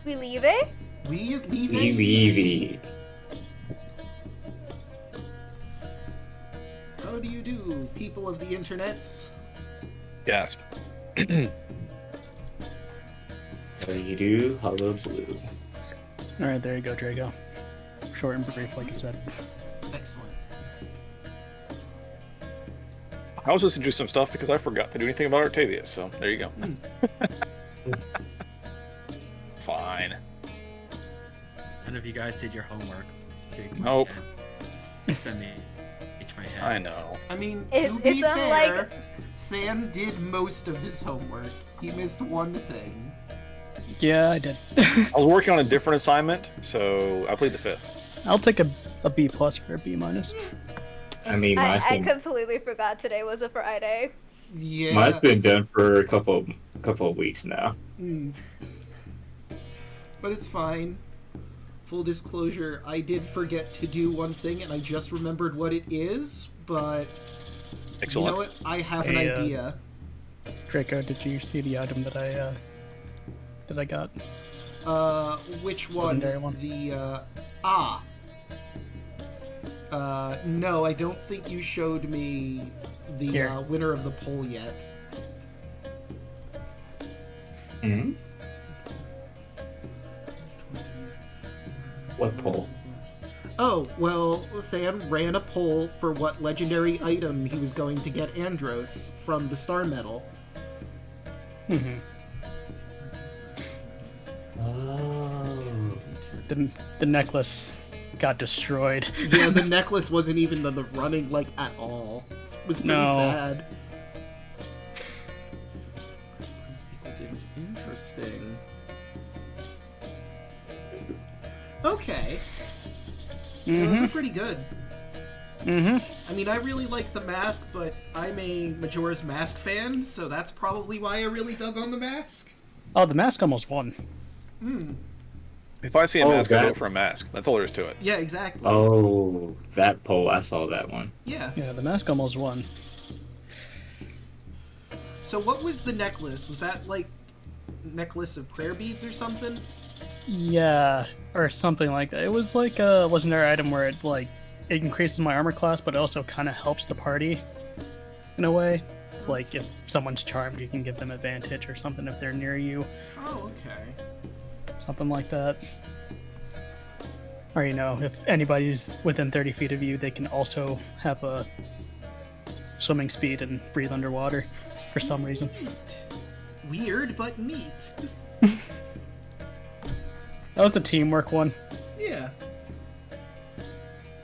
We leave it? We leave We it? leave. How do you do, people of the internets? Gasp. How do you do, Hollow Blue? Alright, there you go, Draco. Short and brief, like I said. Excellent. I was supposed to do some stuff because I forgot to do anything about Artavius, so there you go. Fine. None of you guys did your homework. Nope. Send me my head. I know. I mean, It's- to be it's fair, unlike- Than did most of his homework. He missed one thing. Yeah, I did. I was working on a different assignment, so I played the 5th. I'll take a B plus or a B minus. I mean, I completely forgot today was a Friday. Yeah. mine's been done for a couple of weeks now. But it's fine. Full disclosure, I did forget to do one thing, and I just remembered what it is, but Excellent. you know what? I have an Hey, idea. Draco, did you see the item that I got? Which one? Legendary one. No, I don't think you showed me the Here. winner of the poll yet. Hmm? What poll? Oh, well, Than ran a poll for what legendary item he was going to get Andros from the Star Medal. Mm-hmm. Oh. The necklace got destroyed. Yeah, the necklace wasn't even in the running, like, at all. It was pretty No. sad. Interesting. Okay. Those are pretty good. Mm-hmm. I mean, I really like the mask, but I'm a Majora's Mask fan, so that's probably why I really dug on the mask. Oh, the mask almost won. If I see a Oh, mask, I that- vote for a mask. That's all there is to it. Yeah, exactly. Oh, that poll. I saw that one. Yeah. Yeah, the mask almost won. So what was the necklace? Was that, like, necklace of prayer beads or something? Yeah, or something like that. It was like a legendary item where it increases my armor class, but it also kind of helps the party in a way. It's like if someone's charmed, you can give them advantage or something if they're near you, Oh, okay. something like that. Or if anybody's within 30 feet of you, they can also have a swimming speed and breathe underwater for some reason. Neat. Weird, but neat. That was the teamwork one. Yeah.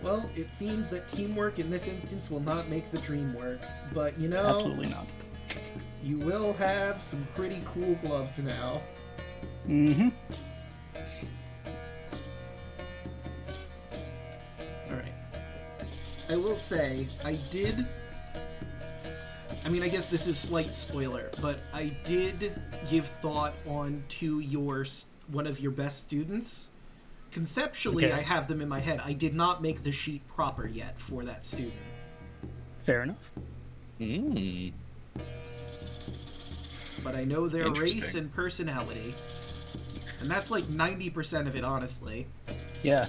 Well, it seems that teamwork in this instance will not make the dream work. But, Absolutely not. you will have some pretty cool gloves now. Mm-hmm. Alright. I will say, I guess this is slight spoiler, but I did give thought on to one of your best students. Conceptually, Okay. I have them in my head. I did not make the sheet proper yet for that student. Fair enough. But I know their race Interesting. and personality. And that's like 90% of it, honestly. Yeah,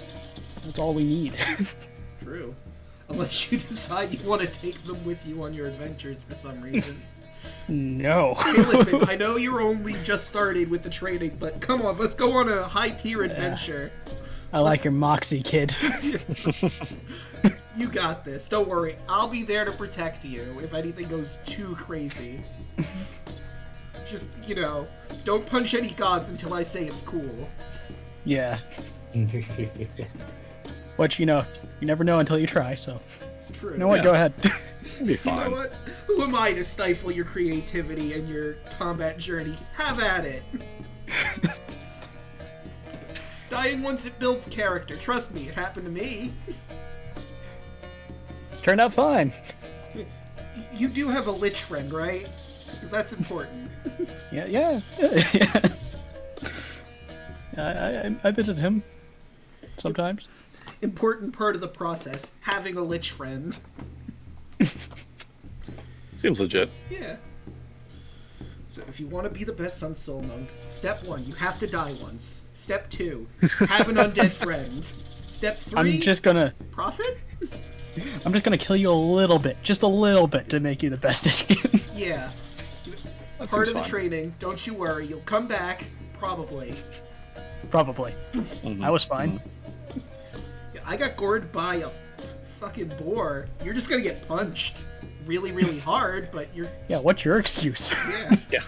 that's all we need. True. Unless you decide you want to take them with you on your adventures for some reason. No. Hey, listen, I know you're only just started with the training, but come on, let's go on a high-tier adventure. I like your moxie, kid. You got this. Don't worry. I'll be there to protect you if anything goes too crazy. Just, don't punch any gods until I say it's cool. Yeah. Which, you never know until you try, so. It's true. You know what? Yeah. Go ahead. It'll be You know fine. what? Who am I to stifle your creativity and your combat journey? Have at it. Dying once it builds character. Trust me, it happened to me. Turned out fine. You do have a lich friend, right? 'Cause that's important. Yeah. I visit him sometimes. Important part of the process, having a lich friend. Seems legit. Yeah. So if you want to be the best Sun Soul monk, step 1, you have to die once. Step 2, have an undead friend. Step 3, I'm just gonna kill you a little bit, just a little bit, to make you the best that you can. Yeah. That Part seems of the fun. training. Don't you worry. You'll come back. Probably. Probably. Mhm. I was fine. Yeah, I got gored by a fucking boar. You're just gonna get punched really, really hard, but you're... Yeah, what's your excuse? Yeah. Yeah.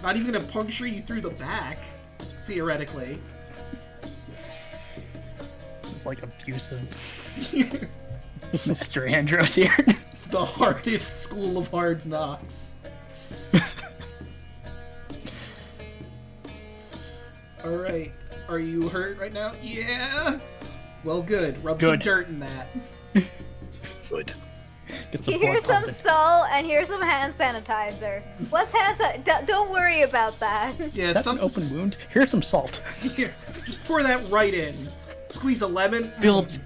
Not even gonna puncture you through the back, theoretically. This is like abusive. Master Andros here. It's the hardest school of hard knocks. Alright. Are you hurt right now? Yeah! Well, good. Rub some Good. dirt in that. Good. Get some Here's blood some pumping. salt and here's some hand sanitizer. What's hand sanitizer? Don't worry about that. Yeah, Is it's that some... an open wound? Here's some salt. Here, just pour that right in. Squeeze a lemon. Build.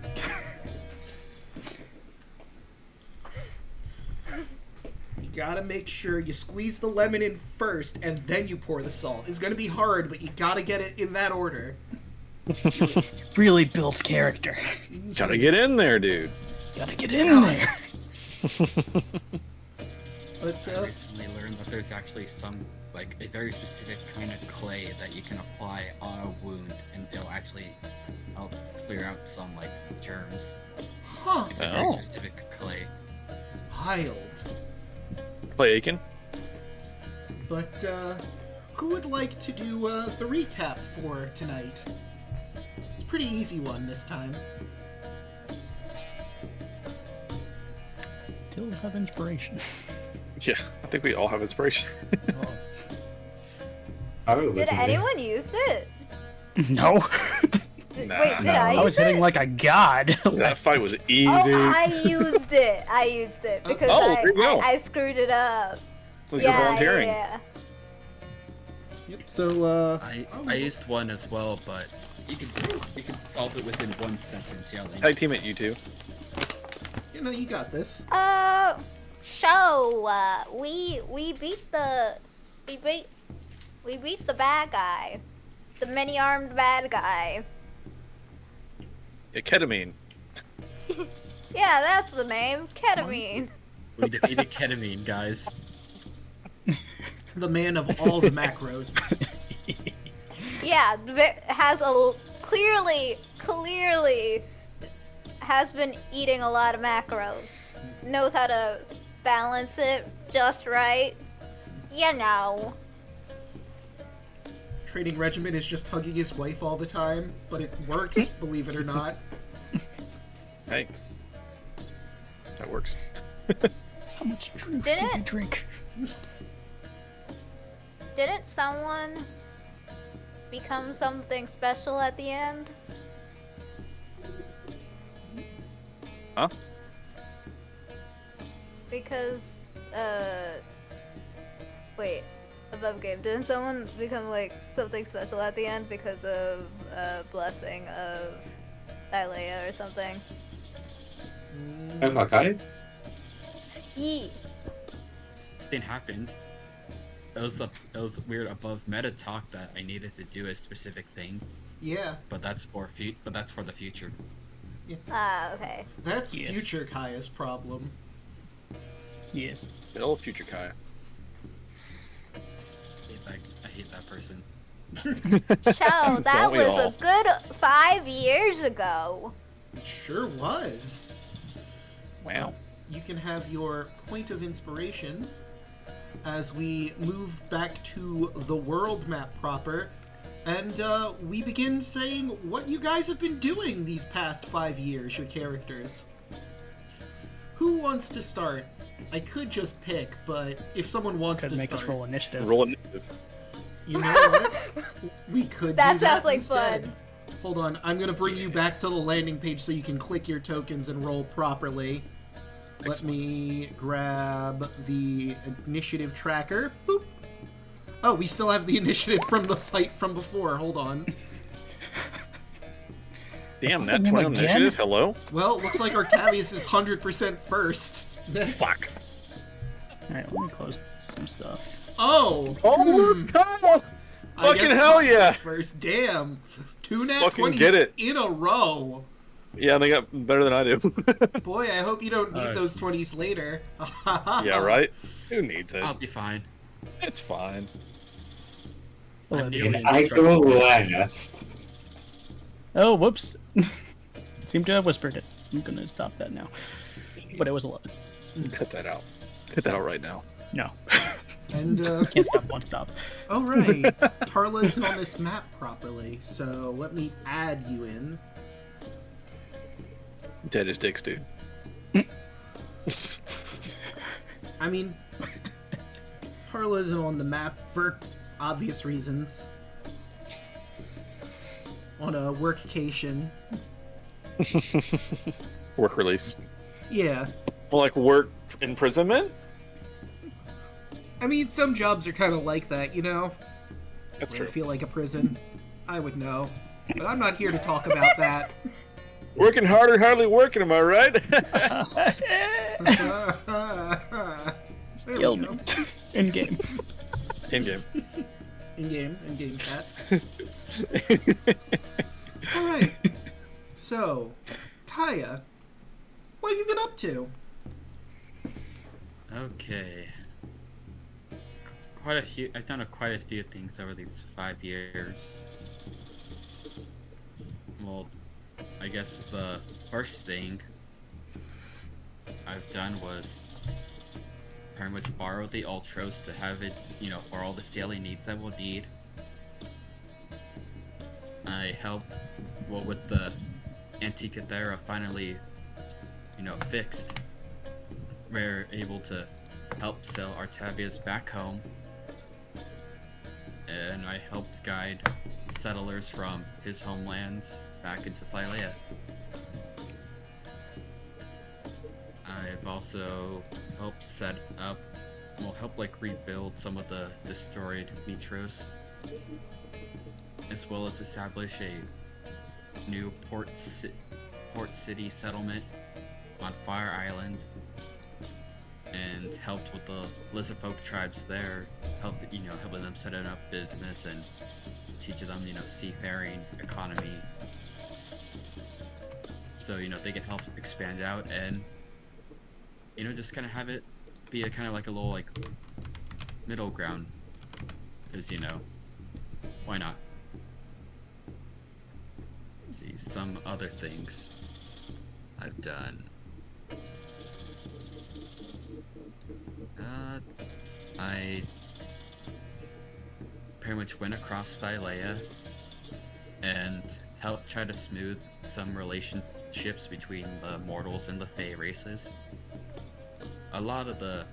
You gotta make sure you squeeze the lemon in first, and then you pour the salt. It's gonna be hard, but you gotta get it in that order. Really builds character. Gotta get in there, dude. Gotta get in there. But, I recently learned that there's actually some, like, a very specific kind of clay that you can apply on a wound, and it'll actually help clear out some, like, germs. huh, It's a very Oh. specific clay. wild. Play Aiken. But, who would like to do, the recap for tonight? It's a pretty easy one this time. Still have inspiration. Yeah, I think we all have inspiration. I would Did listen to anyone use it? No. Nah, Wait, did no. I use I was hitting it? like a god. That fight was easy. Oh, I used it. I used it because Oh, there you go. I screwed it up. So you're Yeah, volunteering. yeah. Yep, so, I used one as well, but you can solve it within one sentence, yelling. Tag team it, you two. you know, you got this. We beat the bad guy, the many-armed bad guy. Yeah, ketamine. Yeah, that's the name, ketamine. We defeated ketamine, guys. The man of all the macros. Yeah, has clearly has been eating a lot of macros. Knows how to balance it just right. You know. Training regimen is just hugging his wife all the time, but it works, believe it or not. Hey. That works. How much truth Did did you it? drink? Didn't someone become something special at the end? Huh? Because, wait, above game, didn't someone become, like, something special at the end because of, blessing of Thylea or something? Am I okay? Yee. Thing happened. It was weird above meta talk that I needed to do a specific thing, Yeah, but that's for the future. Ah, okay. that's Yes. future Kaya's problem. Yes. Good old future Kaya. I hate that person. Chow, that Don't we was all? a good 5 years ago. It sure was. Wow. You can have your point of inspiration as we move back to the world map proper, and we begin saying what you guys have been doing these past 5 years, your characters. Who wants to start? I could just pick, but if someone wants Could to make start, us roll initiative. Roll initiative. you know what? We could That do that sounds like instead. fun. Hold on, I'm gonna bring you back to the landing page so you can click your tokens and roll properly. Let me grab the initiative tracker. Boop. Oh, we still have the initiative from the fight from before. Hold on. Damn, that Again? 20 on initiative. Hello? Well, looks like Octavius is 100% first. Fuck. Alright, let me close some stuff. Oh! Oh, Kyle! I Fucking guess hell Kyle yeah! was First, damn. 2 nat Fucking 20s get it. in a row. Yeah, they got better than I do. Boy, I hope you don't need Oh, those jeez. 20s later. Yeah, right? Who needs it? I'll be fine. It's fine. Well, I'm then- nearly And I go indestructible. last. Oh, whoops. Seem to have whispered it. I'm gonna stop that now. But it was 11. Cut that out. Cut that out right now. No. And, Can't stop, won't stop. oh right, Tarla isn't on this map properly, so let me add you in. Dead as dicks, dude. I mean, Tarla isn't on the map for obvious reasons. On a workcation. Work release. Yeah. Well, like work imprisonment? I mean, some jobs are kind of like that, you know? That's Where true. I feel like a prison. I would know. But I'm not here to talk about that. Working harder, hardly working, am I right? There Kill we me. go. In game. In-game. In-game chat. Alright. So, Kaya, what have you been up to? Okay. I've done quite a few things over these 5 years. Well, I guess the first thing I've done was pretty much borrow the Ultros to have it, you know, for all the sailing needs that we'll need. I helped, well, with the Antikythera finally, you know, fixed. We're able to help sell Artabius back home. And I helped guide settlers from his homelands back into Thylea. I've also helped set up, well, help like rebuild some of the destroyed Mytros, as well as establish a new port city settlement on Fire Island, and helped with the lizardfolk tribes there, helping them set up business and teaching them, seafaring economy, so they can help expand out and just kind of have it be a kind of like a little like middle ground, because why not? Let's see some other things I've done. I pretty much went across Thylea and helped try to smooth some relationships between the mortals and the Fae races. A lot of the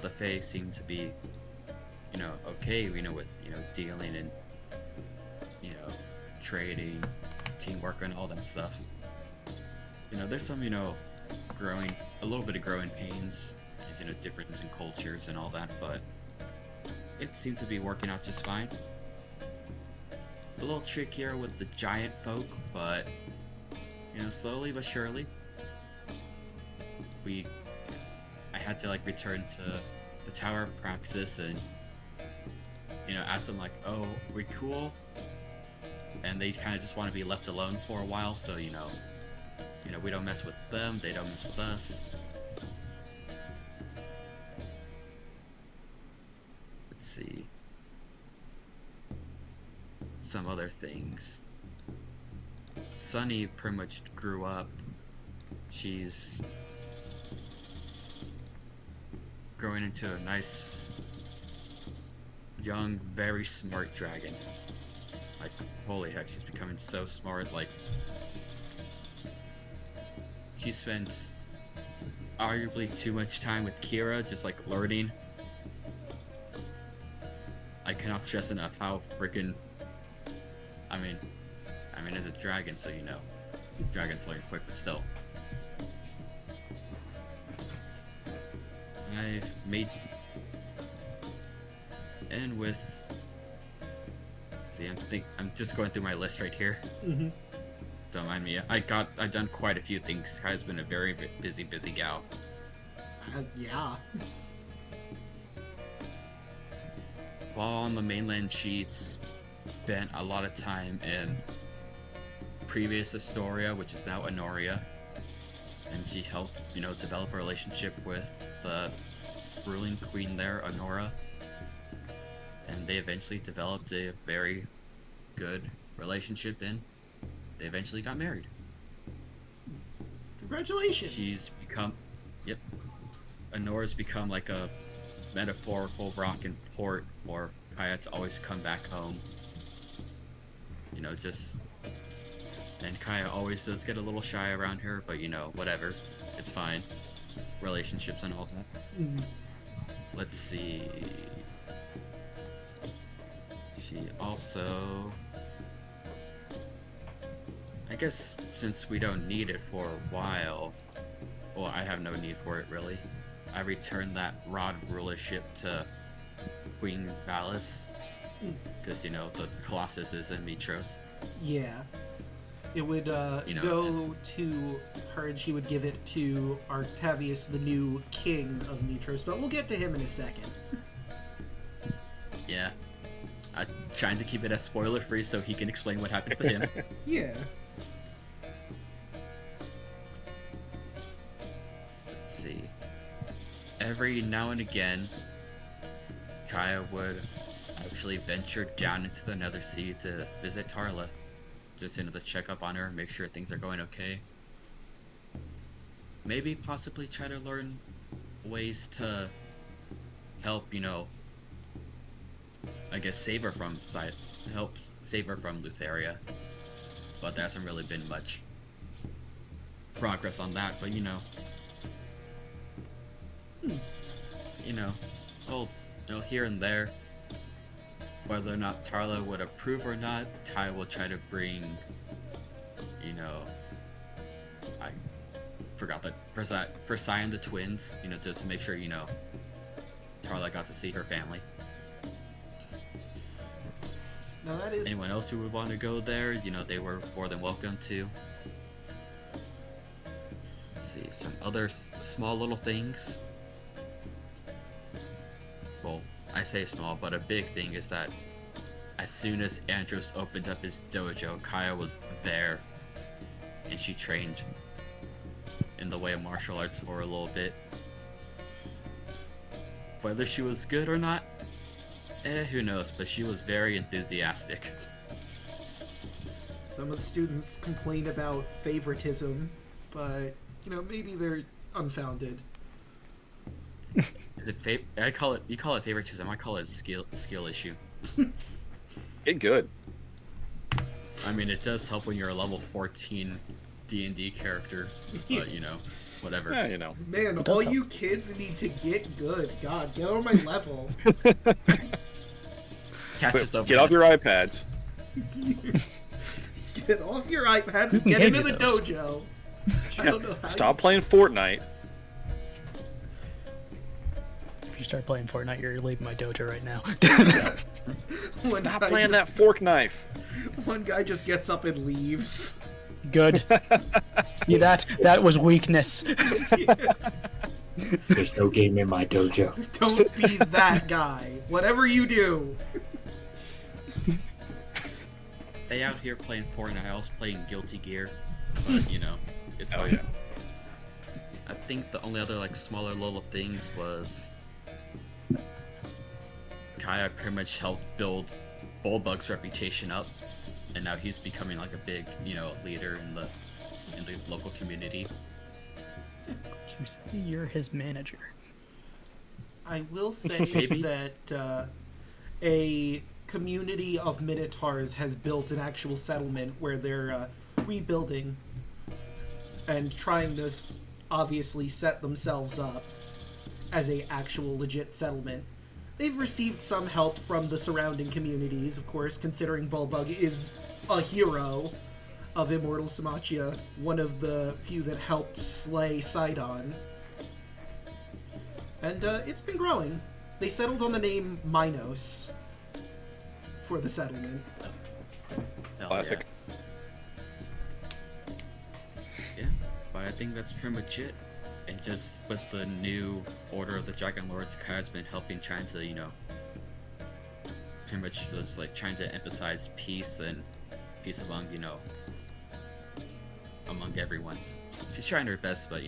Fae seem to be, okay, with dealing and trading, teamwork, and all that stuff. There's some a little bit of growing pains, difference in cultures and all that, but it seems to be working out just fine. A little trickier with the giant folk, but slowly but surely. I had to return to the Tower of Praxis and ask them oh, we cool? And they kind of just want to be left alone for a while, so we don't mess with them, they don't mess with us. Let's see. Some other things. Sunny pretty much grew up. She's growing into a nice, young, very smart dragon. Holy heck, she's becoming so smart. She spends arguably too much time with Kira, just learning. I cannot stress enough how freaking. I mean, it's a dragon, so dragons learn quick, but still. I've made. And with. See, I'm just going through my list right here. Mm-hmm. Don't mind me. I've done quite a few things. Kai's been a very busy gal. Yeah. while on the mainland, she spent a lot of time in previous Astoria, which is now Honoria, and she helped, develop a relationship with the ruling queen there, Honora, and they eventually developed a very good relationship, and they eventually got married. Congratulations. Honora's become like a metaphorical rock and port for Kaya to always come back home. And Kaya always does get a little shy around her, but whatever. It's fine. Relationships and all that. Mm. Let's see. She also... I guess since we don't need it for a while, well, I have no need for it really. I returned that rod rulership to Queen Valis, because the Colossus is in Mytros. Yeah. It would go to her, and she would give it to Artavius, the new king of Mytros, but we'll get to him in a second. Yeah. I'm trying to keep it as spoiler free so he can explain what happens to him. Yeah. Let's see. Every now and again, Kaya would actually venture down into the Nether Sea to visit Tarla. Just to check up on her, make sure things are going okay. Maybe possibly try to learn ways to help, I guess save her from Lutheria. But there hasn't really been much progress on that, but here and there. Whether or not Tarla would approve or not, Ty will try to bring, I forgot, but Versailles and the twins, just to make sure, Tarla got to see her family. Now that is... Anyone else who would want to go there, they were more than welcome to. Let's see, some other small little things. Well, I say small, but a big thing is that as soon as Andros opened up his dojo, Kaya was there, and she trained in the way of martial arts for a little bit. Whether she was good or not, who knows, but she was very enthusiastic. Some of the students complain about favoritism, but, maybe they're unfounded. Is it you call it favoritism, I call it skill issue. Get good. I mean, it does help when you're a level 14 D&D character, but whatever. Yeah, Man, all you kids need to get good. God, get on my level. Catch us up. Get off your iPads. Get off your iPads and get into the dojo. I don't know how Stop playing Fortnite. If you start playing Fortnite, you're leaving my dojo right now. Stop playing that fork knife. One guy just gets up and leaves. Good. See that? That was weakness. There's no game in my dojo. Don't be that guy. Whatever you do. They out here playing Fortnite, I was playing Guilty Gear, but it's fine. Yeah. I think the only other smaller little things was Kaya pretty much helped build Bullbug's reputation up, and now he's becoming a big, leader in the local community. You say you're his manager. I will say Maybe. that a community of Minotaurs has built an actual settlement where they're rebuilding and trying to obviously set themselves up as a actual legit settlement. They've received some help from the surrounding communities, of course, considering Bullbug is a hero of Immortal Symmachia, one of the few that helped slay Sidon. And it's been growing. They settled on the name Mytros for the settlement. Hell Classic. Yeah, but I think that's pretty much it. And just with the new Order of the Dragon Lords, Kaya's been helping trying to, pretty much just like trying to emphasize peace and peace among, among everyone. She's trying her best, but,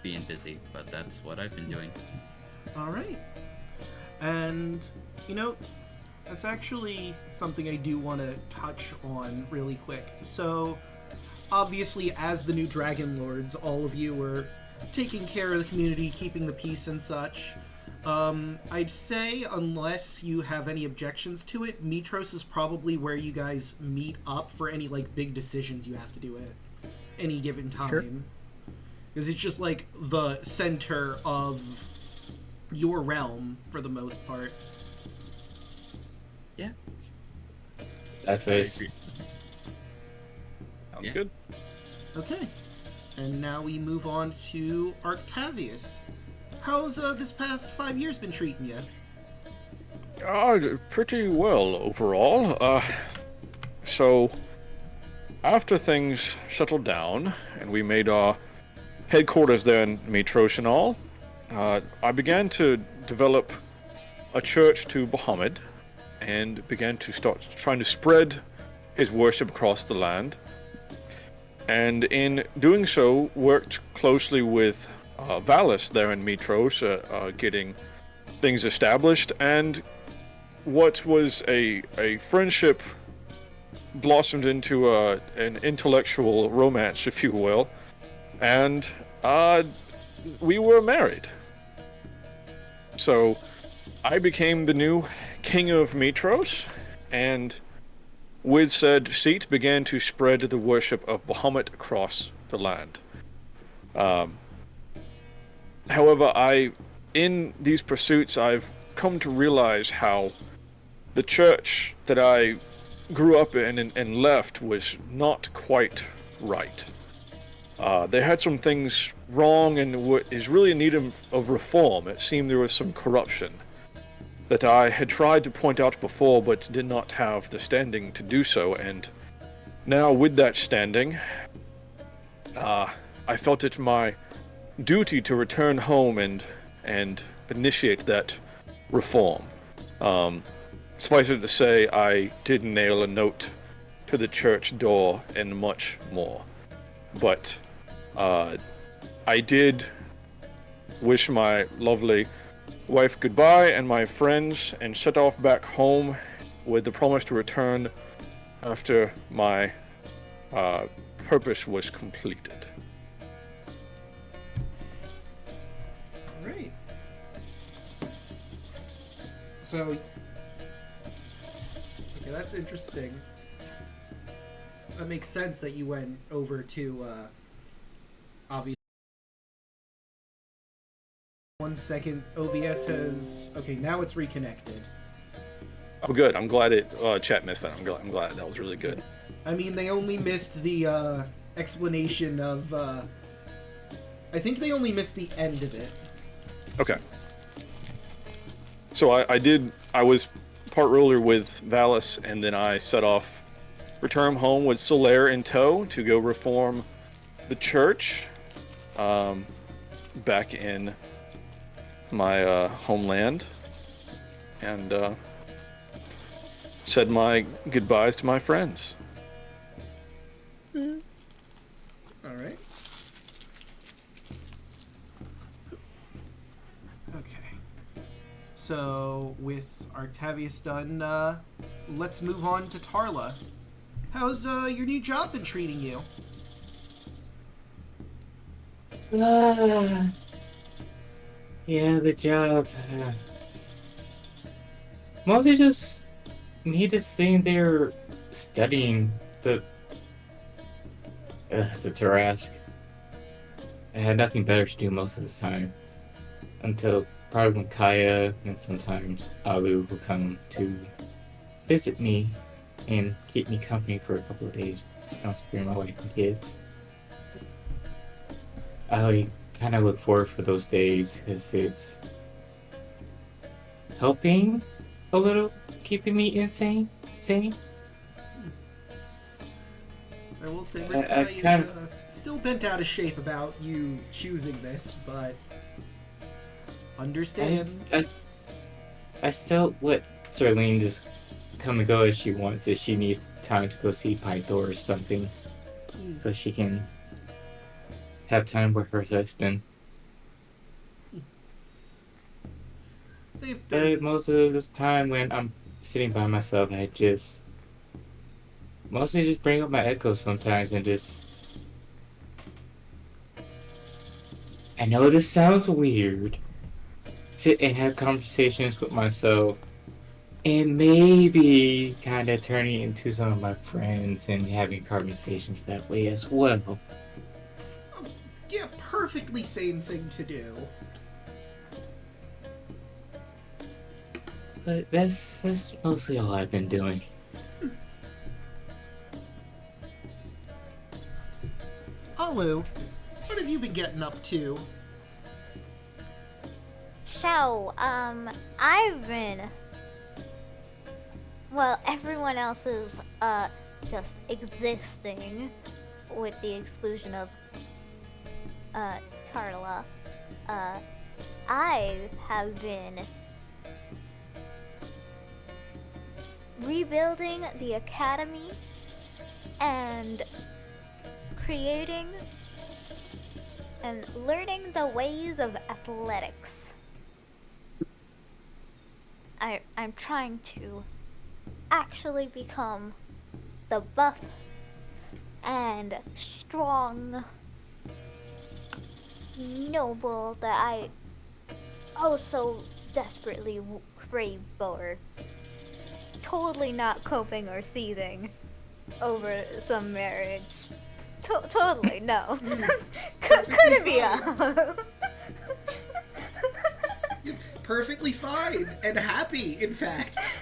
being busy, but that's what I've been doing. All right. And, that's actually something I do want to touch on really quick. So, obviously, as the new Dragon Lords, all of you were taking care of the community, keeping the peace and such. I'd say, unless you have any objections to it, Mytros is probably where you guys meet up for any, big decisions you have to do at any given time. Sure. Because it's just, the center of your realm, for the most part. Yeah. That face. Sounds Yeah. good. Okay. And now we move on to Arctavius. How's this past 5 years been treating you? Pretty well overall. So after things settled down and we made our headquarters there in Mytros and all, I began to develop a church to Bahamut and began to start trying to spread his worship across the land. And in doing so, worked closely with Valis there in Mytros, getting things established, and what was a friendship blossomed into an intellectual romance, if you will, and we were married. So I became the new king of Mytros, and with said seat began to spread the worship of Bahamut across the land. However, in these pursuits, I've come to realize how the church that I grew up in and left was not quite right. They had some things wrong and is really in need of reform. It seemed there was some corruption that I had tried to point out before, but did not have the standing to do so. And now, with that standing, I felt it my duty to return home and initiate that reform. Suffice it to say, I did nail a note to the church door and much more. But I did wish my lovely wife goodbye and my friends and set off back home with the promise to return after my purpose was completed. Right. So, okay, that's interesting. That makes sense that you went over to, obviously. 1 second, OBS has... Okay, now it's reconnected. Oh, good. I'm glad chat missed that. I'm glad. That was really good. I mean, they only missed the, explanation of, I think they only missed the end of it. Okay. So I was part ruler with Valis, and then I set off, return home with Solaire in tow to go reform the church, back in my homeland, and said my goodbyes to my friends. All right. Okay. So, with Arctavius done, let's move on to Tarla. How's your new job been treating you? Yeah, the job. Mostly just me just sitting there studying the Tarrasque. I had nothing better to do most of the time. Until probably when Kaya and sometimes Alu will come to visit me and keep me company for a couple of days. I was bring my wife and kids. I kind of look forward for those days because it's helping a little, keeping me sane. I will say I Versailles kind is still bent out of shape about you choosing this, but understands. I still let Serlene just come and go as she wants if she needs time to go see Pythor or something. So she can have time with her husband. They've But been most of this time when I'm sitting by myself, I just mostly just bring up my echo sometimes and just... I know this sounds weird. Sit and have conversations with myself. And maybe kind of turning into some of my friends and having conversations that way as well. yeah, perfectly sane thing to do. But that's mostly all I've been doing. Alu, what have you been getting up to? So, I've been. Well, everyone else is, just existing with the exclusion of, Thylea. I have been rebuilding the academy and creating and learning the ways of athletics. I'm trying to actually become the buff and strong noble that I also desperately crave for. Totally not coping or seething over some marriage. Totally, no. Could it be You're perfectly fine and happy, in fact.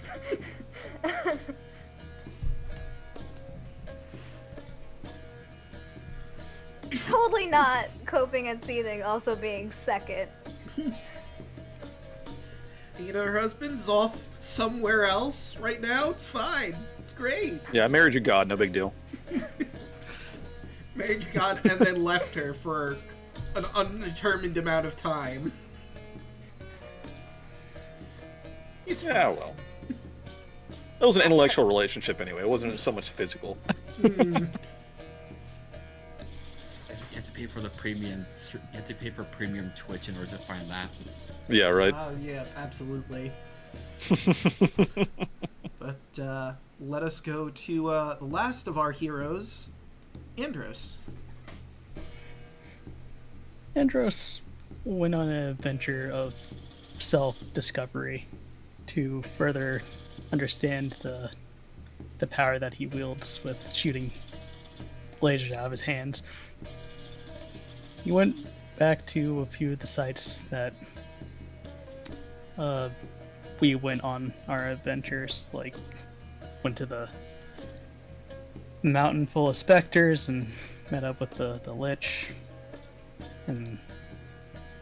Totally not coping and seething also being second. You know, her husband's off somewhere else right now. It's fine. It's great. Yeah, I married your god, no big deal. Married God and then left her for an undetermined amount of time. It's Yeah, well. It was an intellectual relationship anyway. It wasn't so much physical. fine. You have to pay for the premium. You have to pay for premium Twitch in order to find that. Yeah, right. Oh yeah, absolutely. But let us go to the last of our heroes, Andros. Andros went on an adventure of self-discovery to further understand the power that he wields with shooting lasers out of his hands. He went back to a few of the sites that we went on our adventures, like went to the mountain full of specters and met up with the Lich, and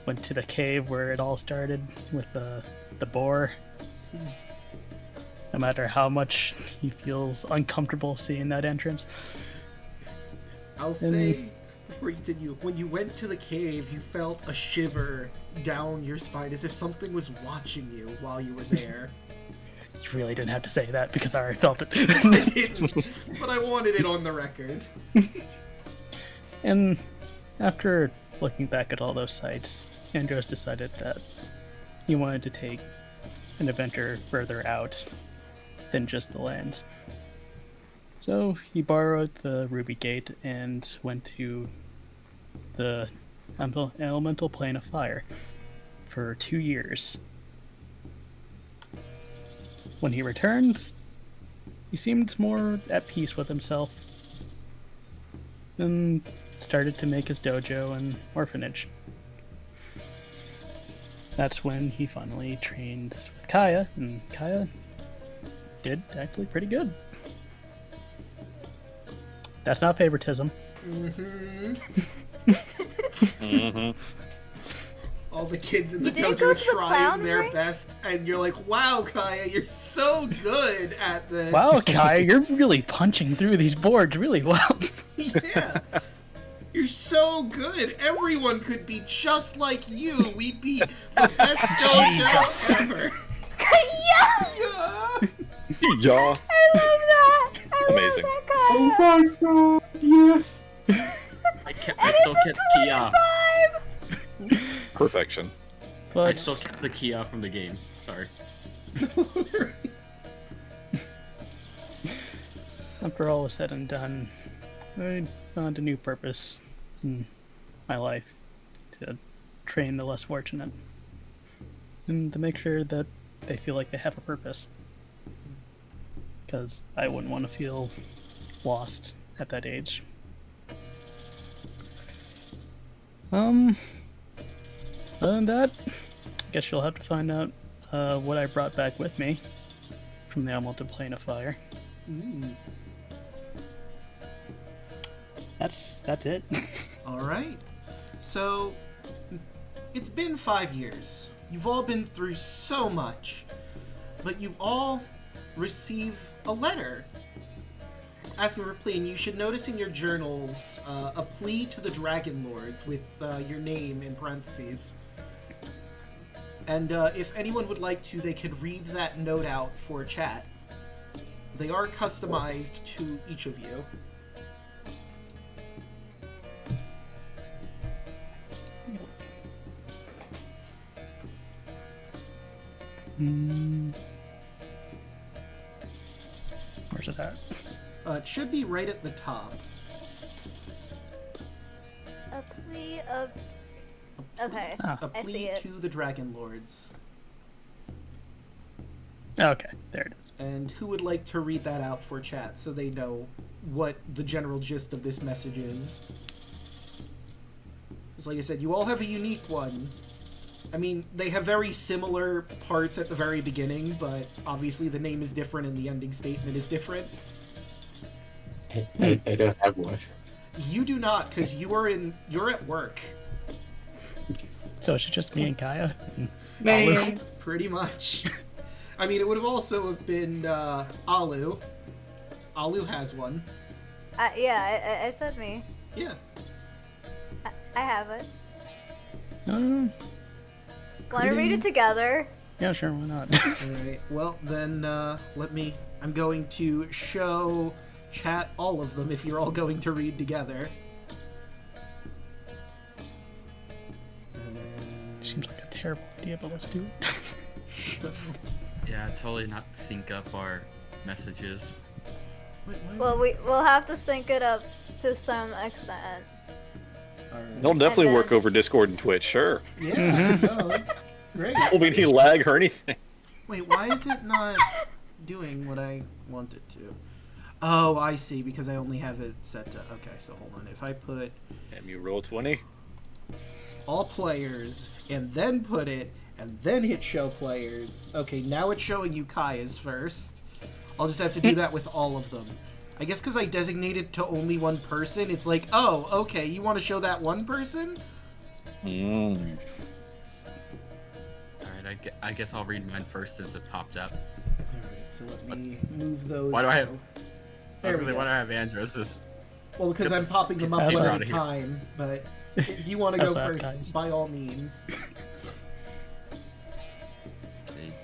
went to the cave where it all started with the boar. No matter how much he feels uncomfortable seeing that entrance. I'll say, before you continue, when you went to the cave, you felt a shiver down your spine as if something was watching you while you were there. You really didn't have to say that because I already felt it. I didn't, but I wanted it on the record. And after looking back at all those sites, Andros decided that he wanted to take an adventure further out than just the lands. So he borrowed the Ruby Gate and went to the elemental plane of fire for 2 years. When he returned, he seemed more at peace with himself and started to make his dojo and orphanage. That's when he finally trained with Kaya, and Kaya did actually pretty good. That's not favoritism. All the kids in the You didn't go dojo to the trying clown their ring? best, and you're like, wow, Kaya, you're so good at this. Wow, Kaya, you're really punching through these boards really well. Yeah. You're so good. Everyone could be just like you. We'd be the best Jesus. dojo ever. Yeah! Yeah. Yeah. I love that. I Amazing. love that, Oh Kaya. my god, yes! I still kept the Kia. Perfection. But I still kept the Kia from the games. Sorry. after all is said and done, I found a new purpose in my life to train the less fortunate and to make sure that they feel like they have a purpose. Because I wouldn't want to feel lost at that age. Other than that, I guess you'll have to find out what I brought back with me from the Emerald Plane of Fire. That's it. All right. So, it's been 5 years. You've all been through so much, but you all receive a letter asking for a plea, and you should notice in your journals a plea to the Dragon Lords with your name in parentheses. And if anyone would like to, they could read that note out for chat. They are customized to each of you. Where's it at? It should be right at the top. A plea of. Okay, Ah. A I plea see it. to the Dragon Lords. Okay, there it is. And who would like to read that out for chat so they know what the general gist of this message is? Because like I said, you all have a unique one. I mean, they have very similar parts at the very beginning, but obviously the name is different and the ending statement is different. I don't have one. You do not, because you're at work. So it's just me and Kaya? Man. Pretty much. I mean, it would have also have been Alu. Alu has one. Yeah, I said me. Yeah. I have it. Want to read Reading? it together? Yeah, sure, why not? Alright, well then, I'm going to show chat all of them if you're all going to read together. Seems like a terrible idea, but let's do it. Yeah, totally not sync up our messages. Wait, Well, we'll have to sync it up to some extent. They'll definitely And then- work over Discord and Twitch, sure. Yeah, no, it's great. Won't be any lag or anything. Wait, why is it not doing what I want it to? Oh, I see, because I only have it set to... Okay, so hold on. If I put Damn, you roll 20. all players, and then put it, and then hit show players... Okay, now it's showing you Kaya's first. I'll just have to do that with all of them. I guess because I designated to only one person, it's like, oh, okay, you want to show that one person? Mm. Alright, I guess I'll read mine first since it popped up. Alright, so let me move those. Why do I have- There we Why go. do I have Andros? Well, because I'm Just- popping them just up keep one it at out a of here. time, but if you want to go That's first, baptized. by all means. See.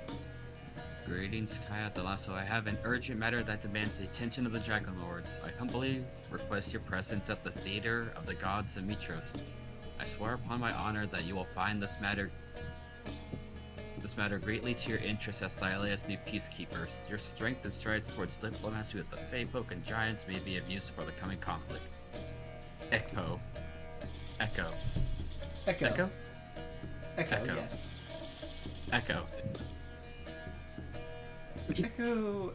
Greetings, Kaya the Lasso. I have an urgent matter that demands the attention of the Dragon Lords. I humbly request your presence at the Theater of the Gods in Mytros. I swear upon my honor that you will find this matter greatly to your interest as Thylea's new peacekeepers. Your strength and strides towards diplomacy with the Fey folk and giants may be of use for the coming conflict. Echo. Echo. Echo? Echo, Echo. yes. Echo. Echo.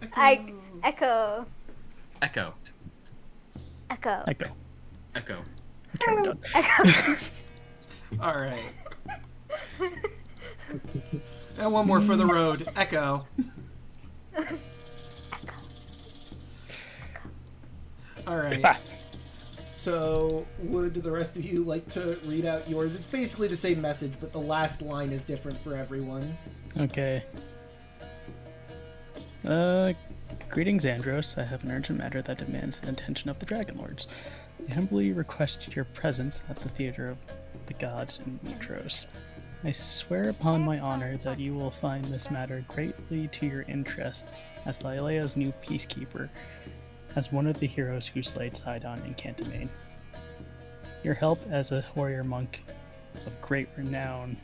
Echo. Echo. Echo. Echo. Echo. Okay, we're done. Echo. All right. And one more for the road. Echo. All right. So, would the rest of you like to read out yours? It's basically the same message, but the last line is different for everyone. Okay. Greetings, Andros. I have an urgent matter that demands the attention of the Dragon Lords. I humbly request your presence at the Theater of the Gods in Mytros. I swear upon my honor that you will find this matter greatly to your interest as Thylea's new peacekeeper, as one of the heroes who slayed Sidon in Cantimane. Your help as a warrior monk of great renown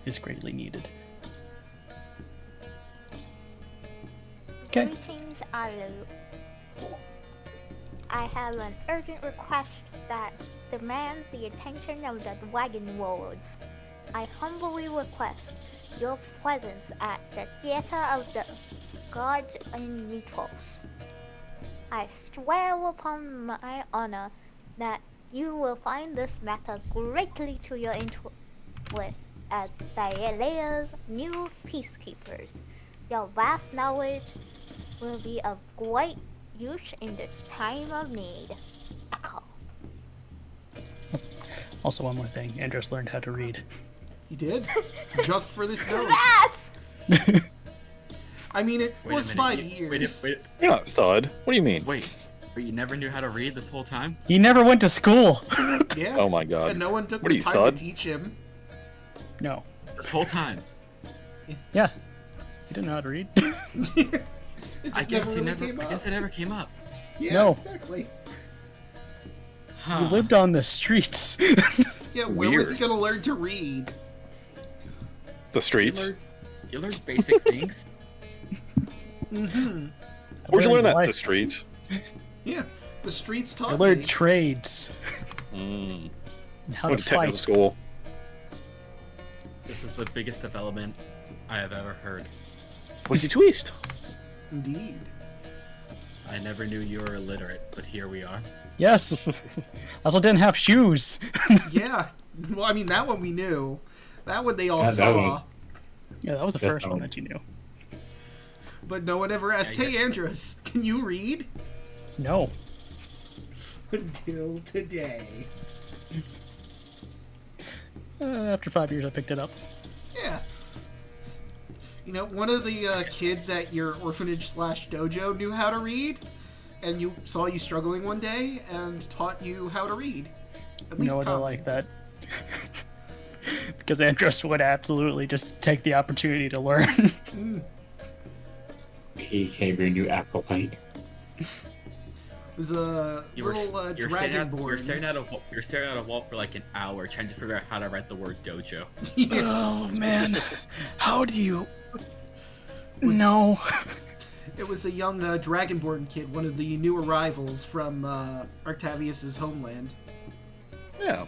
is greatly needed. Okay. Greetings, Alu. I have an urgent request that demands the attention of the Dragon Lords. I humbly request your presence at the Theater of the Gods in Mytros. I swear upon my honor that you will find this matter greatly to your interest as Thylea's new peacekeepers. Your vast knowledge will be of great use in this time of need. Echo. Also, one more thing. Andros learned how to read. He did? Just for this note. Rats! I mean, it Wait a was minute, 5 you- years. Wait, You're not Thud. What do you mean? wait. But you never knew how to read this whole time? He never went to school! Yeah. Oh my god. And no one took What are the you, time Thud? to teach him. No. This whole time? Yeah. He didn't know how to read. It I just guess never really came I up. guess it never came up. Yeah, No. exactly. Huh. He lived on the streets. Yeah, where was he Weird. gonna learn to read? The streets? You learn basic things. Mm-hmm. Where'd you learn that? Life. The streets? Yeah, the streets I taught learned me. trades. Mm. And how Went to to technical fight. school. This is the biggest development I have ever heard. What's the twist? Indeed. I never knew you were illiterate, but here we are. Yes. I also didn't have shoes. Yeah. Well, I mean, that one we knew. That one they all Yeah, that saw. was- Yeah, that was the That's first one not- that you knew. But no one ever asked, Yeah, hey, Andros, can you read? No. Until today. After 5 years, I picked it up. Yeah. You know, one of the kids at your orphanage / dojo knew how to read, and you saw you struggling one day and taught you how to read. At least No, I don't Tom. like that. Because Andros would absolutely just take the opportunity to learn. He became your new acolyte. It was a You were little you're staring at dragonborn. you're staring at a wall for like an hour trying to figure out how to write the word dojo. Yeah. Oh man, how do you? No. It was a young dragonborn kid, one of the new arrivals from Artavius's homeland. Yeah.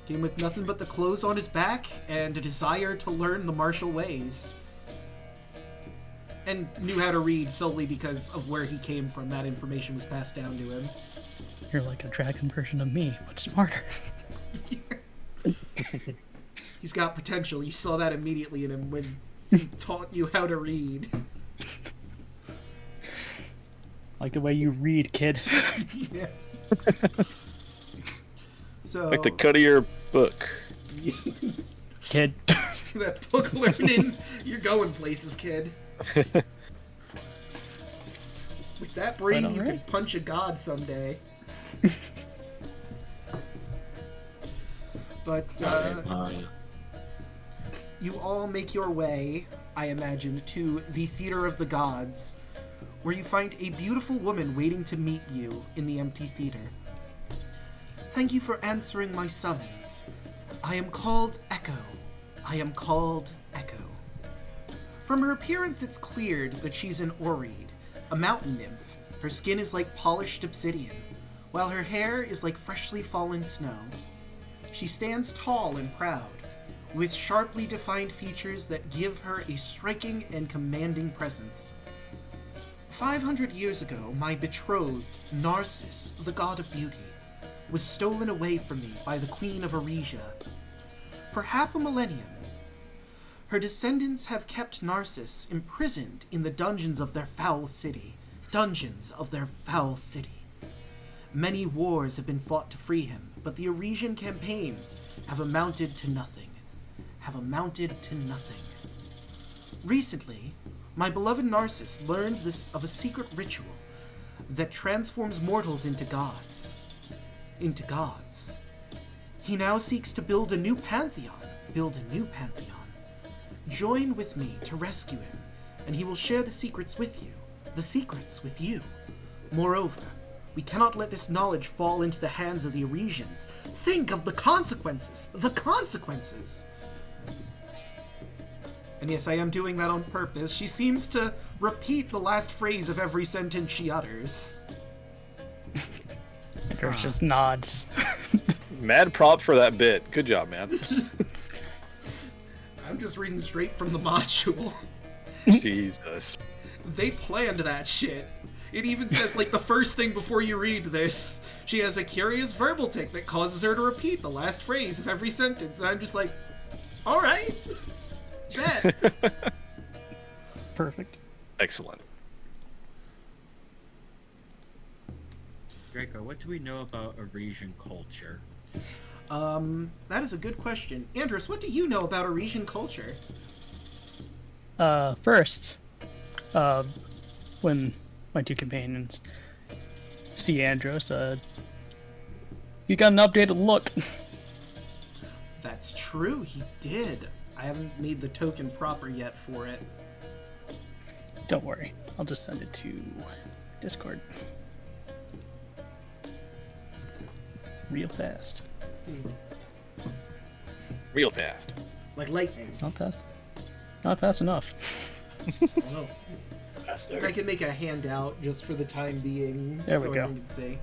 Came with nothing but the clothes on his back and a desire to learn the martial ways. And knew how to read solely because of where he came from. That information was passed down to him. You're like a dragon version of me, but smarter. He's got potential. You saw that immediately in him when he taught you how to read. Like the way you read, kid. Yeah. So Like the cut of your book. Kid. that book learning, you're going places, kid. With that brain, Right, you alright. could punch a god someday. But you all make your way, I imagine, to the Theater of the Gods, where you find a beautiful woman waiting to meet you in the empty theater. Thank you for answering my summons. I am called Echo. I am called Echo. From her appearance, it's cleared that she's an Oread, a mountain nymph. Her skin is like polished obsidian, while her hair is like freshly fallen snow. She stands tall and proud, with sharply defined features that give her a striking and commanding presence. 500 years ago, my betrothed, Narcissus, the god of beauty, was stolen away from me by the Queen of Aresia. For half a millennium, her descendants have kept Narcissus imprisoned in the dungeons of their foul city. Dungeons of their foul city. Many wars have been fought to free him, but the Aresian campaigns have amounted to nothing. Recently, my beloved Narcissus learned of a secret ritual that transforms mortals into gods. He now seeks to build a new pantheon. Join with me to rescue him, and he will share the secrets with you. Moreover, we cannot let this knowledge fall into the hands of the Arisians. Think of the consequences! And yes, I am doing that on purpose. She seems to repeat the last phrase of every sentence she utters. Mytros just nods. Mad props for that bit. Good job, man. I'm just reading straight from the module. Jesus. They planned that shit. It even says, like, the first thing before you read this, she has a curious verbal tic that causes her to repeat the last phrase of every sentence. And I'm just like, alright. Bet. Perfect. Excellent. Draco, what do we know about Arisian culture? That is a good question. Andros, what do you know about Arisian culture? First, when my two companions see Andros, he got an updated look. That's true, he did. I haven't made the token proper yet for it. Don't worry, I'll just send it to Discord. Real fast. Real fast. Like lightning. Not fast. Not fast enough. Oh. Faster. I can make a handout just for the time being. There we so go. everyone can see.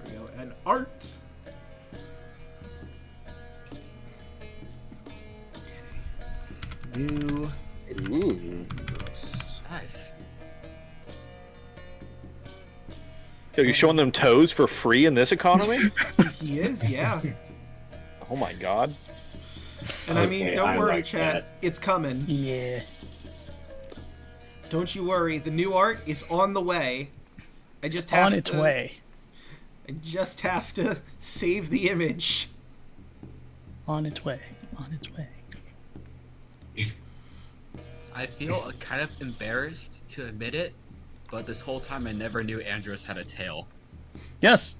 There we go. And art. New. Ooh. Nice. So you showing them toes for free in this economy? He is, yeah. Oh my god. And I mean, Okay, don't I worry, like chat. that. It's coming. Yeah. Don't you worry. The new art is on the way. I just have On its way. I just have to save the image. On its way. On its way. I feel kind of embarrassed to admit it, but this whole time I never knew Andros had a tail. Yes.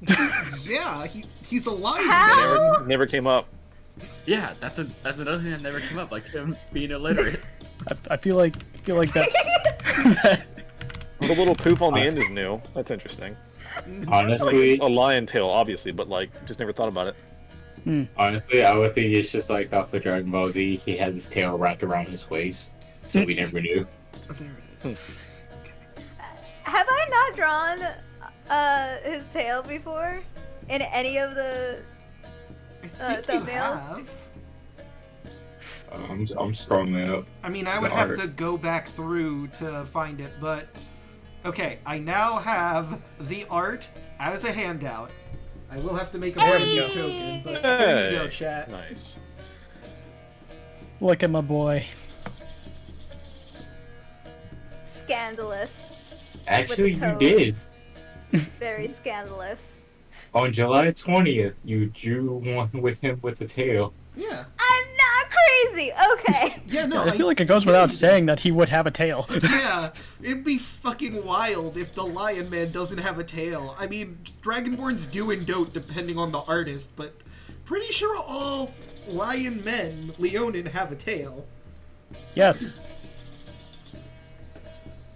Yeah, he's alive How? now. Never came up. Yeah, that's another thing that never came up, like him being illiterate. I feel like that's The little poop on the end is new. That's interesting. Honestly, A lion tail, obviously, but like, just never thought about it. honestly, I would think it's just like off of Dragon Ball Z. He has his tail wrapped around his waist, so we never knew. Oh, there it is. Have I not drawn his tail before in any of the I think you thumbnails? have. I'm scrolling up. I mean, I would The have art. to go back through to find it, but okay, I now have the art as a handout. I will have to make a There brand we new go. token, but there you go, Hey. chat. Nice. look at my boy. Scandalous. Actually, you toes. did. Very scandalous. On July 20th, you drew one with him with the tail. Yeah. I'm not crazy. Okay. Yeah, no, I feel like it goes without saying that he would have a tail. Yeah, it'd be fucking wild if the Lion Man doesn't have a tail. I mean, Dragonborns do and don't depending on the artist, but pretty sure all Lion Men, Leonin, have a tail. Yes.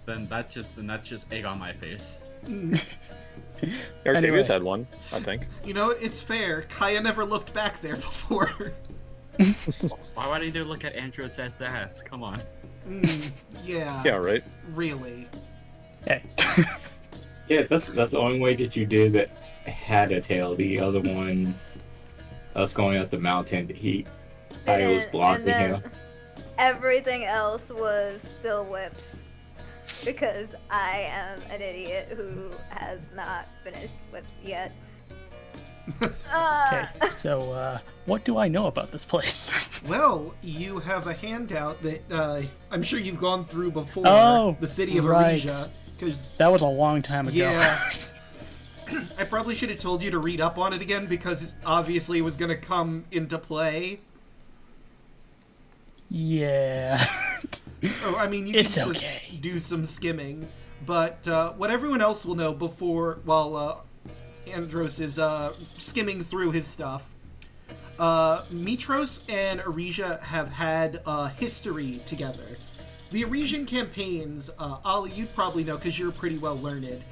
Then that's just egg on my face. Artavius Anyway. had one, I think. You know, it's fair. Kaya never looked back there before. Why would I need to look at Andros' ass? Come on. Yeah, Yeah, right. really. Hey. Yeah, that's the only way that you did that had a tail. The other one, us going up the mountain, I was blocking then him. everything else was still whips. Because I am an idiot who has not finished whips yet. That's- Okay. So, what do I know about this place? well, you have a handout that I'm sure you've gone through before. Oh, the city of right. Arisia. Because, That was a long time ago. yeah. I probably should have told you to read up on it again because obviously it was going to come into play. Yeah. Oh, I mean, you It's can just okay. do some skimming, but what everyone else will know before, while Andros is skimming through his stuff. Mytros and Arisia have had a history together. The Arisian campaigns, Ali, you'd probably know because you're pretty well learned.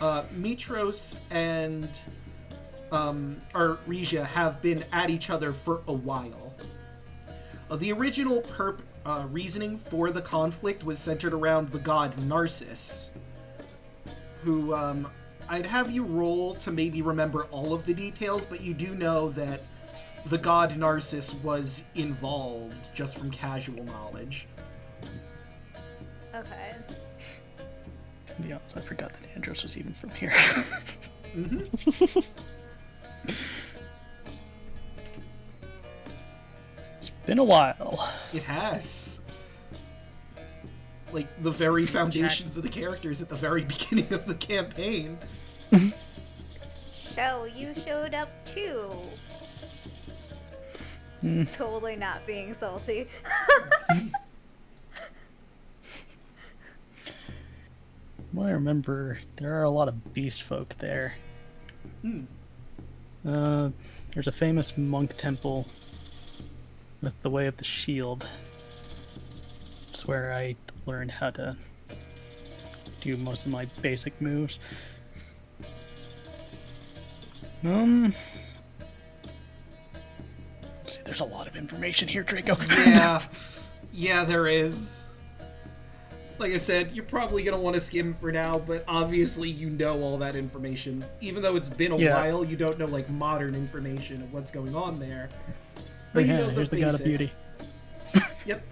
Mytros and Arisia have been at each other for a while. The original reasoning for the conflict was centered around the god Narcissus, who I'd have you roll to maybe remember all of the details, but you do know that the god Narcissus was involved just from casual knowledge. Okay. To be honest, I forgot that Andros was even from here. It's been a while. It has. Like, the very foundations of the characters at the very beginning of the campaign. So, you showed up too. Totally not being salty. Well, I remember there are a lot of beast folk there. There's a famous monk temple with the Way of the Shield. It's where I learned how to do most of my basic moves. See, there's a lot of information here, Draco. Yeah, there is. Like I said, you're probably going to want to skim for now, but obviously you know all that information. Even though it's been a while, you don't know, like, modern information of what's going on there. But you know the here's the basics. God of Beauty. Yep.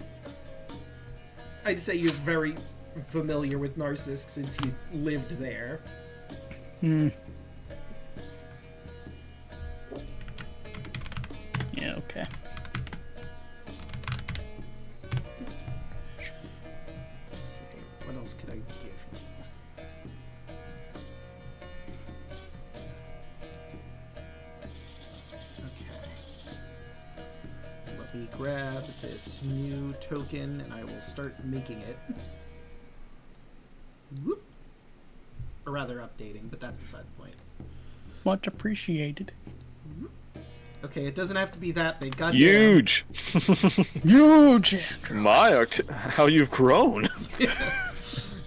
I'd say you're very familiar with Narcissus since you lived there. Yeah, okay. Let's see, what else could I give you? Okay. Let me grab this new token and I will start making it. Whoop. Or rather updating, but that's beside the point. Much appreciated. Okay, it doesn't have to be that big. Goddamn. Huge! Huge, Andros. How you've grown.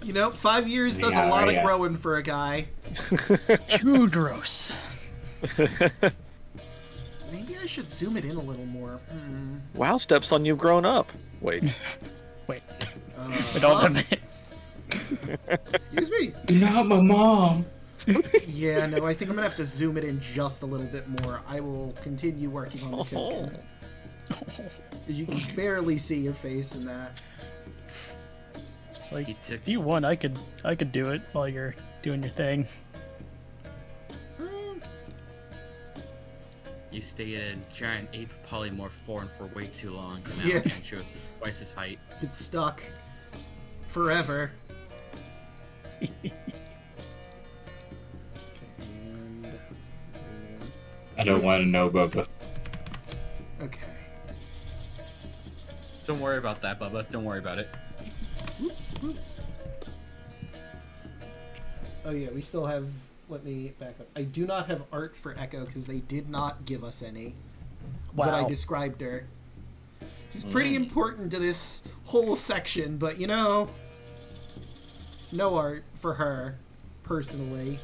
You know, 5 years does a lot of growing for a guy. Hudros. Maybe I should zoom it in a little more. Wow, stepson, you've grown up. Wait. Wait. Wait on a minute. Excuse me. Not my mom. Yeah, no, I think I'm gonna have to zoom it in just a little bit more. I will continue working on the token. You can barely see your face in that. Like, if you want, I could do it while you're doing your thing. You stayed a giant ape polymorph form for way too long. Now Yeah. it shows it's twice his height. It's stuck. Forever. And... I don't want to know, Bubba. Okay. Don't worry about that, Bubba. Don't worry about it. Oh yeah, we still have... Let me back up. I do not have art for Echo because they did not give us any. Wow. But I described her. She's pretty important to this whole section, but you know... No art for her, personally.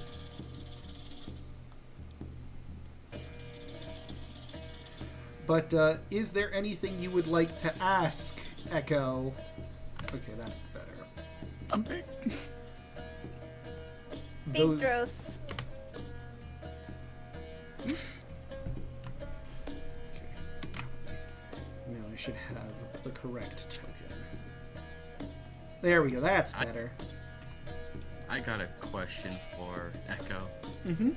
But, is there anything you would like to ask, Echo? Okay, that's better. I'm big. Mytros. Now I should have the correct token. There we go, that's better. I got a question for Echo. Mm-hmm.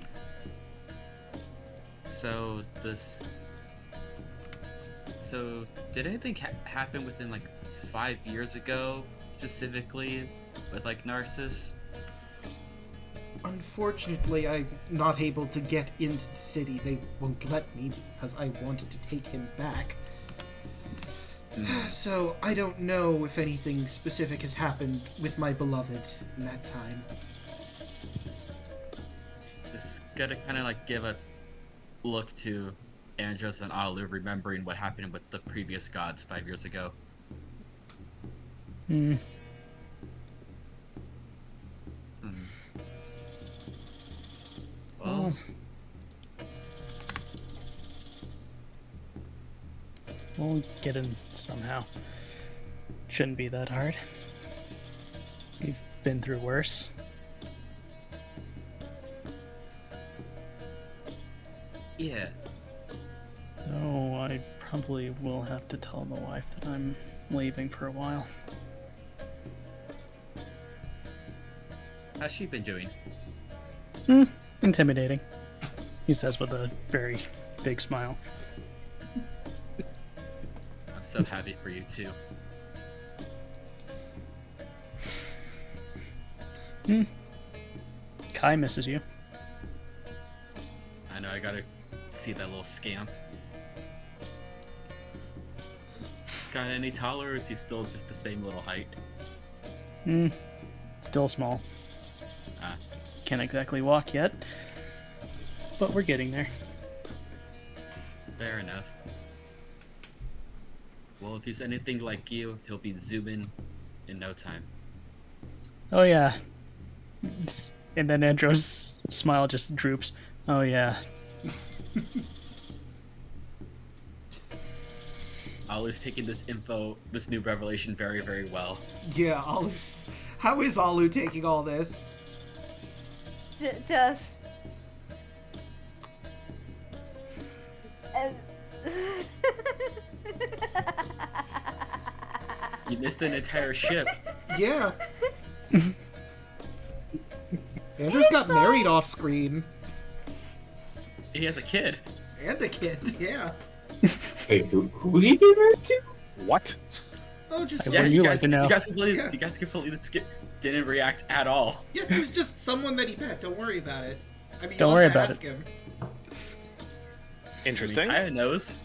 So did anything happen within like 5 years ago, specifically with like Narcissus? Unfortunately, I'm not able to get into the city. They won't let me because I wanted to take him back. So, I don't know if anything specific has happened with my beloved in that time. This gotta kind of like give us look to Andros and Alu remembering what happened with the previous gods 5 years ago. Hmm. Well, We'll get in somehow. Shouldn't be that hard. We've been through worse. yeah. Oh, I probably will have to tell the wife that I'm leaving for a while. How's she been doing? Intimidating, he says with a very big smile. I'm so happy for you too. Kai misses you. I know, I gotta see that little scam. He's got any taller, or is he still just the same little height? Still small. Ah. Can't exactly walk yet, but we're getting there. Fair enough. Well, if he's anything like you, he'll be zooming in no time. Oh yeah. And then Andros' smile just droops. Oh yeah. Alu's taking this info, this new revelation very, very well. Yeah, how is Alu taking all this? Just. You missed an entire ship. Yeah. Andrew's got married off screen. He has a kid. And a kid, yeah. Wait, who he get married to? What? Oh, just Yeah, you like to know. You guys completely, Yeah. you guys completely didn't react at all. yeah, it was just someone that he met. Don't worry about it. I mean, Don't you'll worry have to about ask him. Interesting. Kaya knows.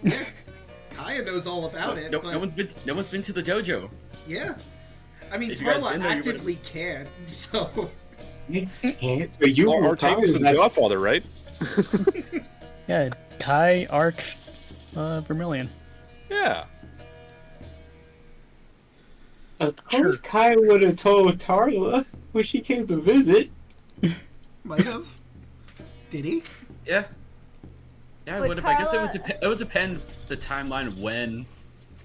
Yeah. Kaya knows all about it. No, but no one's been to the dojo. yeah. I mean, If you guys Tarla been there, you actively can't, so You can't. So you were Artavius is the godfather, right? Yeah, Kai, Ark, Vermilion. Yeah. Of course, Kai would have told Tarla when she came to visit. might have. Did he? Yeah. Yeah, Would would have. I guess Carla- it would depend the timeline of when.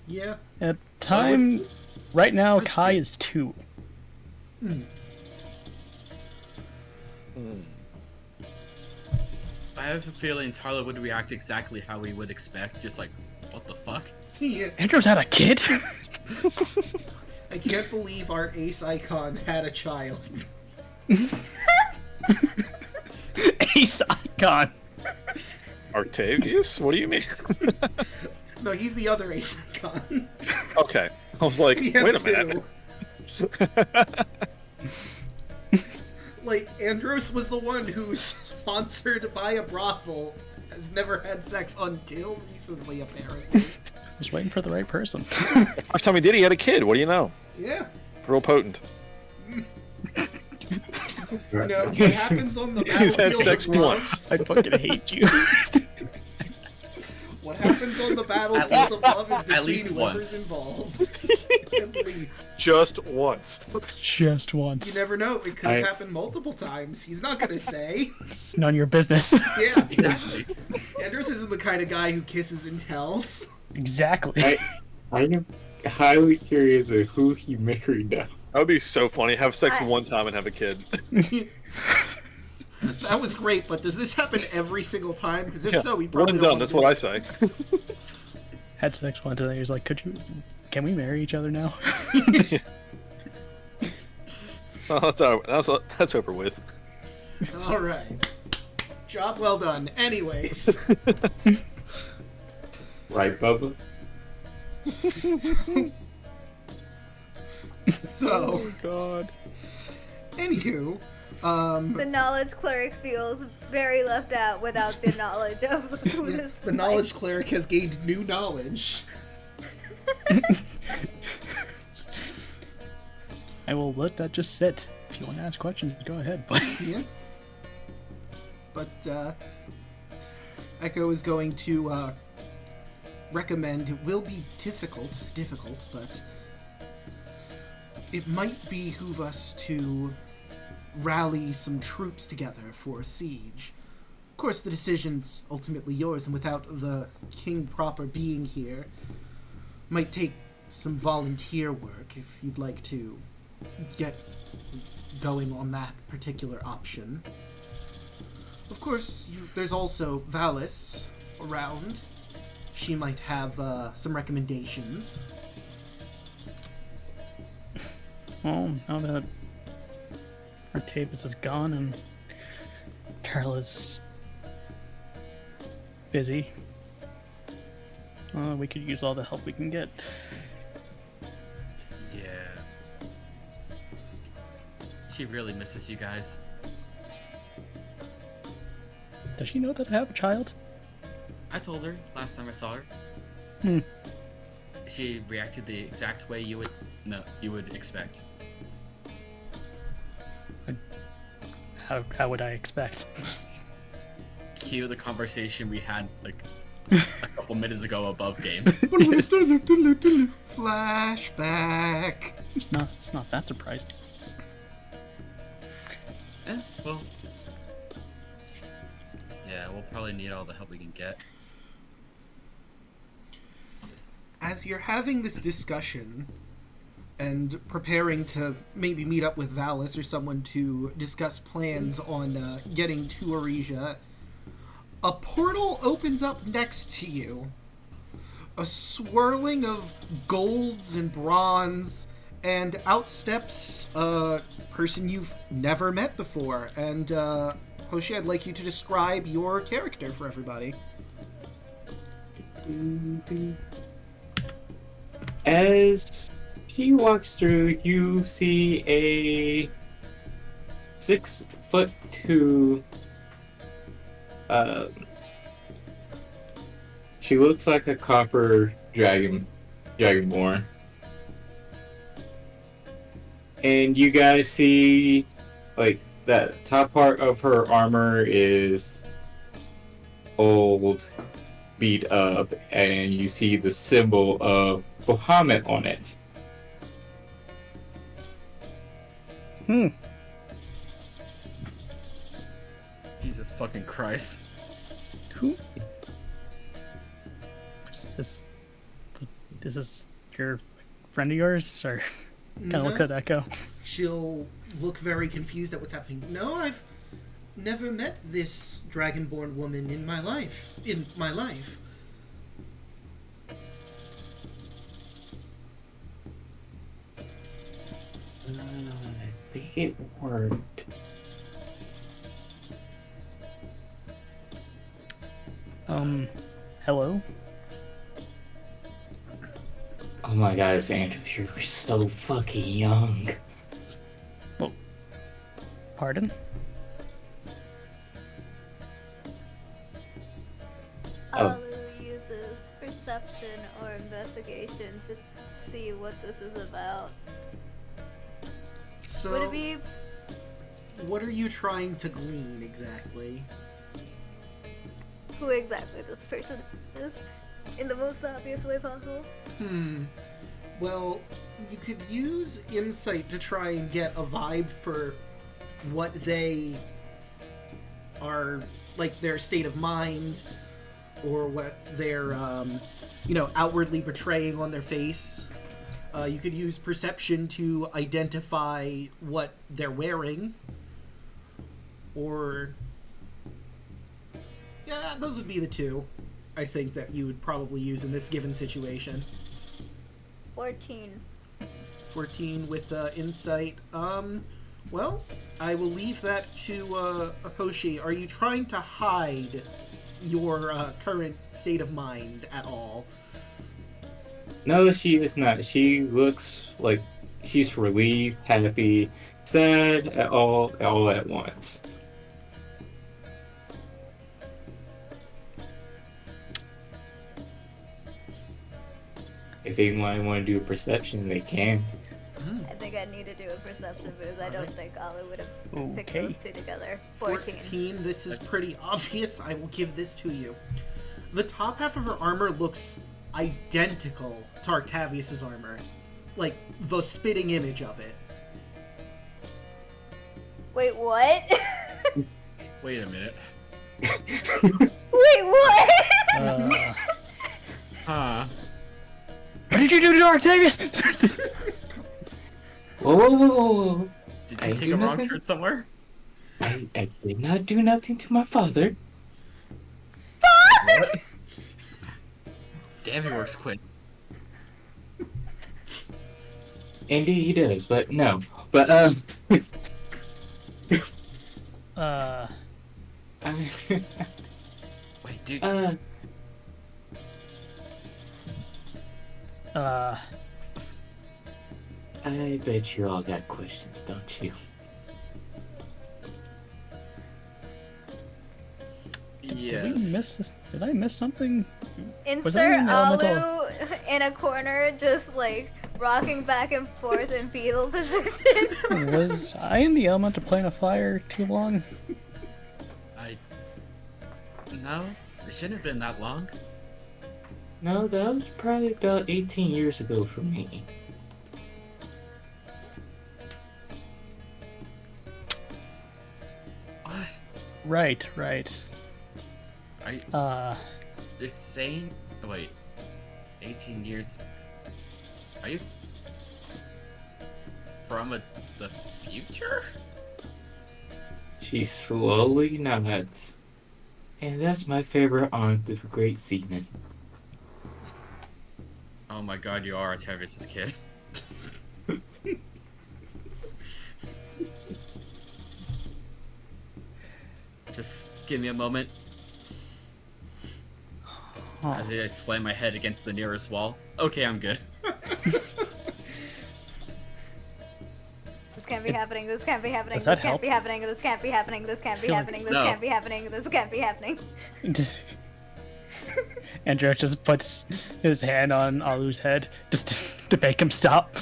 Yeah. At time, right now, Kai is 2. I have a feeling Tarla would react exactly how we would expect, just like, what the fuck? Yeah. Andros had a kid? I can't believe our ace icon had a child. Ace icon. Artavius? What do you mean? No, he's the other ace icon. Okay. I was like, We have wait a minute. two. Like, Andros was the one who's sponsored by a brothel, has never had sex until recently, apparently. Just waiting for the right person. First time he did, he had a kid. What do you know? Yeah. Real potent. You know, what happens on the He's had battlefield sex of love, once. I fucking hate you. What happens on the battlefield of love is between least whoever's once. involved. At least. Just once. Just You once. never know, it could have happened multiple times. He's not gonna say. It's none of your business. Yeah. Exactly. Andros isn't the kind of guy who kisses and tells. Exactly. I am highly curious of who he married now. That would be so funny. Have sex I- one time and have a kid. That was great, but does this happen every single time? Because if Yeah, so, we one probably and don't done. want That's to what do I it. say. Had sex one time. He was like, can we marry each other now? Oh, that's over with. All right. Job well done. Anyways. Right, Bubba? So, Oh, God. anywho, The knowledge cleric feels very left out without the knowledge of who this the knowledge cleric has gained new knowledge. I will let that just sit. If you want to ask questions, go ahead. But Yeah. but Echo is going to recommend it will be difficult, but it might behoove us to rally some troops together for a siege. Of course, the decision's ultimately yours, and without the king proper being here, might take some volunteer work if you'd like to get going on that particular option. Of course, there's also Valis around. She might have some recommendations. Well, now that Artavis is gone and Carla's busy, we could use all the help we can get. Yeah. She really misses you guys. Does she know that I have a child? I told her last time I saw her. Hmm. She reacted the exact way you would expect. How would I expect? Cue the conversation we had like a couple minutes ago above game. Flashback. It's not that surprising. Well, yeah, we'll probably need all the help we can get. As you're having this discussion and preparing to maybe meet up with Valis or someone to discuss plans on getting to Arisia, a portal opens up next to you. A swirling of golds and bronze, and out steps a person you've never met before. And, Hoshi, I'd like you to describe your character for everybody. As she walks through, you see a 6'2". She looks like a copper dragonborn. And you guys see, like, that top part of her armor is old, beat up, and you see the symbol of Bahamut on it. Jesus fucking Christ. Who? Is this your friend of yours, or kind of looks at Echo? She'll look very confused at what's happening. No, I've never met this dragonborn woman in my life. I think it worked. Hello? Oh my god, Andrew, you're so fucking young. Well, pardon? Oh. Alu uses perception or investigation to see what this is about. So, Would it be what are you trying to glean exactly? who exactly this person is in the most obvious way possible? Well, you could use insight to try and get a vibe for what they are, like their state of mind, or what they're, outwardly portraying on their face. You could use perception to identify what they're wearing, or... Yeah, those would be the two, I think, that you would probably use in this given situation. 14. 14 with insight. Well, I will leave that to Hoshi. Are you trying to hide your current state of mind at all? No, she is not. She looks like she's relieved, happy, sad, all at once. If anyone want to do a perception, they can. I think I need to do a perception because I don't Alright. think Alu would have picked Okay. those two together. 14. 14. This is pretty obvious. I will give this to you. The top half of her armor looks identical to Octavius's armor. Like, the spitting image of it. Wait, what? Wait a minute. Wait, what? Huh. What did you do to Octavius? Whoa, whoa, whoa, whoa, whoa. Did I you take do a wrong nothing? turn somewhere? I did not do nothing to my father. What? Damn, he works quick. Indeed he does, but no. But, uh, Wait, dude. I bet you all got questions, don't you? Yes. Did I miss something? Insert an Alu elemental? in a corner, just like rocking back and forth in fetal position. Was I in the elemental plane of fire too long? No, it shouldn't have been that long. No, that was probably about 18 years ago for me. What? Right. They're saying. Oh, wait. 18 years. Are you from the future? She slowly nods. And that's my favorite aunt, the great seaman. Oh my god, you are Octavius' kid. Just give me a moment. Huh. As I slam my head against the nearest wall. Okay, I'm good. This can't be happening. This can't be happening. Does This that can't help? be happening. This can't be happening. This can't be Feel like- happening. This No. can't be happening. This can't be happening. Andrew just puts his hand on Alu's head just to make him stop.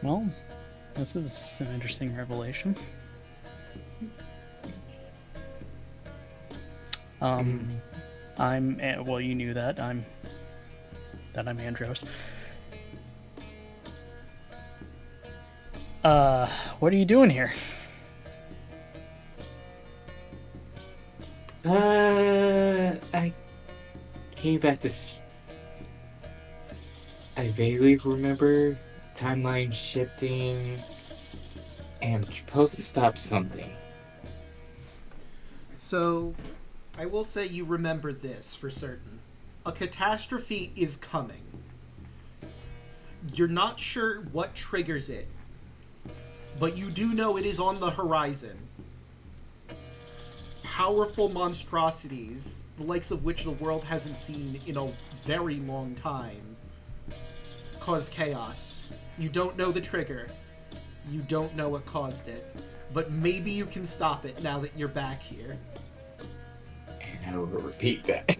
Well, this is an interesting revelation. Well, you knew that. I'm Andros. What are you doing here? I came back to. I vaguely remember timeline shifting, and I'm supposed to stop something. So, I will say you remember this for certain. A catastrophe is coming. You're not sure what triggers it, but you do know it is on the horizon. Powerful monstrosities, the likes of which the world hasn't seen in a very long time, cause chaos. You don't know the trigger. You don't know what caused it. But maybe you can stop it now that you're back here. And I will repeat that.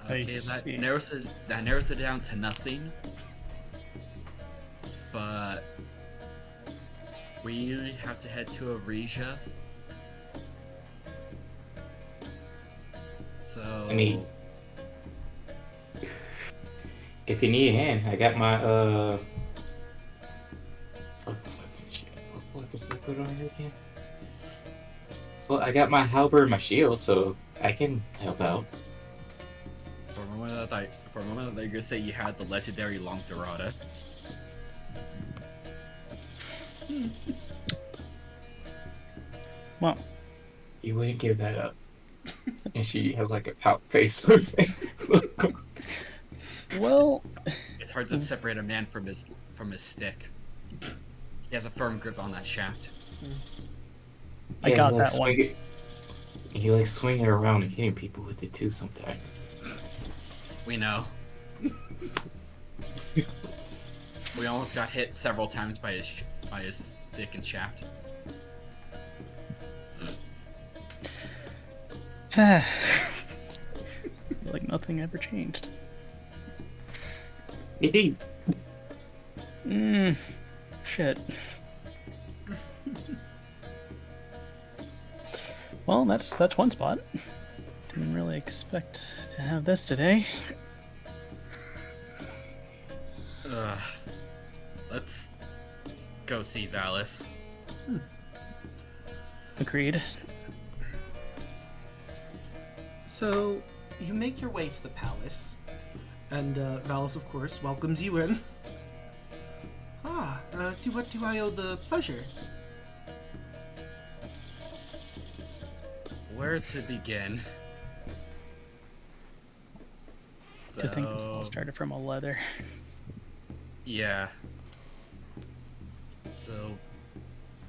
Okay, that narrows it down to nothing. But we have to head to Aresia. So I mean, if you need a hand, I got my what does I put on here again? Well, I got my halberd and my shield, so I can help out. for a moment I thought you were gonna say you had the legendary Long Dorada. Well, You wouldn't give that up. And she has like a pout face. well, It's hard to separate a man from his stick. He has a firm grip on that shaft. I got that one. He likes swinging it around and hitting people with it too sometimes. We know. We almost got hit several times by his stick and shaft. nothing ever changed. Indeed. Shit. Well, that's one spot. Didn't really expect to have this today. Let's go see Valis. Agreed. So, you make your way to the palace, and Valis, of course, welcomes you in. To what do I owe the pleasure? Where to begin? To think this all started from a leather. Yeah. So,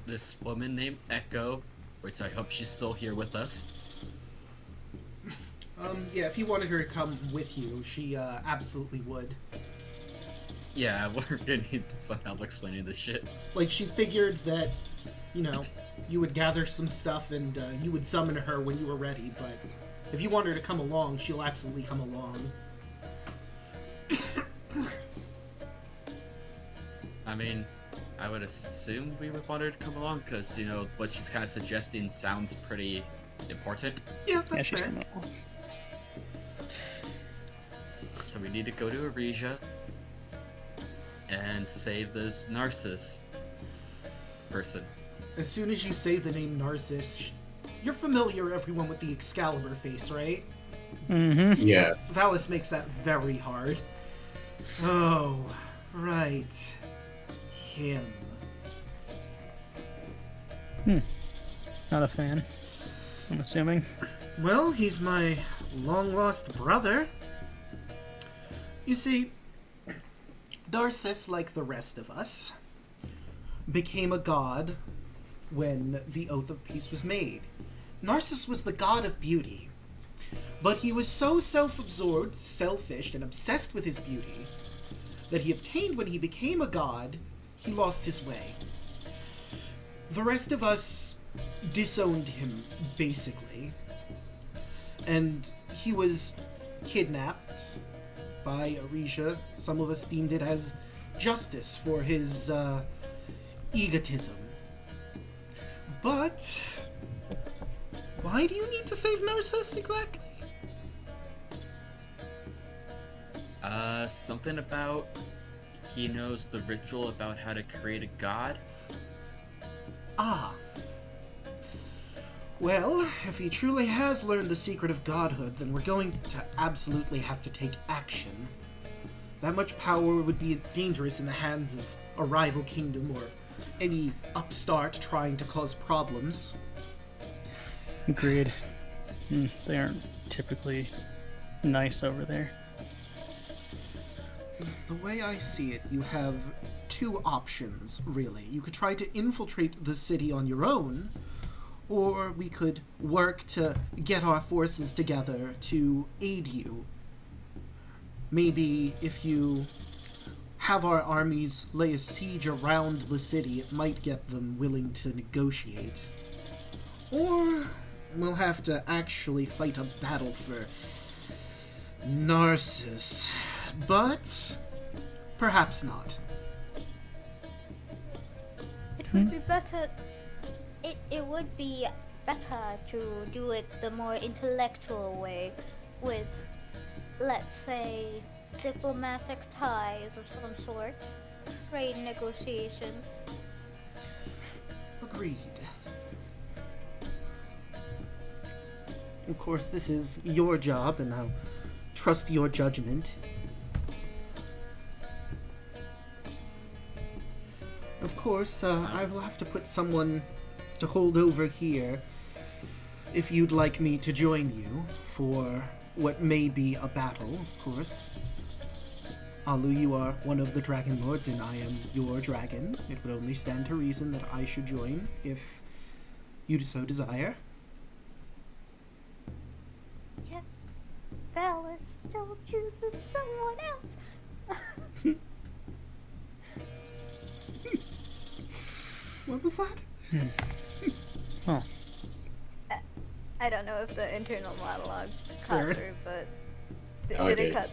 this woman named Echo, which I hope she's still here with us. Yeah, if you wanted her to come with you, she absolutely would. Yeah, we're gonna need some help explaining this shit. Like, she figured that, you know, you would gather some stuff and you would summon her when you were ready, but if you want her to come along, she'll absolutely come along. I mean, I would assume we would want her to come along, because, you know, what she's kind of suggesting sounds pretty important. Yeah, Yeah, that's she's fair. coming along. So we need to go to Arisia and save this Narcissus person. As soon as you say the name Narcissus, you're familiar, everyone, with the Excalibur face, right? Mm-hmm. Yeah. Valis makes that very hard. Oh, right. Him. Not a fan, I'm assuming. Well, he's my long-lost brother. You see, Narcissus, like the rest of us, became a god when the Oath of Peace was made. Narcissus was the god of beauty, but he was so self-absorbed, selfish, and obsessed with his beauty that he obtained when he became a god, he lost his way. The rest of us disowned him, basically, and he was kidnapped by Arisia. Some of us deemed it as justice for his egotism. But why do you need to save Narcissus exactly? Something about he knows the ritual about how to create a god. Ah. Well, if he truly has learned the secret of godhood, then we're going to absolutely have to take action. That much power would be dangerous in the hands of a rival kingdom or any upstart trying to cause problems. Agreed. They aren't typically nice over there. The way I see it, you have two options, really. You could try to infiltrate the city on your own, or we could work to get our forces together to aid you. Maybe if you have our armies lay a siege around the city, it might get them willing to negotiate. Or we'll have to actually fight a battle for Narcissus. But perhaps not. It would be better. It would be better to do it the more intellectual way, with, let's say, diplomatic ties of some sort, trade negotiations. Agreed. Of course, this is your job, and I'll trust your judgment. Of course, I will have to put someone to hold over here if you'd like me to join you for what may be a battle, of course. Alu, you are one of the Dragon Lords, and I am your dragon. It would only stand to reason that I should join if you so desire. Yeah, Valis still chooses someone else. What was that? Oh, I don't know if the internal monologue Fair. caught through, but No, Did I it did. cut?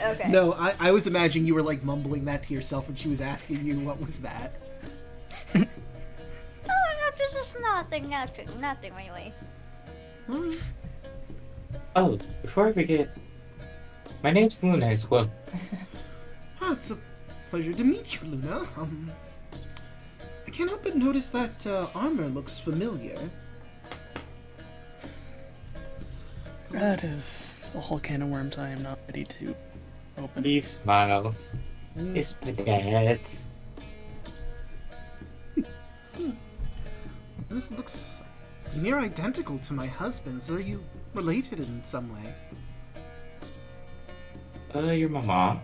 Okay. No, I was imagining you were like mumbling that to yourself when she was asking you what was that. Oh, no, this is nothing really. Alright. Oh, before I forget, my name's Luna as well. Oh, it's a pleasure to meet you, Luna. I can't help but notice that armor looks familiar. That is a whole can of worms I am not ready to open. He smiles. It's my dad's. This looks near identical to my husband's. Are you related in some way? You're my mom.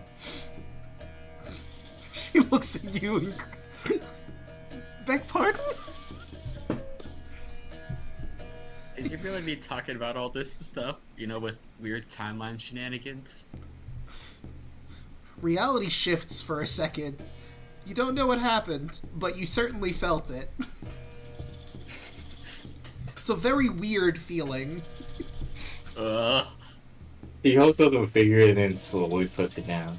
She looks at you and... Beg pardon? Did you really be talking about all this stuff? You know, with weird timeline shenanigans? Reality shifts for a second. You don't know what happened, but you certainly felt it. It's a very weird feeling. Ugh. He holds up the figure and then slowly puts it down.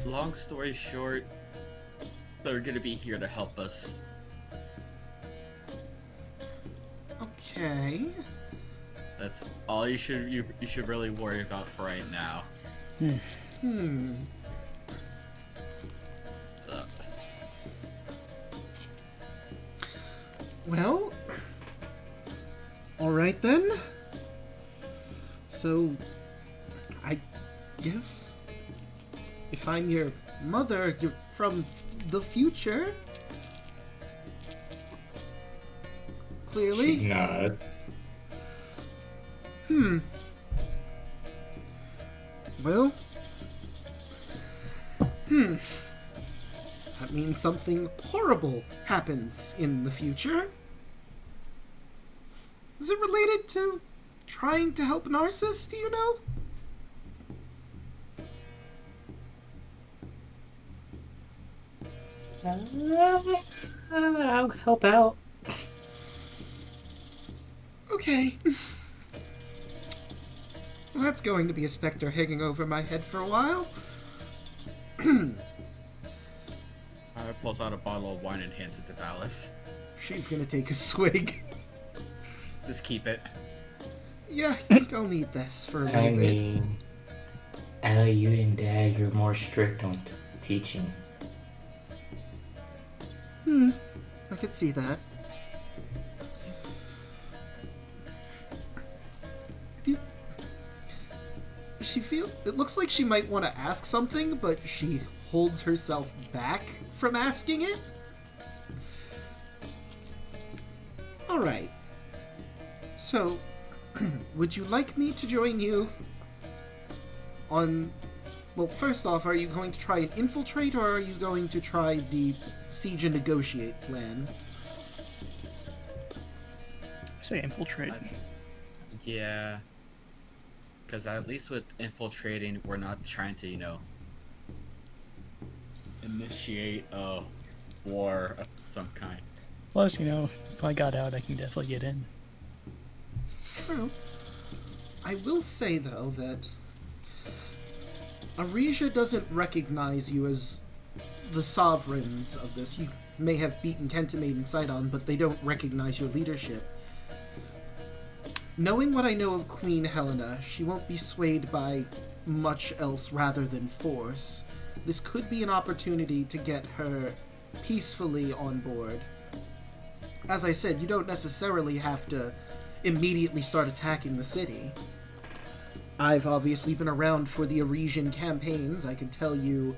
Long story short, they're gonna be here to help us. Okay. That's all you should really worry about for right now. Hmm. Ugh. Well... Alright then. So... I guess... If I'm your mother, you're from the future? Clearly? She nods. Well... That means something horrible happens in the future. Is it related to trying to help Narcissus, do you know? I'll help out. Okay. Well, that's going to be a specter hanging over my head for a while. Pulls out a bottle of wine and hands it to Valis. She's gonna take a swig. Just keep it. Yeah, I think I'll need this for a little I bit. mean, I know you and Dad, you're more strict on teaching. I could see that. She feel it looks like she might want to ask something, but she holds herself back from asking it. All right. So, would you like me to join you on... Well, first off, are you going to try and infiltrate, or are you going to try the siege and negotiate plan? I say infiltrate. Yeah. Because at least with infiltrating, we're not trying to, initiate a war of some kind. Plus, if I got out, I can definitely get in. True. I will say, though, that Arisia doesn't recognize you as the sovereigns of this. You may have beaten Kentimade and Sidon, but they don't recognize your leadership. Knowing what I know of Queen Helena, she won't be swayed by much else rather than force. This could be an opportunity to get her peacefully on board. As I said, you don't necessarily have to immediately start attacking the city. I've obviously been around for the Arisian campaigns. I can tell you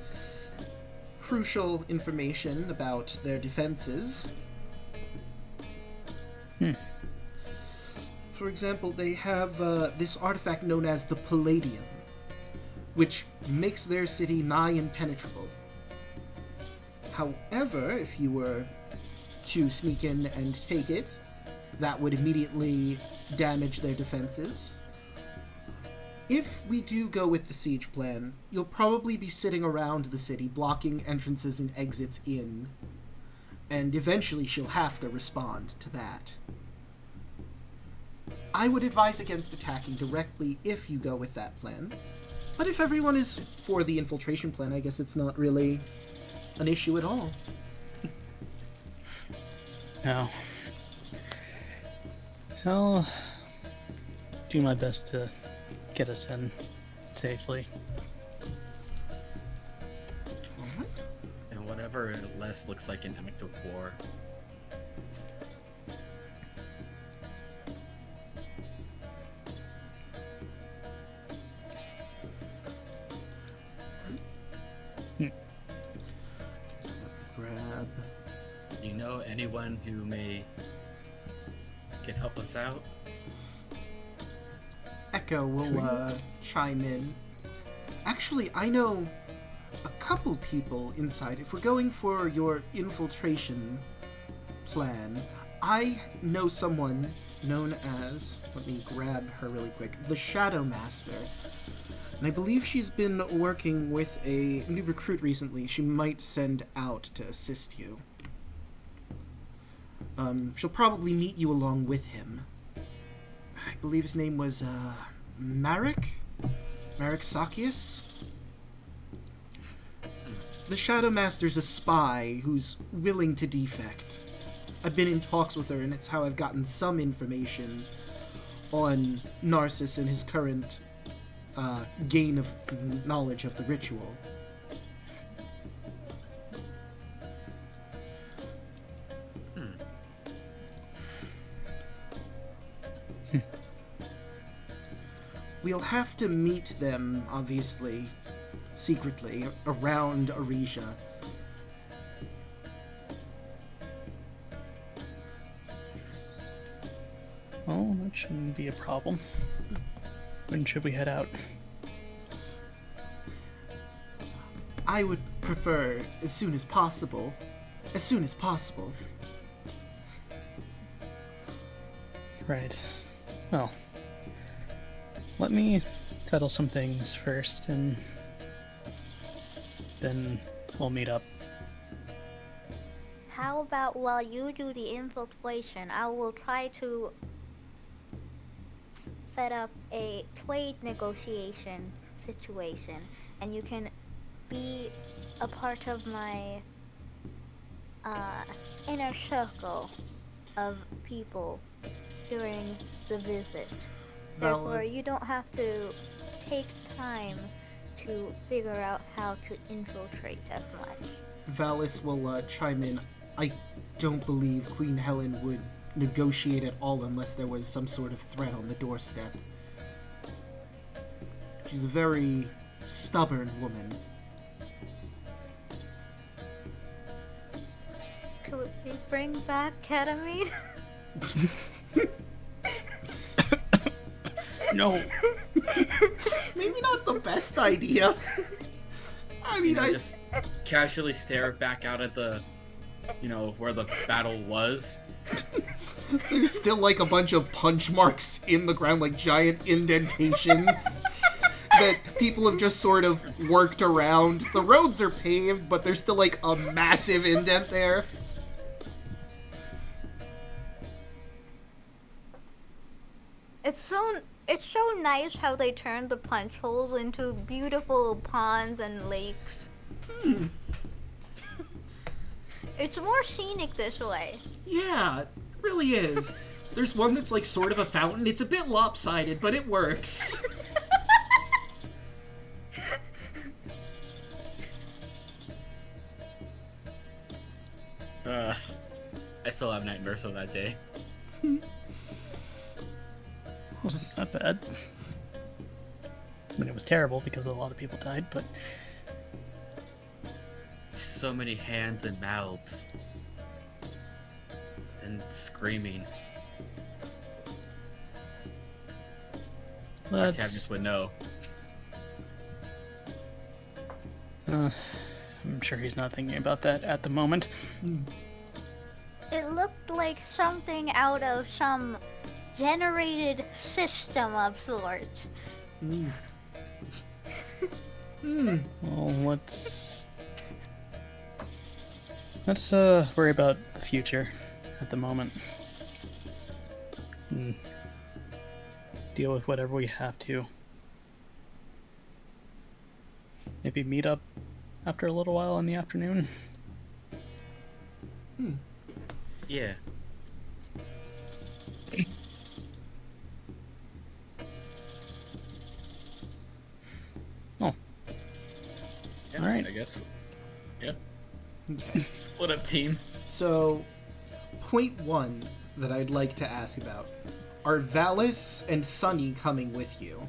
crucial information about their defenses. For example, they have this artifact known as the Palladium, which makes their city nigh impenetrable. However, if you were to sneak in and take it, that would immediately damage their defenses. If we do go with the siege plan, you'll probably be sitting around the city, blocking entrances and exits in. and eventually she'll have to respond to that. I would advise against attacking directly if you go with that plan. But if everyone is for the infiltration plan, I guess it's not really an issue at all. No. I'll do my best to get us in safely. Alright. And whatever less looks like an act of war. Grab. You know anyone who can help us out? Echo will chime in. Actually, I know a couple people inside. If we're going for your infiltration plan, I know someone known as, let me grab her really quick, the Shadow Master. And I believe she's been working with a new recruit recently. She might send out to assist you. She'll probably meet you along with him. I believe his name was, Marek Sakius? The Shadow Master's a spy who's willing to defect. I've been in talks with her, and it's how I've gotten some information on Narcissus and his current gain of knowledge of the ritual. We'll have to meet them, obviously, secretly, around Aresia. Well, that shouldn't be a problem. When should we head out? I would prefer as soon as possible. As soon as possible. Right. Well, let me settle some things first, and then we'll meet up. How about while you do the infiltration, I will try to set up a trade negotiation situation, and you can be a part of my inner circle of people during the visit. Therefore, Valid. you don't have to take time to figure out how to infiltrate as much. Valis will chime in. I don't believe Queen Helen would negotiate at all unless there was some sort of threat on the doorstep. She's a very stubborn woman. Could we bring back ketamine? No! Maybe not the best idea. I mean, I Just casually stare back out at the, where the battle was. there's still like a bunch of punch marks in the ground, like giant indentations that people have just sort of worked around. The roads are paved, but there's still like a massive indent there. It's so nice how they turned the punch holes into beautiful ponds and lakes. It's more scenic this way. Yeah, it really is. There's one that's like sort of a fountain. It's a bit lopsided, but it works. I still have nightmares of that day. Wasn't that bad. I mean, it was terrible because a lot of people died, but So many hands and mouths. And screaming. let's, Octavius would know. I'm sure he's not thinking about that at the moment. It looked like something out of some generated system of sorts. Well, let's Let's worry about the future at the moment. And deal with whatever we have to. Maybe meet up after a little while in the afternoon. Yeah. Oh. Yeah, All right. I guess. Yeah. Okay. Split up team. So, point one that I'd like to ask about. Are Valis and Sunny coming with you?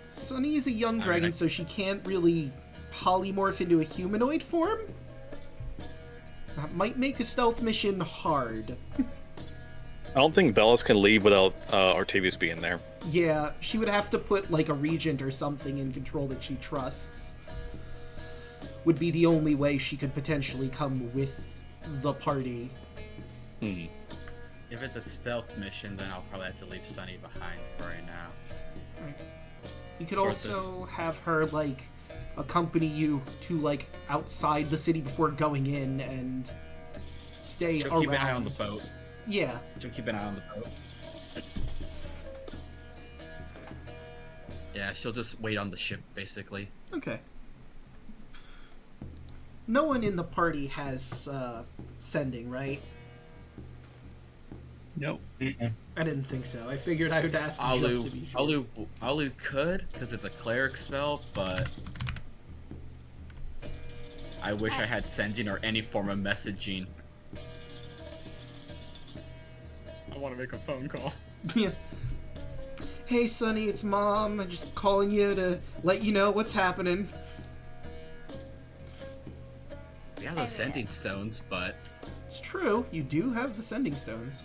Sunny is a young dragon, so she can't really polymorph into a humanoid form? That might make a stealth mission hard. I don't think Velas can leave without Artavius being there. Yeah, she would have to put, like, a regent or something in control that she trusts. Would be the only way she could potentially come with the party. Hmm. If it's a stealth mission, then I'll probably have to leave Sunny behind for right now. You could For also have her, like, accompany you to, like, outside the city before going in and stay She'll around. keep an eye on the boat. Yeah. She'll keep an eye on the boat. Yeah, she'll just wait on the ship, basically. Okay. No one in the party has sending, right? Nope. I didn't think so. I figured I would ask just to be sure. Alu could, because it's a cleric spell, but I wish I had sending or any form of messaging. I want to make a phone call. Yeah. Hey, Sonny, it's Mom. I'm just calling you to let you know what's happening. We have those sending stones, but It's true. You do have the sending stones.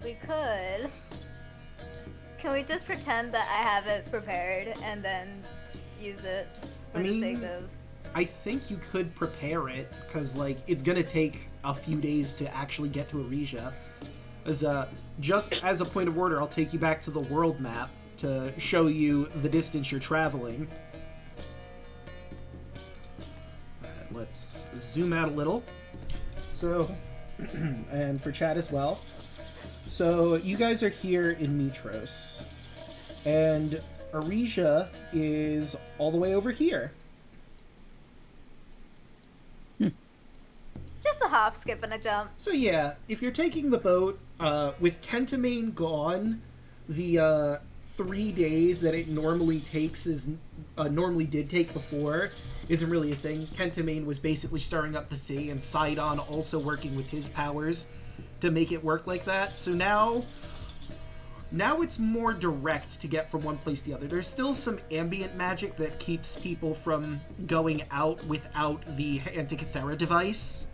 We could. Can we just pretend that I have it prepared and then use it for I the mean, sake of... I think you could prepare it, because, like, it's gonna take a few days to actually get to Arisia. Just as a point of order, I'll take you back to the world map to show you the distance you're traveling. Let's zoom out a little. So, and for chat as well. So, you guys are here in Mytros. And Arisia is all the way over here. Just a hop, skip, and a jump. So yeah, if you're taking the boat, with Kentamane gone, the 3 days that it normally takes normally did take before isn't really a thing. Kentamane was basically stirring up the sea, and Sidon also working with his powers to make it work like that. So now it's more direct to get from one place to the other. There's still some ambient magic that keeps people from going out without the Antikythera device.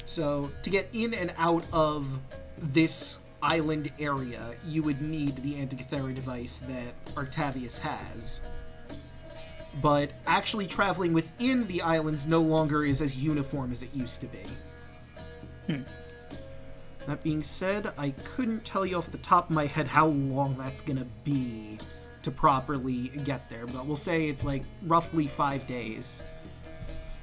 So, to get in and out of this island area, you would need the Antikythera device that Artavius has. But actually traveling within the islands no longer is as uniform as it used to be. That being said, I couldn't tell you off the top of my head how long that's gonna be to properly get there, but we'll say it's like roughly 5 days.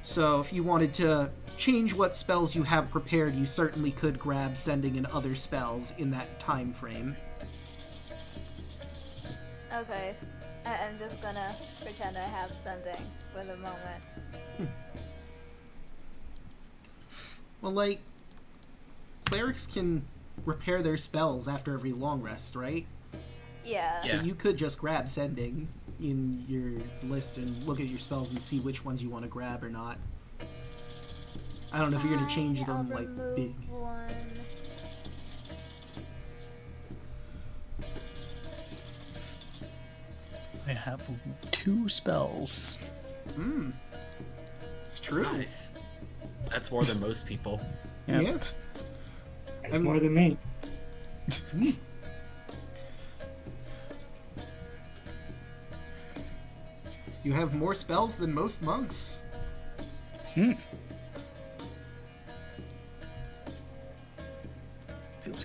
So if you wanted to change what spells you have prepared, you certainly could grab sending in other spells in that time frame. Okay. I'm just gonna pretend I have something for the moment. Well, like, clerics can repair their spells after every long rest, right? Yeah. Yeah. So you could just grab sending in your list and look at your spells and see which ones you want to grab or not. I don't know if you're going to change I'll them, like, remove big. one. I have 2 spells. It's true. Nice. That's more than most people. Yep. Yeah. That's more than me. You have more spells than most monks. Feels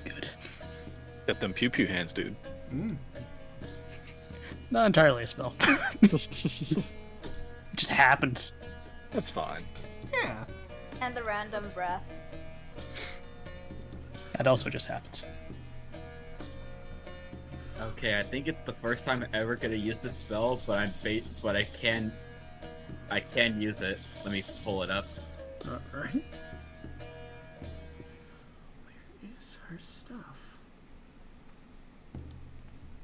good. Got them pew pew hands, dude. Not entirely a spell. It just happens. That's fine. Yeah. And a random breath. That also just happens. Okay, I think it's the first time I'm ever gonna use this spell, but I can use it. Let me pull it up. Alright. Where is her stuff?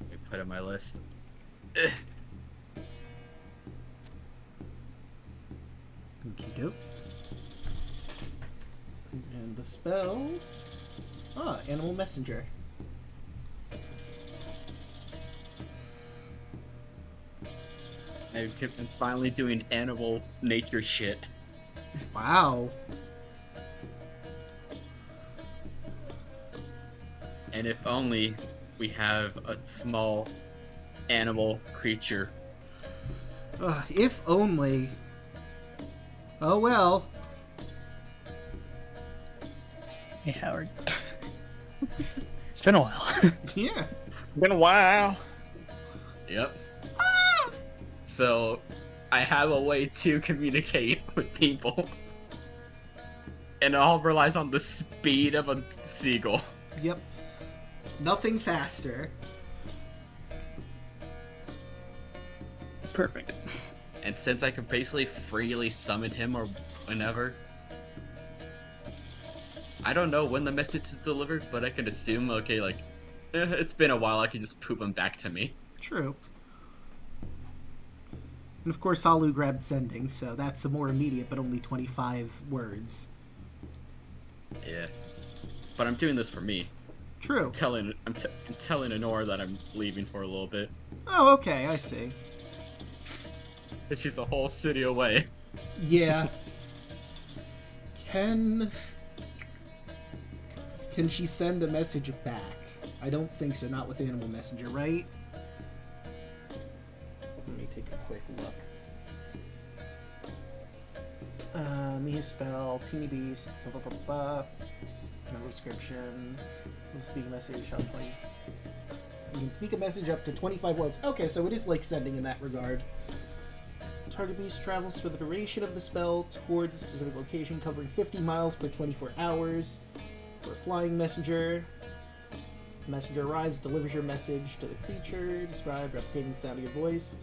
Let me put it on my list. Okie doke. And the spell. Animal Messenger. I'm finally doing animal nature shit. Wow. And if only we have a small animal creature. If only. Oh well. Hey, Howard. It's been a while. Yeah. Been a while. Yep. So, I have a way to communicate with people. And it all relies on the speed of a seagull. Yep. Nothing faster. Perfect. And since I can basically freely summon him or whenever, I don't know when the message is delivered, but I can assume, okay, like, it's been a while, I can just poof him back to me. True. And of course, Alu grabbed sending, so that's a more immediate, but only 25 words. Yeah. But I'm doing this for me. True. I'm telling Honora that I'm leaving for a little bit. Oh, okay, I see. And she's a whole city away. Yeah. Can she send a message back? I don't think so, not with Animal Messenger, right? Let me take a quick look. Me spell, teeny beast, blah blah blah blah. No description. Speak a message, shall play. You can speak a message up to 25 words. Okay, so it is like sending in that regard. Target beast travels for the duration of the spell towards a specific location, covering 50 miles per 24 hours. For a flying messenger, the messenger arrives, delivers your message to the creature, described, replicating the sound of your voice.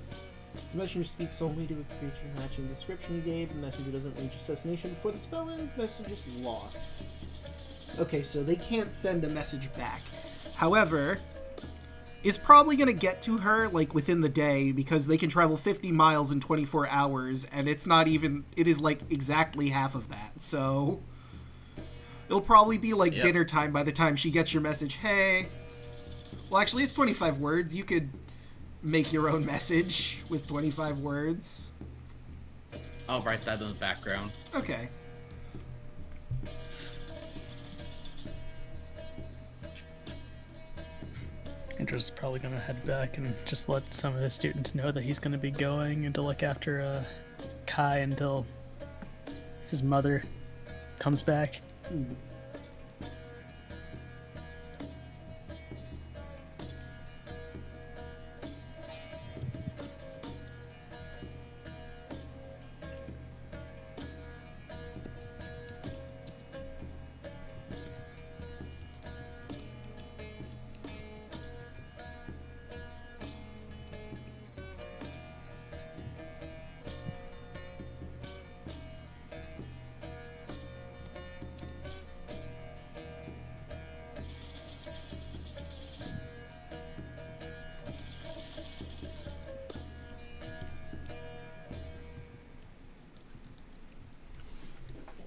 The messenger speaks only to a creature matching the description you gave. The messenger doesn't reach its destination before the spell ends. The message is lost. Okay, so they can't send a message back. However, it's probably going to get to her, like, within the day, because they can travel 50 miles in 24 hours, and it's not even... It is, like, exactly half of that, so... It'll probably be, like, dinner time by the time she gets your message. Hey... Well, actually, it's 25 words. You could make your own message with 25 words. I'll write that in the background. Okay. Andrew's probably gonna head back and just let some of the students know that he's gonna be going and to look after Kai until his mother comes back.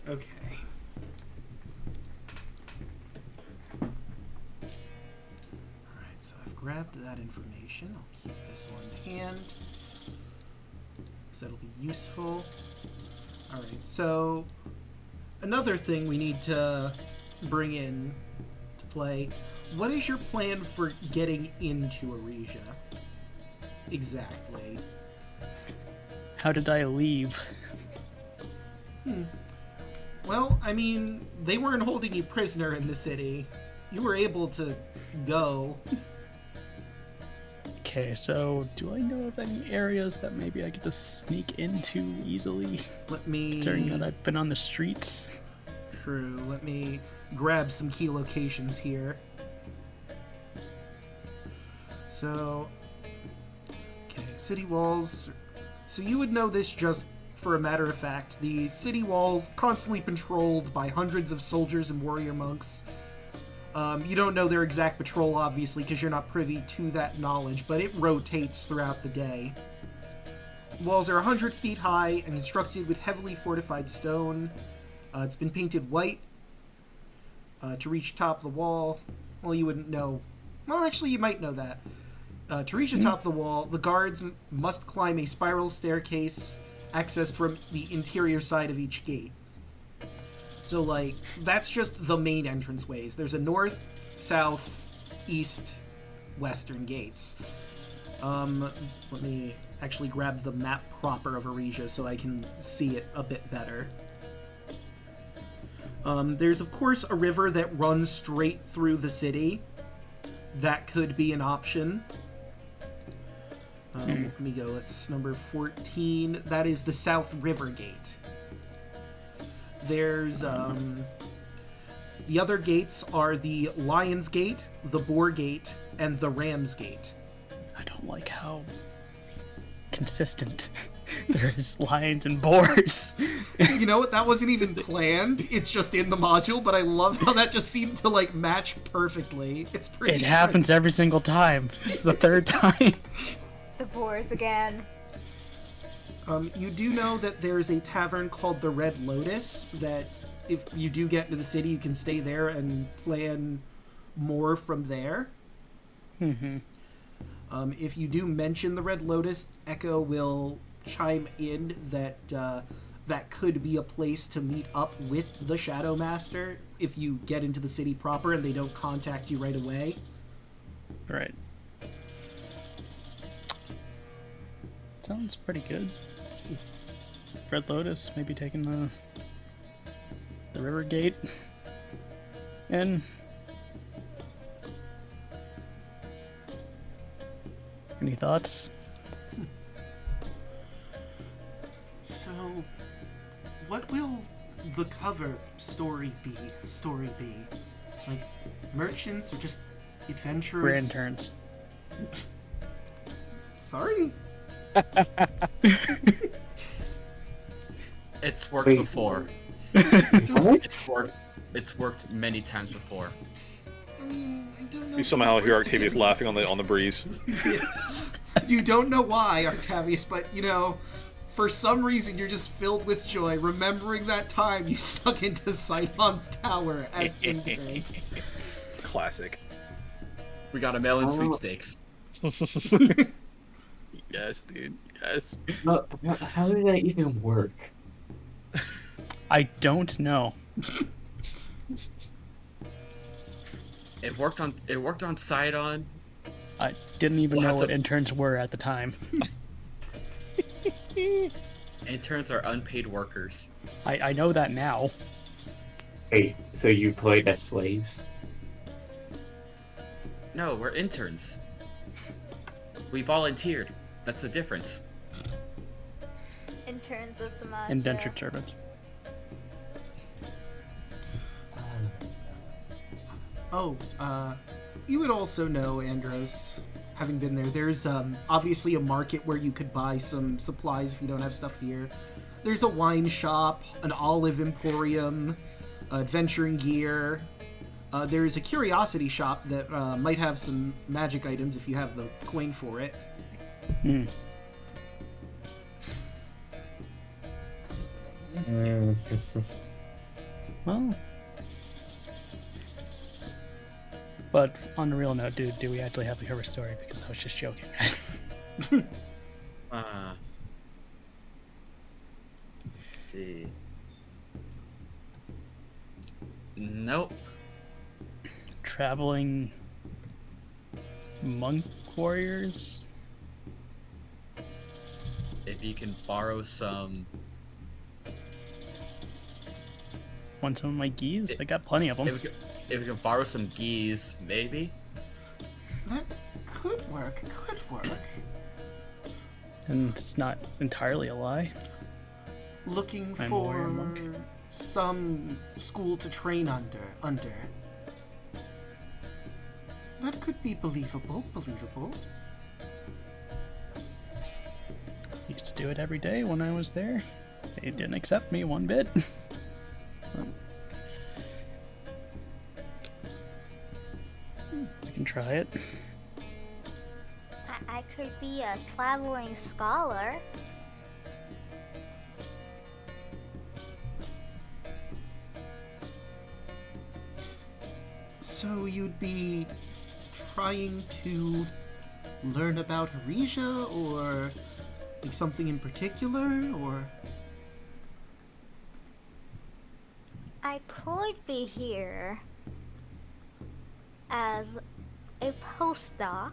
Okay. Alright, so I've grabbed that information. I'll keep this one in hand. So that'll be useful. Alright, so another thing we need to bring in to play. What is your plan for getting into Aresia? Exactly. How did I leave? Well, I mean, they weren't holding you prisoner in the city. You were able to go. Okay, so do I know of any areas that maybe I could just sneak into easily? Let me... Considering that I've been on the streets. True. Let me grab some key locations here. So... Okay, city walls... So you would know this just for a matter of fact. The city walls constantly patrolled by hundreds of soldiers and warrior monks. You don't know their exact patrol, obviously, because you're not privy to that knowledge, but it rotates throughout the day. The walls are 100 feet high and constructed with heavily fortified stone. It's been painted white to reach the top of the wall. Well, you wouldn't know. Well, actually, you might know that. To reach the top of the wall, the guards must climb a spiral staircase accessed from the interior side of each gate. So, like, that's just the main entranceways. There's a north, south, east, western gates. Let me actually grab the map proper of Arisia so I can see it a bit better. There's, of course, a river that runs straight through the city. That could be an option. Let me go. That's number 14. That is the South River Gate. There's, the other gates are the Lion's Gate, the Boar Gate, and the Ram's Gate. I don't like how consistent there's lions and boars. You know what? That wasn't even planned. It's just in the module, but I love how that just seemed to, like, match perfectly. It's pretty It happens every single time. This is the third time. The boars again. You do know that there's a tavern called the Red Lotus that if you do get into the city, you can stay there and plan more from there. Mm-hmm. If you do mention the Red Lotus, Echo will chime in that that could be a place to meet up with the Shadow Master if you get into the city proper and they don't contact you right away. Right. Sounds pretty good. Red Lotus, maybe taking the river gate. And any thoughts? So, what will the cover story be? Like merchants or just adventurers? We're interns. Sorry. It's worked Wait. before. What? It's worked many times before. I mean, I don't know. You somehow hear Octavius laughing on the breeze. You don't know why, Octavius, but you know, for some reason you're just filled with joy remembering that time you stuck into Sidon's tower as interns. Classic. We got a mail-in sweepstakes. Yes, dude. Yes. How did that even work? I don't know. It worked on Sidon. I didn't even We'll know have what to- interns were at the time. Interns are unpaid workers. I know that now. Wait, so you played as slaves? No, we're interns. We volunteered. That's the difference. Interns of Symmachia. Indentured servants. Oh, you would also know, Andros, having been there, there's obviously a market where you could buy some supplies if you don't have stuff here. There's a wine shop, an olive emporium, adventuring gear. There's a curiosity shop that might have some magic items if you have the coin for it. Hmm. Well, but on a real note, do we actually have a cover story? Because I was just joking. Let's see. Nope. Traveling monk warriors? If you can borrow some. Want some of my geese? I got plenty of them. If we could borrow some geese, maybe. That Could work, could work. And it's not entirely a lie. Looking I'm a warrior for monk. some school to train under. That could be believable. Used to do it every day when I was there. They didn't accept me one bit. I can try it. I could be a traveling scholar. So you'd be trying to learn about Aresia, or like something in particular, or? I could be here as a postdoc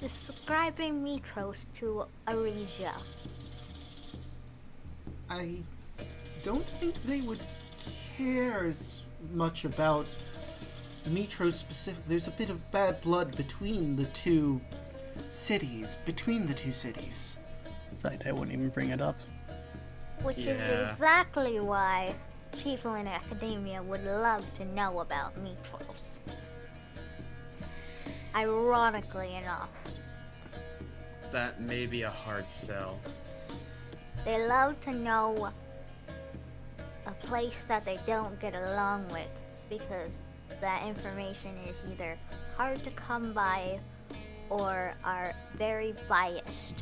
describing Mytros to Aresia. I don't think they would care as much about Mytros specific. There's a bit of bad blood between the two cities. In fact, I wouldn't even bring it up. Which is Yeah. exactly why people in academia would love to know about Mytros. Ironically enough, That may be a hard sell. they love to know a place that they don't get along with, because that information is either hard to come by or are very biased.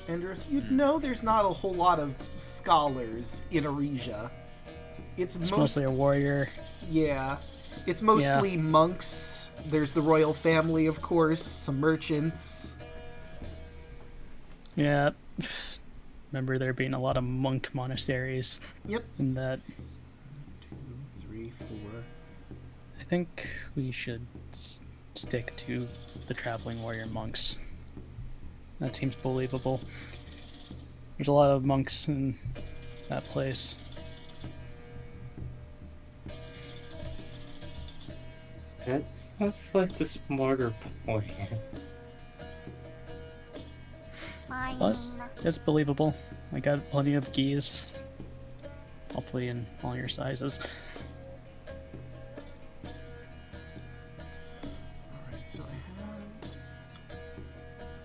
Andrus, you'd know there's not a whole lot of scholars in Aresia. It's mostly a warrior. Yeah. It's mostly monks. There's the royal family, of course, some merchants. Yeah. Remember there being a lot of monk monasteries Yep. in that. 2, 3, 4. I think we should stick to the traveling warrior monks. That seems believable. There's a lot of monks in that place. That sounds like the smarter plan. Fine. But it's believable. I got plenty of geese. Hopefully in all your sizes. Alright, so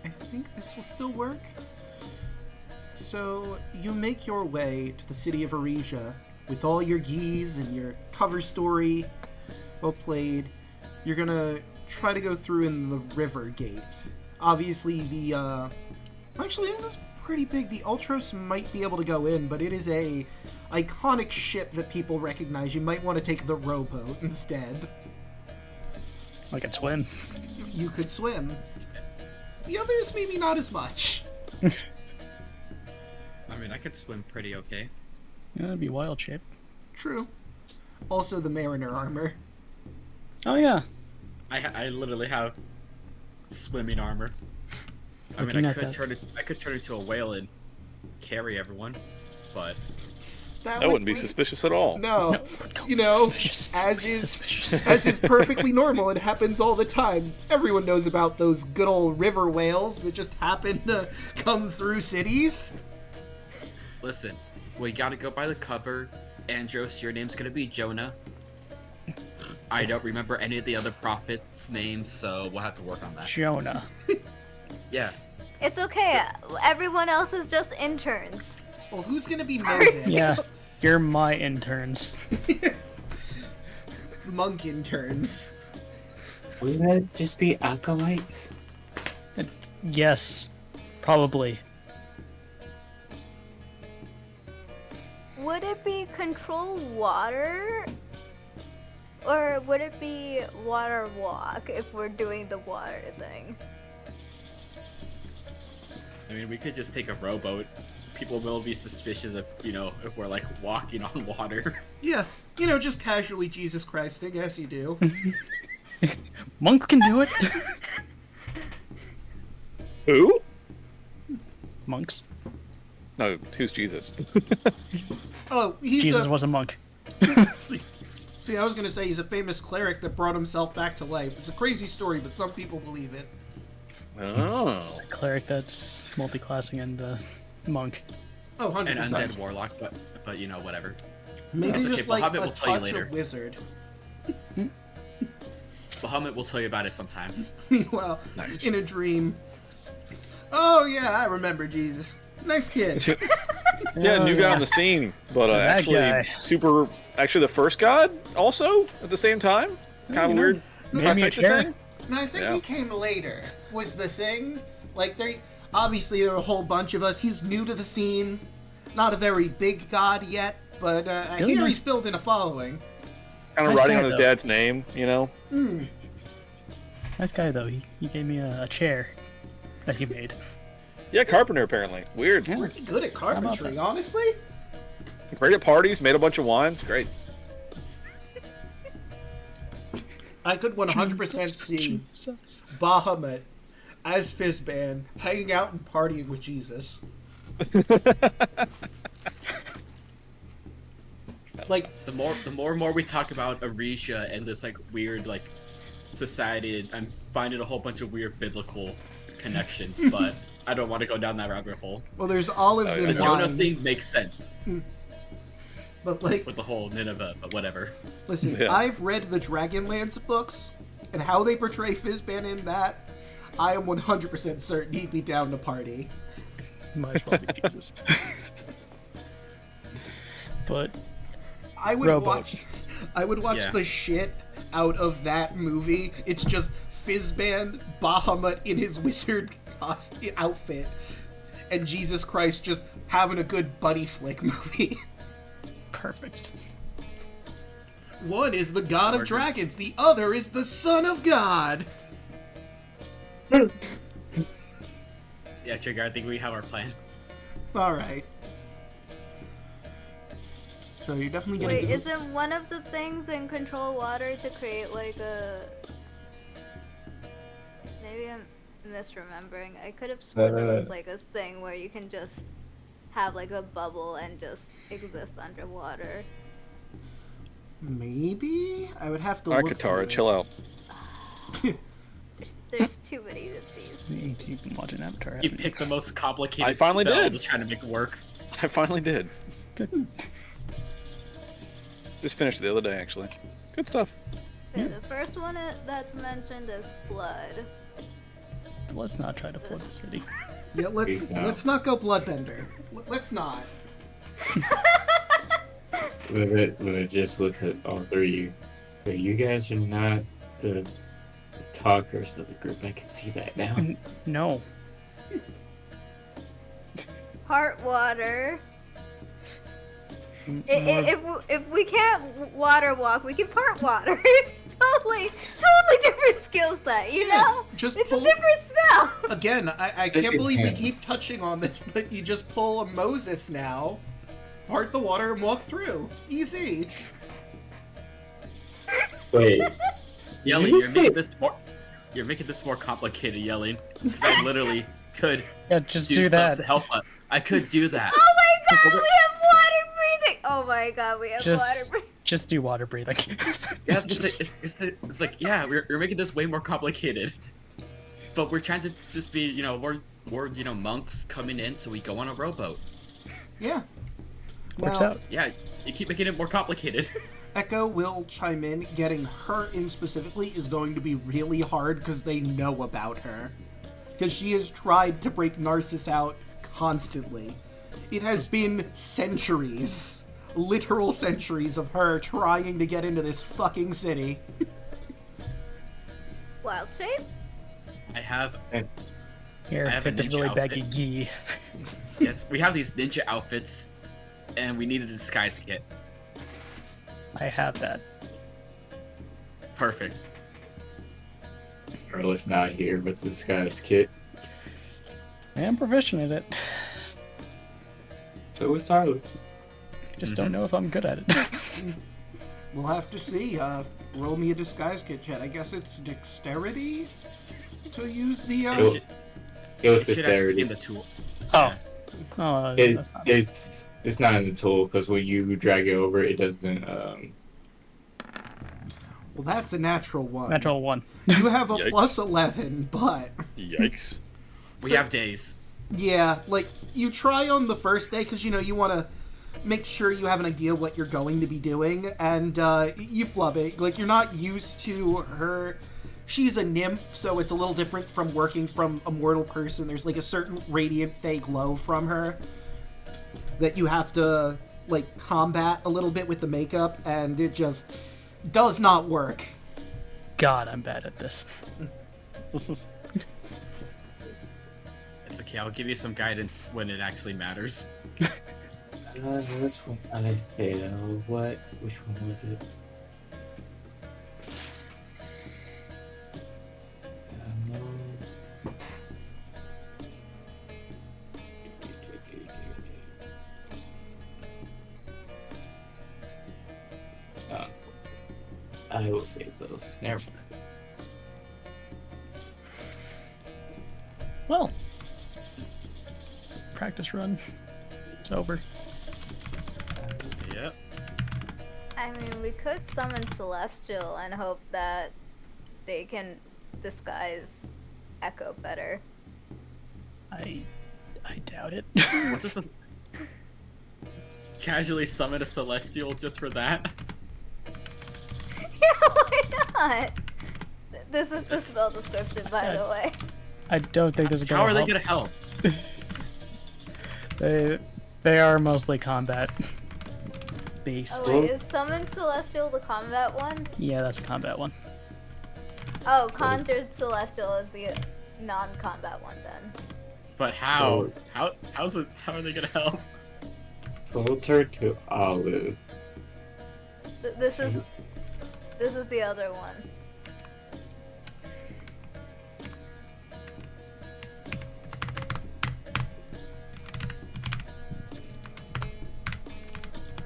I think this will still work. So, you make your way to the city of Aresia with all your geese and your cover story. Well played. You're gonna try to go through in the river gate. Obviously, the, actually, this is pretty big. The Ultros might be able to go in, but it is a iconic ship that people recognize. You might want to take the rowboat instead. I can swim. You could swim. The others, maybe not as much. I mean, I could swim pretty okay. Yeah, that'd be wild shape. True. Also, the mariner armor. Oh yeah. I literally have swimming armor. I mean, Looking I at could that. turn into a whale and carry everyone, but That wouldn't be suspicious at all. No, don't you be know, suspicious. as Don't be is suspicious. as is perfectly normal. It happens all the time. Everyone knows about those good old river whales that just happen to come through cities. listen, we gotta go by the cover. Andros, your name's gonna be Jonah. I don't remember any of the other prophets' names, so we'll have to work on that. Jonah. Yeah. It's okay. Everyone else is just interns. Well, who's gonna be Moses? Yeah. You're my interns. Monk interns. Wouldn't that just be acolytes? Yes. Probably. Would it be control water? Or would it be water walk if we're doing the water thing? I mean, we could just take a rowboat. People will be suspicious if, if we're like walking on water. Yeah, just casually Jesus Christing, as you do. Monk can do it. Who? Monks. No, who's Jesus? Oh, he's Jesus a... was a monk. See, I was going to say he's a famous cleric that brought himself back to life. It's a crazy story, but some people believe it. Oh. A cleric that's multi-classing and monk. Oh, 100%. An undead warlock, but you know, whatever. Maybe That's okay, just like Bahamut a will tell you touch later. of wizard. Bahamut will tell you about it sometime. Well, Nice. in a dream. Oh, yeah, I remember Jesus. Nice kid. Yeah, Oh, new guy yeah. on the scene, but That actually guy. super. Actually, the first god also at the same time. Kind of you know, weird. made me a trifecta chair. thing. And I think Yeah. he came later, was the thing. Like, obviously there are a whole bunch of us. He's new to the scene. Not a very big god yet, but I Really hear nice. he's building a following. Kind of Nice writing guy, on his though. dad's name, you know. Nice guy though. He gave me a chair that he made. Yeah, carpenter apparently. Weird. Yeah. Pretty good at carpentry, that? honestly. Great at parties. Made a bunch of wine. It's great. I could 100% see Jesus. Bahamut as Fizzban hanging out and partying with Jesus. Like, The more and more we talk about Arisha and this like weird like society, I'm finding a whole bunch of weird biblical connections, but I don't want to go down that rabbit hole. well, there's olives Oh, yeah. The and Jonah wine, thing makes sense but like, with the whole Nineveh, but whatever. listen, Yeah. I've read the Dragonlance books, and how they portray Fizzban in that, I am 100% certain he'd be down to party. Might as well be Jesus. But I would Rowboat. watch Yeah. the shit out of that movie. It's just Fizzban, Bahamut in his wizard outfit, and Jesus Christ just having a good buddy flick movie. perfect. One is the god of Margaret. dragons, the other is the son of God. Yeah, Trigger, I think we have our plan. Alright. So you're definitely gonna Wait, do... isn't one of the things in Control Water to create like a... Maybe I'm misremembering. I could have sworn there was like a thing where you can just have like a bubble and just exist underwater. Maybe? I would have to All right, look Katara, at it. chill out. There's too many of these. You've been watching Avatar. You haven't you? picked the most complicated I finally spell did. to try to make it work. I finally did. Good. Just finished it the other day, actually. Good stuff. Okay, the first one that's mentioned is blood. Let's not try to flood the city. Yeah, Please no. let's not go bloodbender. Let's not. Lilith just looks at all three. But you guys are not the talkers of the group. I can see that now. No. Heart water. More- If we can't water walk, we can part water. It's totally different skill set, you know? Just It's pull... a different spell. Again, I This can't is believe we him. keep touching on this, but you just pull a Moses now, part the water, and walk through. Easy. Wait, Yelling, you you're say- making this more. You're making this more complicated, yelling. Because I literally could Yeah, just do do stuff that. to help us. I could do that. Oh my god, we have water breathing! Oh my god, we have Just, water breathing. just do water breathing. Yeah, it's like, yeah, we're making this way more complicated. But we're trying to just be, you know, we're you know, monks coming in, so we go on a rowboat. Yeah. Works Now, out. Yeah, you keep making it more complicated. Echo will chime in. Getting her in specifically is going to be really hard because they know about her. Because she has tried to break Narcissus out constantly. It has been centuries, literal centuries of her trying to get into this fucking city. Oh, Wild shape? I have, Here, I have a take this ninja really outfit. baggy gi. yes, we have these ninja outfits, and we need a disguise kit. I have that. Perfect. Earl's not here with this guy's kit. I am proficient at it. So is Tyler. Just don't know if I'm good at it. We'll have to see. Roll me a disguise kit, Chet. I guess it's dexterity to use the. It was It should actually be dexterity. in the tool. Oh, Oh, It, that's not. it's not in the tool because when you drag it over, it doesn't. Well, that's a natural one. Natural 1. You have a Yikes. plus 11, but Yikes. We So- have days. yeah, like you try on the first day because you want to make sure you have an idea what you're going to be doing, and you flub it. Like you're not used to her. She's a nymph, so it's a little different from working from a mortal person. There's like a certain radiant fey glow from her that you have to like combat a little bit with the makeup, and it just does not work. God, I'm bad at this. It's okay, I'll give you some guidance when it actually matters. Which one I failed? What? Which one was it? Um, I will save those. Never mind. Well, practice run. It's over. Yep. I mean, we could summon Celestial and hope that they can disguise Echo better. I doubt it. What does this... Casually summon a Celestial just for that? Yeah, why not? This is the spell description, by the way. I don't think this is gonna How are they help. gonna help? They are mostly combat based. Oh wait, is Summon Celestial the combat one? Yeah, that's a combat one. Oh, Conjured Celestial is the non-combat one then. But how? How are they gonna help? So we'll turn to Alu. This is the other one.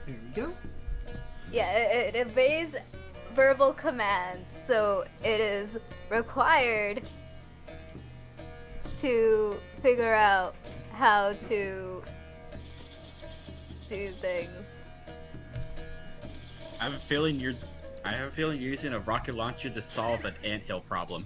There we go. Yeah, it obeys verbal commands, so it is required to figure out how to do things. I have a feeling you're using a rocket launcher to solve an anthill problem.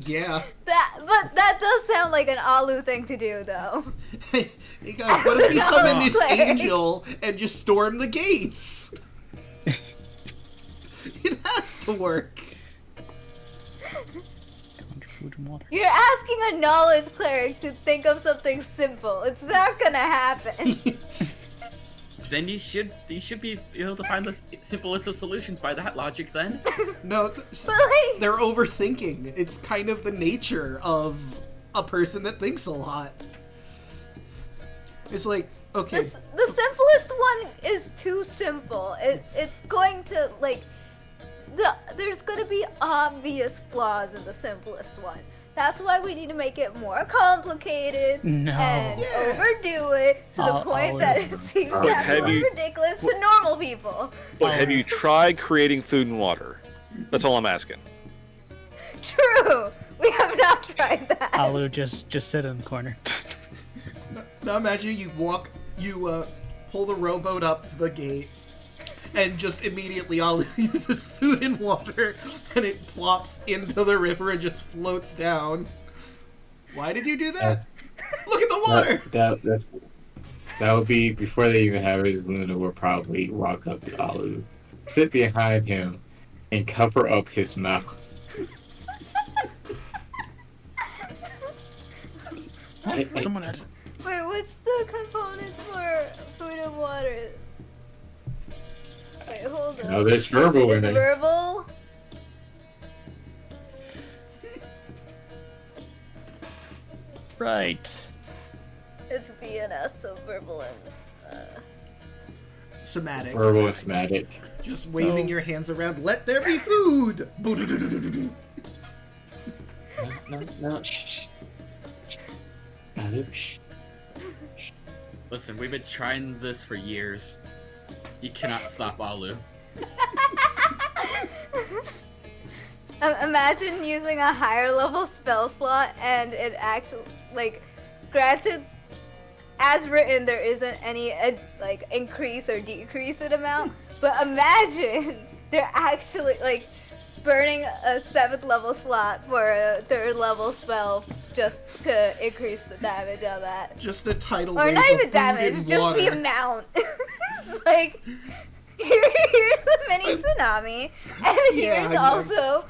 Yeah. But that does sound like an Alu thing to do, though. Hey guys, what if we summon this Cleric. angel and just storm the gates? It has to work. Food and water. You're asking a knowledge cleric to think of something simple. It's not gonna happen. Then you should be able to find the simplest of solutions by that logic. Then No, But like, they're overthinking. It's kind of the nature of a person that thinks a lot. It's like, okay, the simplest one is too simple. It's going to like there's gonna be obvious flaws in the simplest one. That's why we need to make it more complicated No. and Yeah. overdo it to the point that it seems But have absolutely you- ridiculous to normal people. But have you tried creating food and water? That's all I'm asking. True, we have not tried that. Alu just sit in the corner. now imagine you pull the rowboat up to the gate, and just immediately all uses food and water, and it plops into the river and just floats down. Why did you do that? Look at the water! That would be before they even have his Luna will probably walk up to Alu, sit behind him, and cover up his mouth. Someone had. Wait, what's the components for food and water? Wait, hold on. No, there's verbal in It's it. verbal? Right. It's BNS, so verbal and Somatic. Verbal and somatic. Just waving So- your hands around. Let there be food! No, shh. Alu, shh. listen, we've been trying this for years. You cannot stop Alu. Imagine using a higher level spell slot and it actually, like, granted, as written, there isn't any like increase or decrease in amount. But imagine they're actually like burning a 7th level slot for a 3rd level spell just to increase the damage on that. Just a tidal Or wave not of even food damage, and just water. the amount. It's like, here's a mini tsunami, and Yeah, here's exactly. also,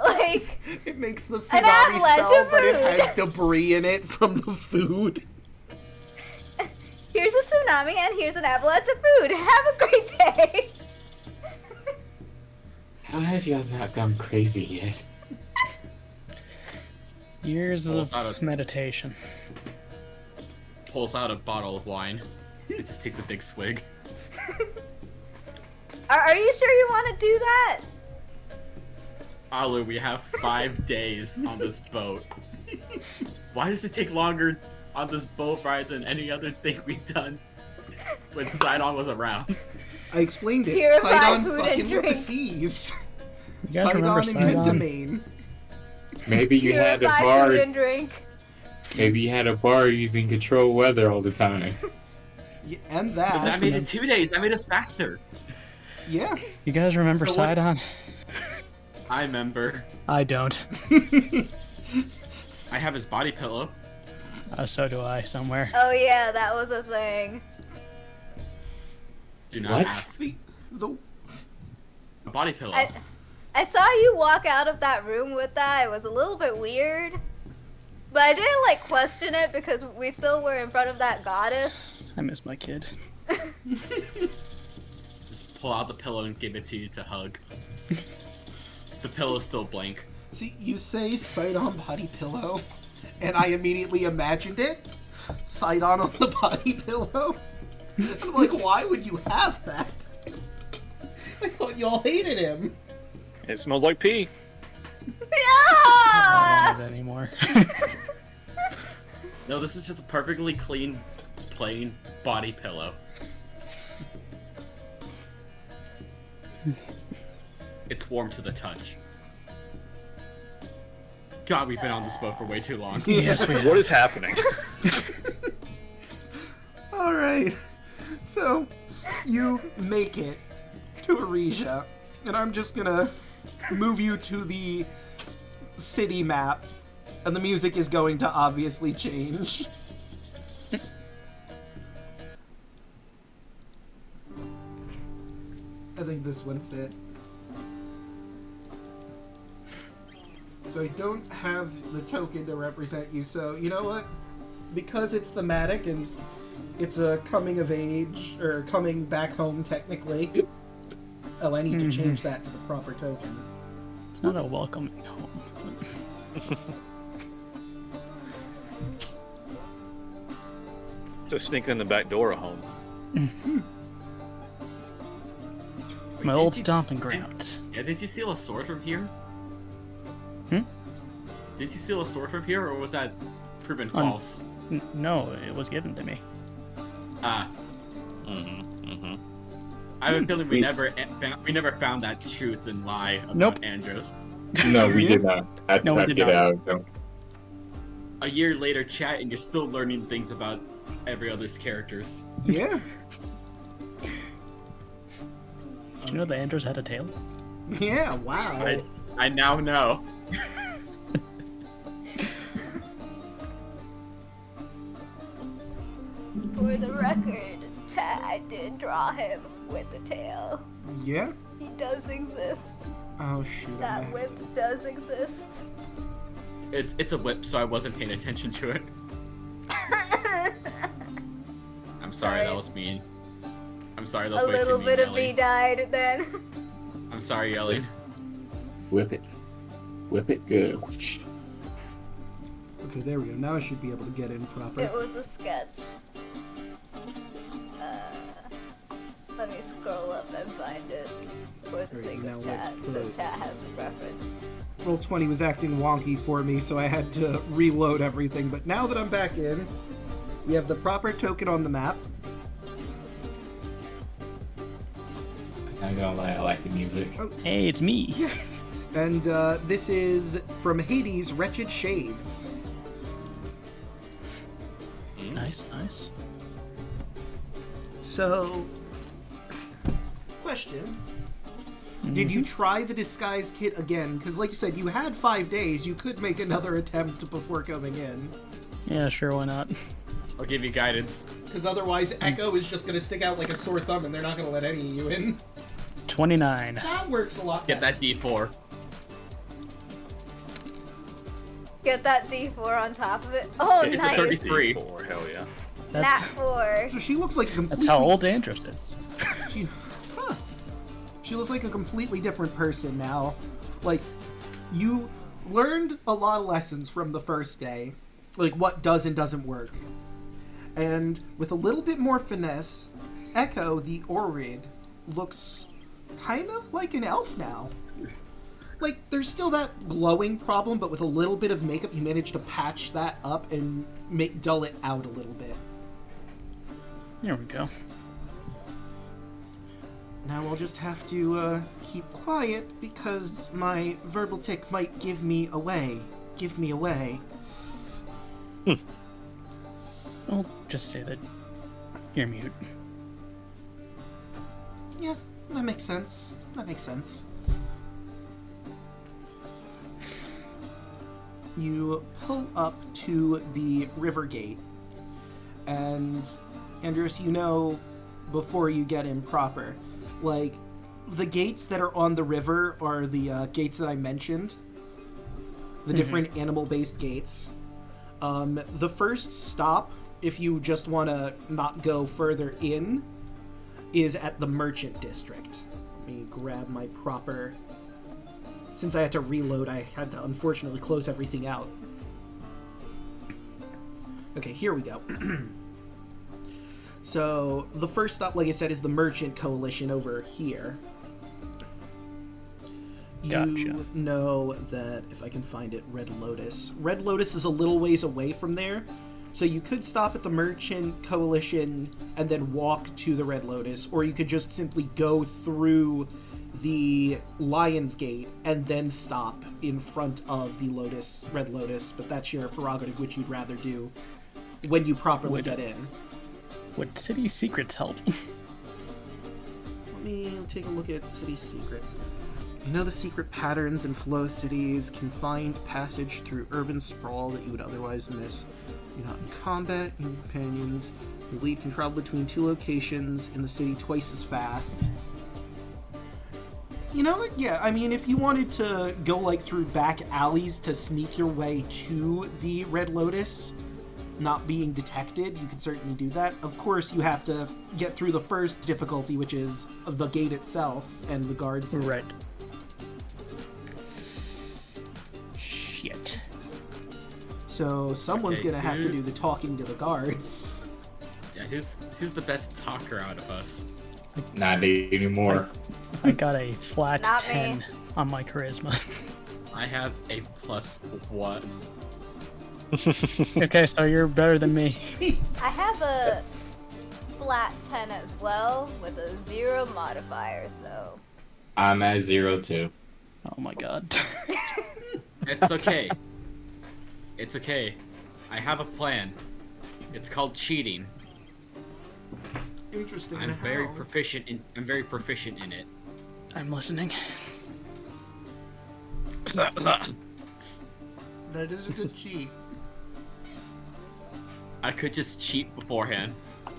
like, It makes the An tsunami avalanche spell, of but it food. has debris in it from the food. here's a tsunami, and here's an avalanche of food. Have a great day. How have you not gone crazy yet? Years Pulls out of a- meditation. Pulls out a bottle of wine. It just takes a big swig. Are you sure you want to do that? Alu, we have 5 days on this boat. Why does it take longer on this boat ride than any other thing we've done when Sidon was around? I explained it. Purify Sidon food and fucking with the drink. seas. You guys remember Sidon and Sidon? Pentamain. Maybe you had a Purify bar. food and drink. Maybe you had a bar using control weather all the time. Yeah, and But that that. made it 2 days. That made us faster. Yeah. You guys remember So what- Sidon? I remember. I don't. I have his body pillow. So do I, somewhere. Oh yeah, that was a thing. Do not What? ask. The A body pillow. I saw you walk out of that room with that. It was a little bit weird. But I didn't like question it because we still were in front of that goddess. I miss my kid. Just pull out the pillow and give it to you to hug. The pillow's still blank. See, you say Sidon body pillow, and I immediately imagined it. Sidon on the body pillow. I'm like, why would you have that? I thought y'all hated him. It smells like pee. I Yeah! don't want it anymore. No, this is just a perfectly clean, plain body pillow. It's warm to the touch. God, we've been on this boat for way too long. Yes, we What have. is happening? All right. So, you make it to Arisia, and I'm just gonna move you to the city map, and the music is going to obviously change. I think this one fit. So I don't have the token to represent you, so you know what? Because it's thematic and it's a coming of age, or coming back home technically. Oh, I need to change that to the proper token. It's not a welcoming home. It's a sneaking in the back door of home. My Wait, old did you- stomping did- grounds. Yeah, did you steal a sword from here? Hmm? Did you steal a sword from here, or was that proven Um, false? No, it was given to me. Ah, Mm-hmm. I have a feeling we never found that truth and lie about Nope. Andros. No, we did not. I No, we typed did it not. out. No. A year later, chat, and you're still learning things about every other's characters. Yeah. Did you know the Andros had a tail? Yeah, wow. I now know. For the record, chat, I did draw him with the tail. Yeah? He does exist. Oh shoot. That I'm whip does exist. It's a whip, so I wasn't paying attention to it. I'm sorry, that Sorry. was mean. I'm sorry, that was A way too little mean, bit of me Ellie. died then. I'm sorry, Ellie. Whip it. Whip it good. Okay, there we go. Now I should be able to get in proper. It was a sketch. Let me scroll up and find it for the Alright, sake now of let's chat, put so it- chat has the reference. Roll20 was acting wonky for me, so I had to reload everything. But now that I'm back in, we have the proper token on the map. I'm not gonna lie, I like the music. Hey, it's me. And this is from Hades' Wretched Shades. Nice. Nice, nice. So, question. Did you try the disguise kit again? Because like you said, you had 5 days. You could make another attempt before coming in. Yeah, sure, why not? I'll give you guidance. Because otherwise, Echo is just going to stick out like a sore thumb and they're not going to let any of you in. 29. That works a lot Get better. that D4. Get that D4 on top of it. Oh, It's a nice. 33. D4, hell yeah. Nat That's, 4. So she looks like a completely... that's how old Andros is. She, huh. She looks like a completely different person now. Like, you learned a lot of lessons from the first day. Like, what does and doesn't work. And with a little bit more finesse, Echo, the Orid, looks kind of like an elf now. Like, there's still that glowing problem, but with a little bit of makeup, you managed to patch that up and dull it out a little bit. There we go. Now I'll just have to keep quiet because my verbal tick might give me away. Give me away. I'll just say that you're mute. Yeah, that makes sense. That makes sense. You pull up to the river gate, and Andrews, you know, before you get in proper, like, the gates that are on the river are the gates that I mentioned. The different animal-based gates. The first stop, if you just want to not go further in, is at the Merchant District. Let me grab my proper... Since I had to reload, I had to unfortunately close everything out. Okay, here we go. So, the first stop, like I said, is the Merchant Coalition over here. Gotcha. You know that, if I can find it, Red Lotus. Red Lotus is a little ways away from there, so you could stop at the Merchant Coalition and then walk to the Red Lotus, or you could just simply go through the Lion's Gate and then stop in front of the Red Lotus, but that's your prerogative, which you'd rather do when you properly get in. Would city secrets help? Let me take a look at city secrets. You know the secret patterns and flow of cities, confined passage through urban sprawl that you would otherwise miss. You're not in combat, your companions. Your lead can travel between 2 locations in the city twice as fast. You know what? Yeah, I mean, if you wanted to go, like, through back alleys to sneak your way to the Red Lotus, not being detected, you could certainly do that. Of course, you have to get through the first difficulty, which is the gate itself and the guards. Right. Shit. So someone's Okay, gonna have to do who's- the talking to the guards. Yeah, who's the best talker out of us? Not anymore. I got a flat Not me. 10 on my charisma. I have a +1. Okay, so you're better than me. I have a flat 10 as well with a 0 modifier, so. I'm at 0 too. Oh my god. It's okay. It's okay. I have a plan. It's called cheating. Interesting. I'm how? very proficient in it. I'm listening. That is a good cheat. I could just cheat beforehand.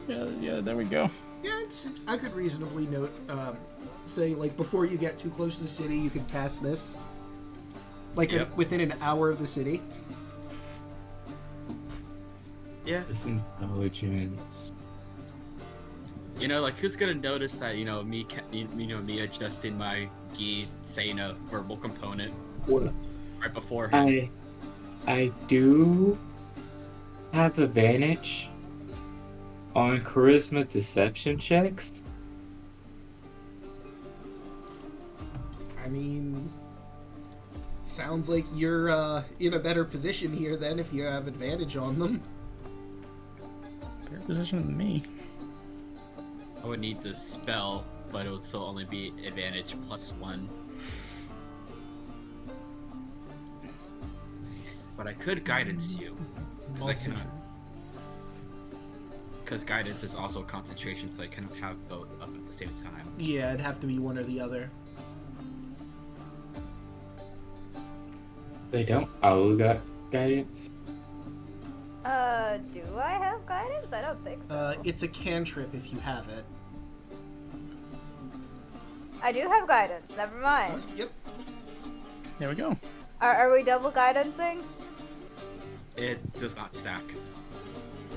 Yeah, there we go. Yeah, I could reasonably say, like, before you get too close to the city, you could cast this. Like, Yep. within an hour of the city. Yeah. This intelligence. You know, like, who's gonna notice that, me adjusting my gi, saying a verbal component What? right beforehand? I do have advantage on charisma deception checks. I mean, sounds like you're in a better position here then if you have advantage on them. Better position than me. I would need the spell, but it would still only be advantage +1. But I could guidance you. 'cause I cannot. because guidance is also concentration, so I kind of have both up at the same time. Yeah, it'd have to be one or the other. They don't all got guidance. Do I have guidance? I don't think so. It's a cantrip if you have it. I do have guidance. Never mind. Yep. There we go. Are we double guidancing? It does not stack.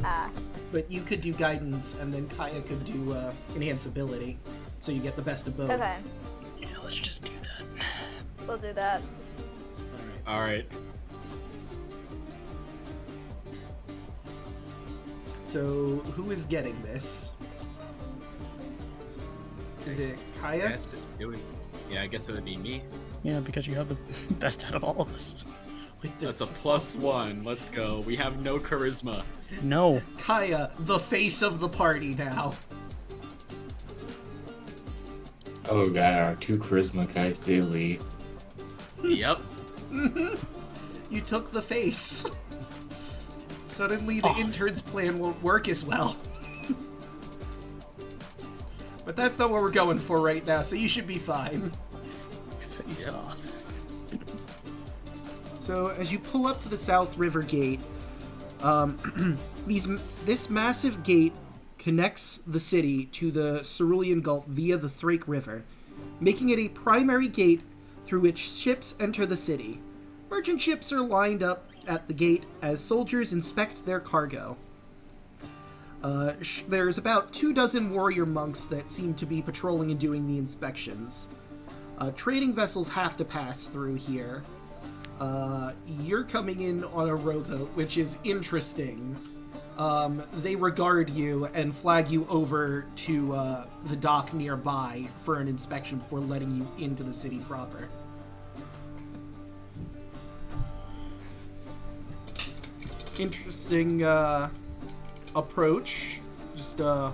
Ah. But you could do guidance, and then Kaya could do enhance ability, so you get the best of both. Okay. Yeah, let's just do that. We'll do that. All right. Alright. So who is getting this? Is it Kaya? I guess it would be me. Yeah, because you have the best out of all of us. With the That's a +1. Let's go. We have no charisma. No. Kaya, the face of the party now. Oh god, our 2 charisma guys did leave. Yep. You took the face. Suddenly the intern's plan won't work as well. But that's not what we're going for right now, so you should be fine. Face off. So as you pull up to the South River Gate, this massive gate connects the city to the Cerulean Gulf via the Thrake River, making it a primary gate through which ships enter the city. Merchant ships are lined up at the gate as soldiers inspect their cargo. There's about 24 warrior monks that seem to be patrolling and doing the inspections. Trading vessels have to pass through here. You're coming in on a rowboat, which is interesting. They regard you and flag you over to the dock nearby for an inspection before letting you into the city proper. Interesting approach. Just the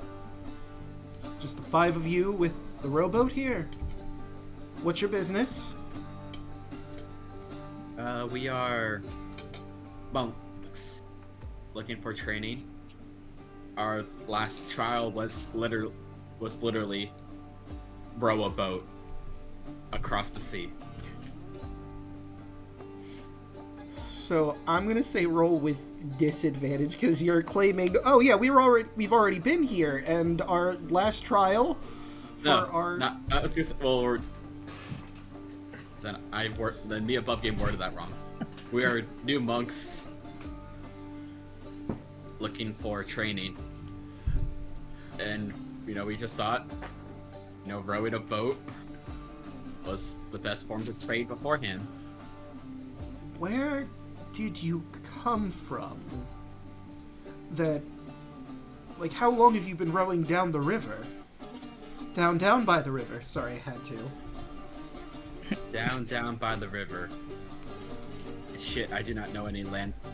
5 of you with the rowboat here. What's your business? We are monks looking for training. Our last trial was literally row a boat across the sea. So I'm gonna say roll with disadvantage because you're claiming, oh yeah, we've already been here, and our last trial Then me above game worded that wrong. We are new monks looking for training, and we just thought rowing a boat was the best form to train beforehand. Where did you come from? How long have you been rowing down the river? Down by the river. Sorry, I had to. Down by the river. Shit, I do not know any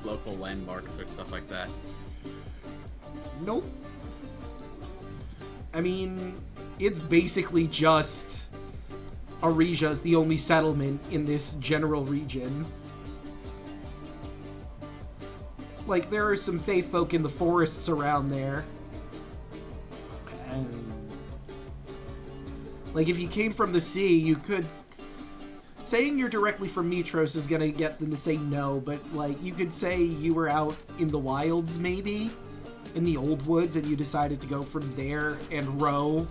local landmarks or stuff like that. Nope. I mean, it's basically just Arisia's the only settlement in this general region. There are some faith folk in the forests around there. And, if you came from the sea, you could... Saying you're directly from Mytros is gonna get them to say no, but, you could say you were out in the wilds, maybe? In the old woods, and you decided to go from there and row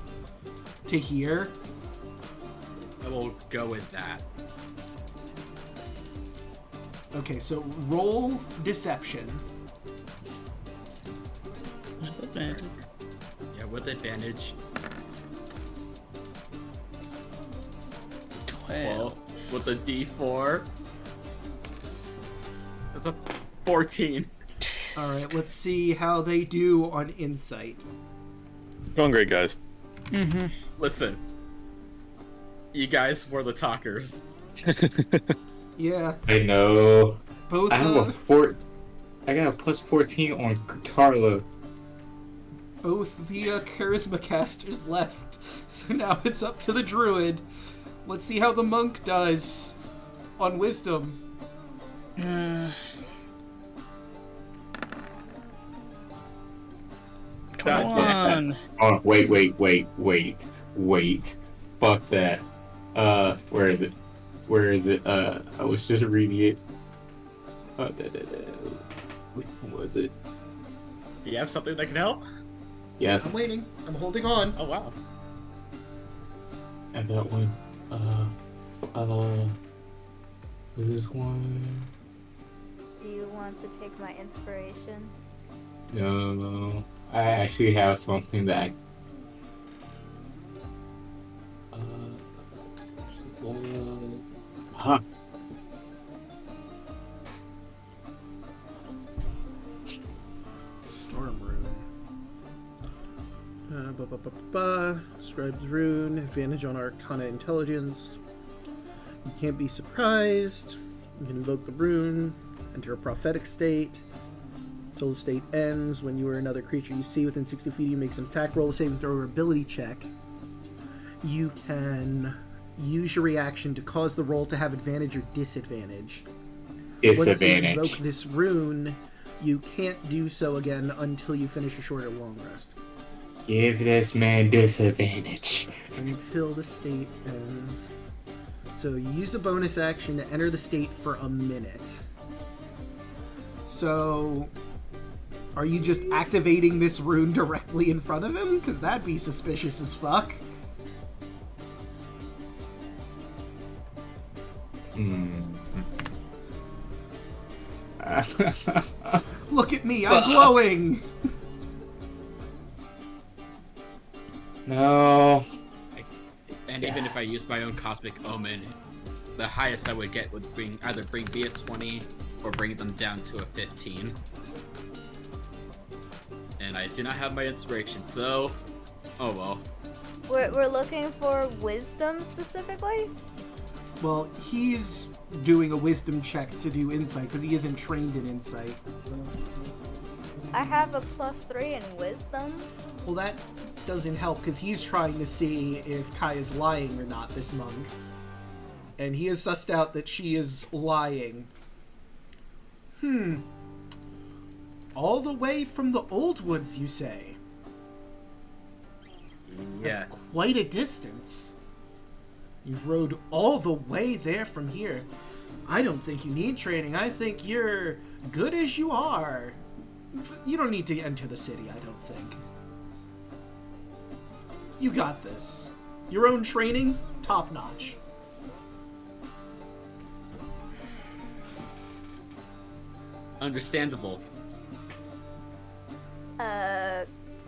to here? I will go with that. Okay, so roll deception. With advantage. Yeah, with advantage. 12. With a D4. That's a 14. Alright, let's see how they do on insight. Going great, guys. Mm-hmm. Listen. You guys were the talkers. Yeah, I know. both I have I got a +14 on Carlo. both the charisma casters left, so now it's up to the druid. Let's see how the monk does on wisdom. 12. Come on. Oh, wait. Fuck that. Where is it? I was just reading it. Which one was it? You have something that can help? Yes. I'm waiting. I'm holding on. Oh wow. And that one. Was this one? Do you want to take my inspiration? No. I actually have something that huh. Storm rune. Scribe's rune. Advantage on Arcana Intelligence. You can't be surprised. You can invoke the rune. Enter a prophetic state. Until the state ends. When you or another creature you see within 60 feet, you make an attack roll, a saving throw, or ability check. You can use your reaction to cause the roll to have advantage or disadvantage. Disadvantage. Once you invoke this rune, you can't do so again until you finish a short or long rest. Give this man disadvantage. Until the state ends. So you use a bonus action to enter the state for a minute. So, are you just activating this rune directly in front of him? Because that'd be suspicious as fuck. Look at me, I'm glowing! No. And even if I use my own Cosmic Omen, the highest I would get would either bring me a 20 or bring them down to a 15. And I do not have my inspiration, so oh well. We're looking for wisdom specifically? Well, he's doing a wisdom check to do insight, because he isn't trained in insight. I have a +3 in wisdom. Well, that doesn't help, because he's trying to see if Kaya's lying or not, this monk. And he has sussed out that she is lying. All the way from the Old Woods, you say? Yeah. That's quite a distance. You've rode all the way there from here. I don't think you need training. I think you're good as you are. You don't need to enter the city, I don't think. You got this. Your own training, top notch. Understandable.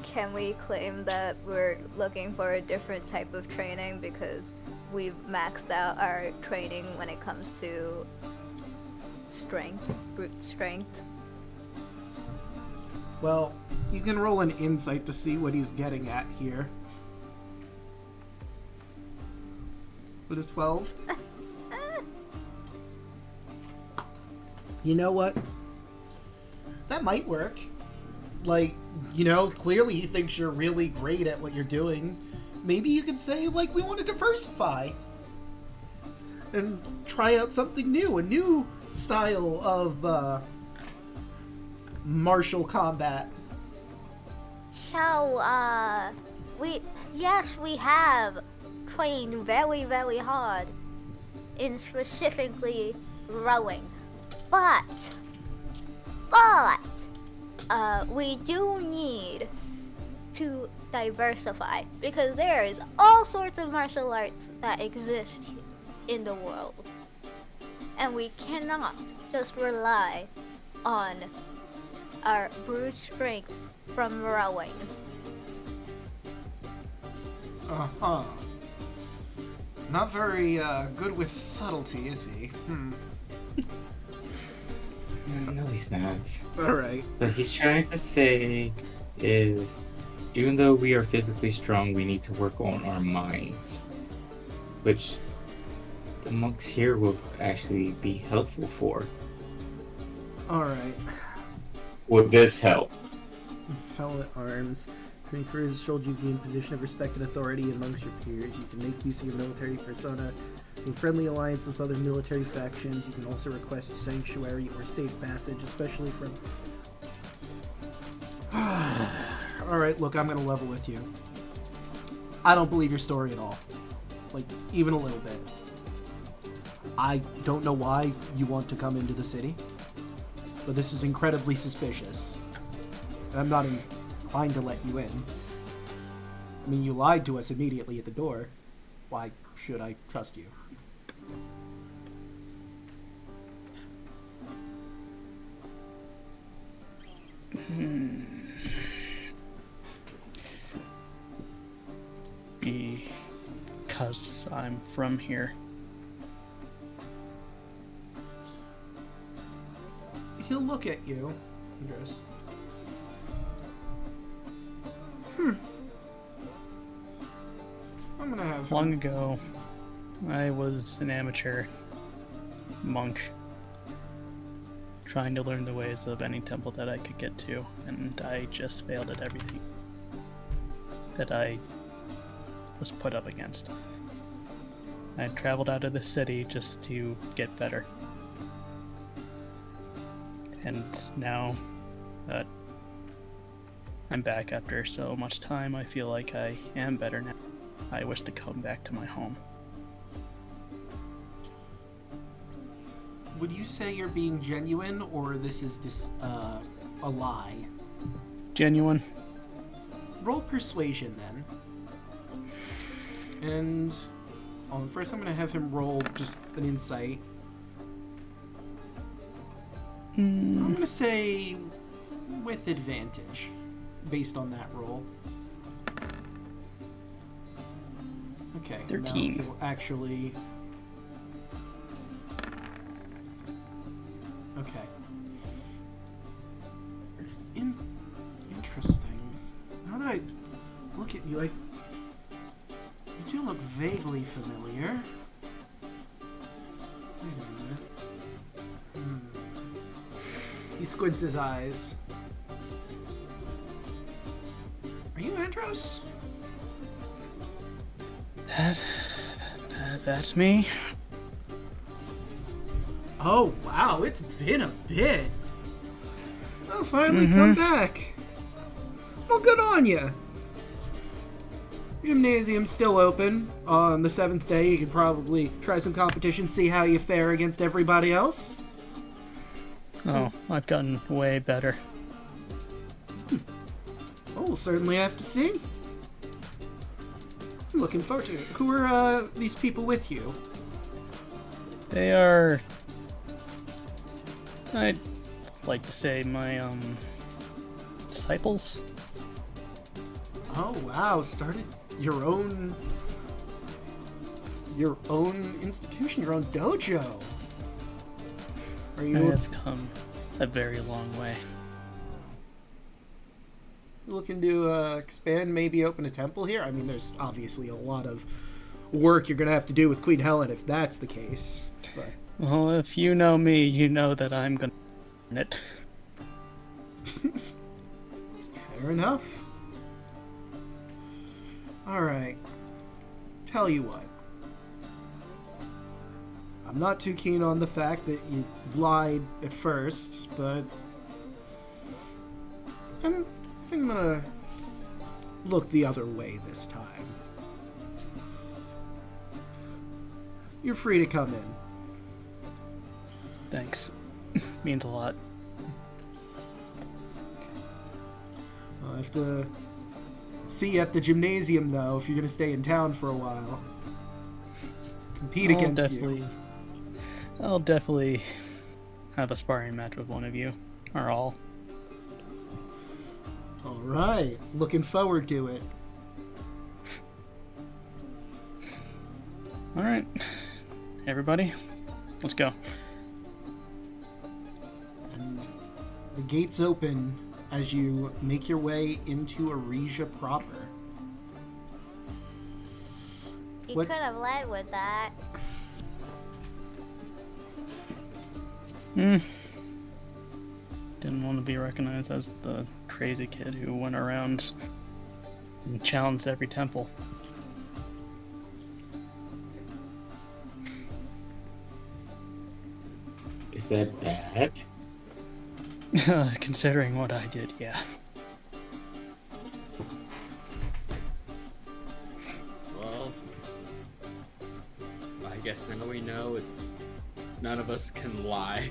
Can we claim that we're looking for a different type of training because we've maxed out our training when it comes to strength, brute strength? Well, you can roll an insight to see what he's getting at here. With a 12? You know what? That might work. Like, you know, clearly he thinks you're really great at what you're doing. Maybe you could say, like, we want to diversify. And try out something new, a new style of, martial combat. So, we have trained very, very hard in specifically rowing. But, we do need to diversify because there's all sorts of martial arts that exist in the world. And we cannot just rely on our brute strength from rowing. Uh-huh. Not very, good with subtlety, is he? No, he's not. Alright. What he's trying to say is, even though we are physically strong, we need to work on our minds. Which the monks here will actually be helpful for. Alright. Would this help? Fellow at arms. Training for his shoulder, you gain position of respect and authority amongst your peers. You can make use of your military persona in friendly alliance with other military factions. You can also request sanctuary or safe passage, especially from... Alright, look, I'm gonna level with you. I don't believe your story at all. Like, even a little bit. I don't know why you want to come into the city, but this is incredibly suspicious. And I'm not inclined to let you in. I mean, you lied to us immediately at the door. Why should I trust you? Because I'm from here. He'll look at you and goes, I'm gonna have Long ago, I was an amateur monk trying to learn the ways of any temple that I could get to, and I just failed at everything that I was put up against. I traveled out of the city just to get better. And now that I'm back after so much time, I feel like I am better now. I wish to come back to my home. Would you say you're being genuine, or this is just a lie? Genuine. Roll persuasion, then. And first I'm going to have him roll just an insight. I'm going to say with advantage, based on that roll. Okay. 13. Now he'll actually... Okay. Interesting. Now that I look at you, you do look vaguely familiar. Wait a minute. He squints his eyes. Are you Andros? That's me. Oh, wow, it's been a bit. Oh, finally come back. Well, good on ya. Gymnasium's still open. On the 7th day, you can probably try some competition, see how you fare against everybody else. Oh, I've gotten way better. Oh, we'll certainly have to see. I'm looking forward to it. Who are these people with you? They are... I'd like to say my, disciples? Oh, wow, started your own institution, your own dojo. Are I you have come a very long way. looking to expand, maybe open a temple here? I mean, there's obviously a lot of work you're going to have to do with Queen Helen if that's the case. But Well, if you know me, you know that I'm gonna earn it. fair enough. Alright. Tell you what. I'm not too keen on the fact that you lied at first, but I think I'm gonna look the other way this time. You're free to come in. Thanks. Means a lot. I'll have to see you at the gymnasium, though, if you're gonna stay in town for a while. Compete against you. I'll definitely have a sparring match with one of you, or all. Alright, looking forward to it. Alright, everybody, let's go. And the gates open as you make your way into Arisia proper. You What- could have led with that. Didn't want to be recognized as the crazy kid who went around and challenged every temple. Is that bad? Considering what I did, yeah. guess now we know it's none of us can lie.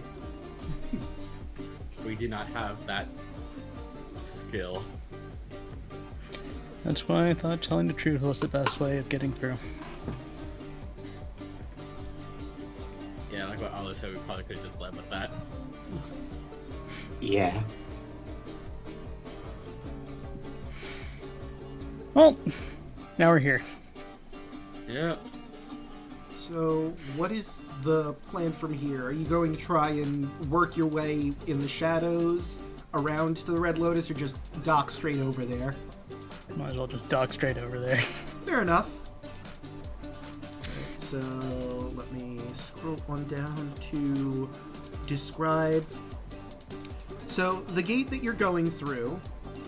We do not have that skill. That's why I thought telling the truth was the best way of getting through. Yeah, like what Alice said, we probably could have just led with that. Yeah. Well, now we're here. Yeah. So, what is the plan from here? Are you going to try and work your way in the shadows around to the Red Lotus, or just dock straight over there? Might as well just dock straight over there. Fair enough. Alright, so, let me scroll on down to describe. So, the gate that you're going through,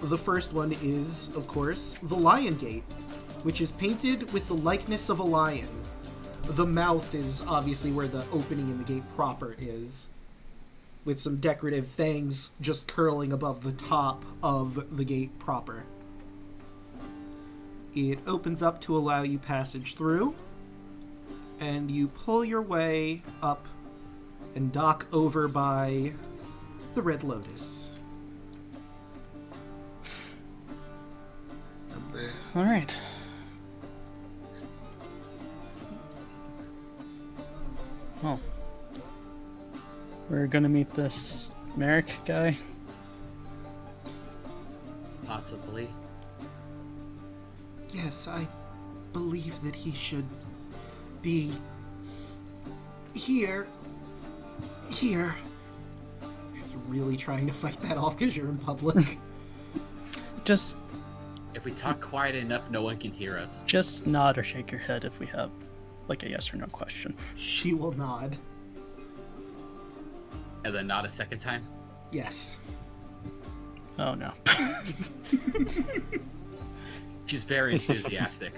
the first one is, of course, the Lion Gate, which is painted with the likeness of a lion. The mouth is obviously where the opening in the gate proper is, with some decorative fangs just curling above the top of the gate proper. It opens up to allow you passage through, and you pull your way up and dock over by the Red Lotus. All right. Oh. We're gonna meet this Merrick guy. Possibly. Yes, I believe that he should be here. Here. She's really trying to fight that off because you're in public. Just If we talk quiet enough, no one can hear us. Just nod or shake your head if we have, like, a yes or no question. She will nod. And then nod a second time. Yes. Oh no. She's very enthusiastic.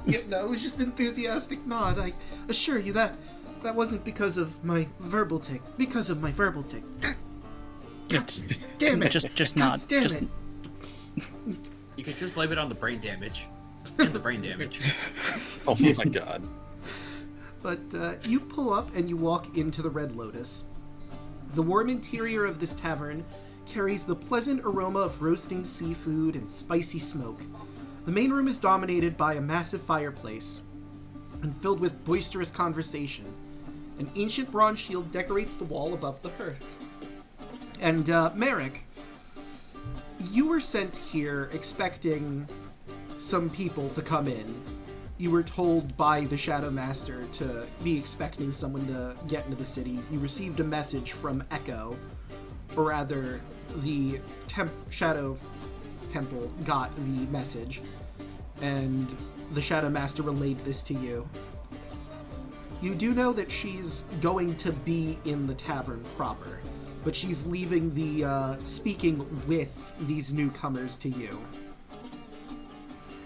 Yeah, no, it was just enthusiastic nod. I assure you that wasn't because of my verbal tick. Because of my verbal tick. God damn it! Just God nod. damn Just it! You can just blame it on the brain damage. And the brain damage. Oh my god. But you pull up and you walk into the Red Lotus. The warm interior of this tavern carries the pleasant aroma of roasting seafood and spicy smoke. The main room is dominated by a massive fireplace and filled with boisterous conversation. An ancient bronze shield decorates the wall above the hearth. And Merrick, you were sent here expecting some people to come in. You were told by the Shadow Master to be expecting someone to get into the city. You received a message from Echo, or rather, the Shadow Temple got the message, and the Shadow Master relayed this to you. You do know that she's going to be in the tavern proper, but she's leaving the speaking with these newcomers to you.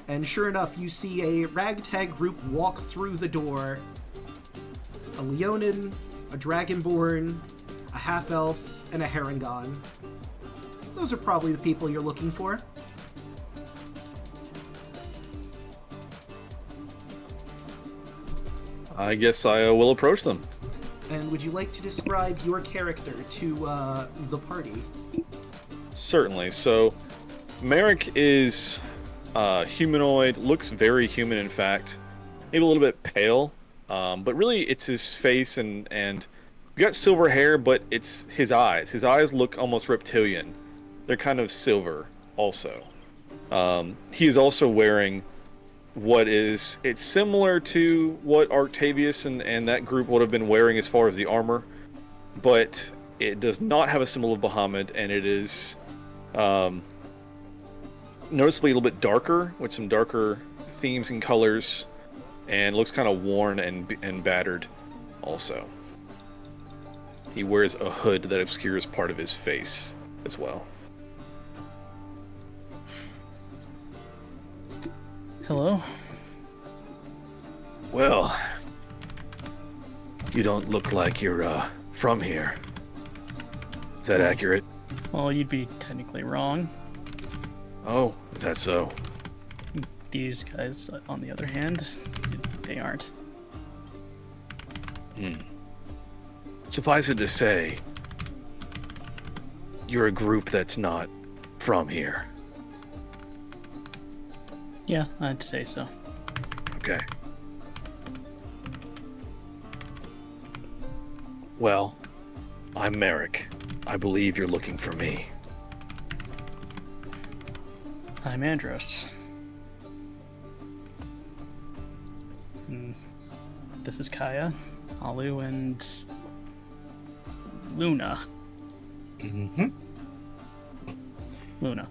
And sure enough, you see a ragtag group walk through the door. A Leonin, a Dragonborn, a half-elf, and a Harengon. Those are probably the people you're looking for. I guess I will approach them. And would you like to describe your character to the party? Certainly. So, Merrick is humanoid, looks very human in fact. Maybe a little bit pale, but really it's his face and he's got silver hair, but it's his eyes. His eyes look almost reptilian. They're kind of silver also. He is also wearing it's similar to what Octavius and that group would have been wearing as far as the armor, but it does not have a symbol of Bahamut, and it is noticeably a little bit darker, with some darker themes and colors, and looks kind of worn and battered also. He wears a hood that obscures part of his face as well. Hello? Well, you don't look like you're from here. Is that accurate? Well, you'd be technically wrong. Oh, is that so? These guys, on the other hand, they aren't. Suffice it to say, you're a group that's not from here. Yeah, I'd say so. Okay. Well, I'm Merrick. I believe you're looking for me. I'm Andros. This is Kaya, Alu, and Luna. Mm-hmm. Luna.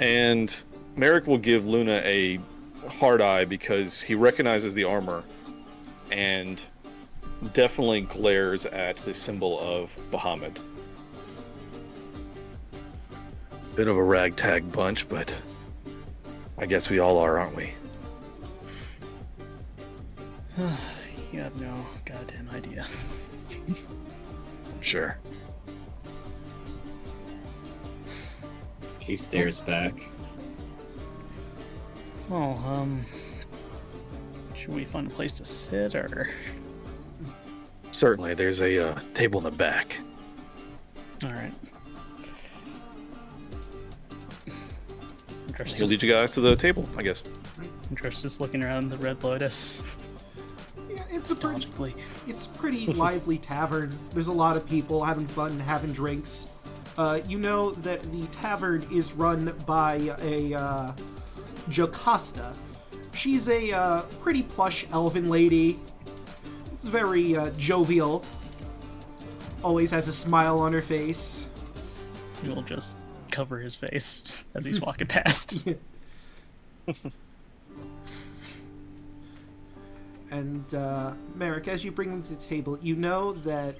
And Merrick will give Luna a hard eye because he recognizes the armor and definitely glares at the symbol of Bahamut. Bit of a ragtag bunch, but I guess we all are, aren't we? You have no goddamn idea. I'm sure. She stares back. Well, should we find a place to sit, or? Certainly, there's a table in the back. Alright. He'll lead you guys to the table, I guess. Just looking around the Red Lotus. Yeah, Nostalgically. it's a pretty lively tavern. There's a lot of people having fun, having drinks. You know that the tavern is run by a Jocasta. She's a pretty plush elven lady. It's very jovial. Always has a smile on her face. We'll just cover his face as he's walking past. And Merrick, as you bring them to the table, you know that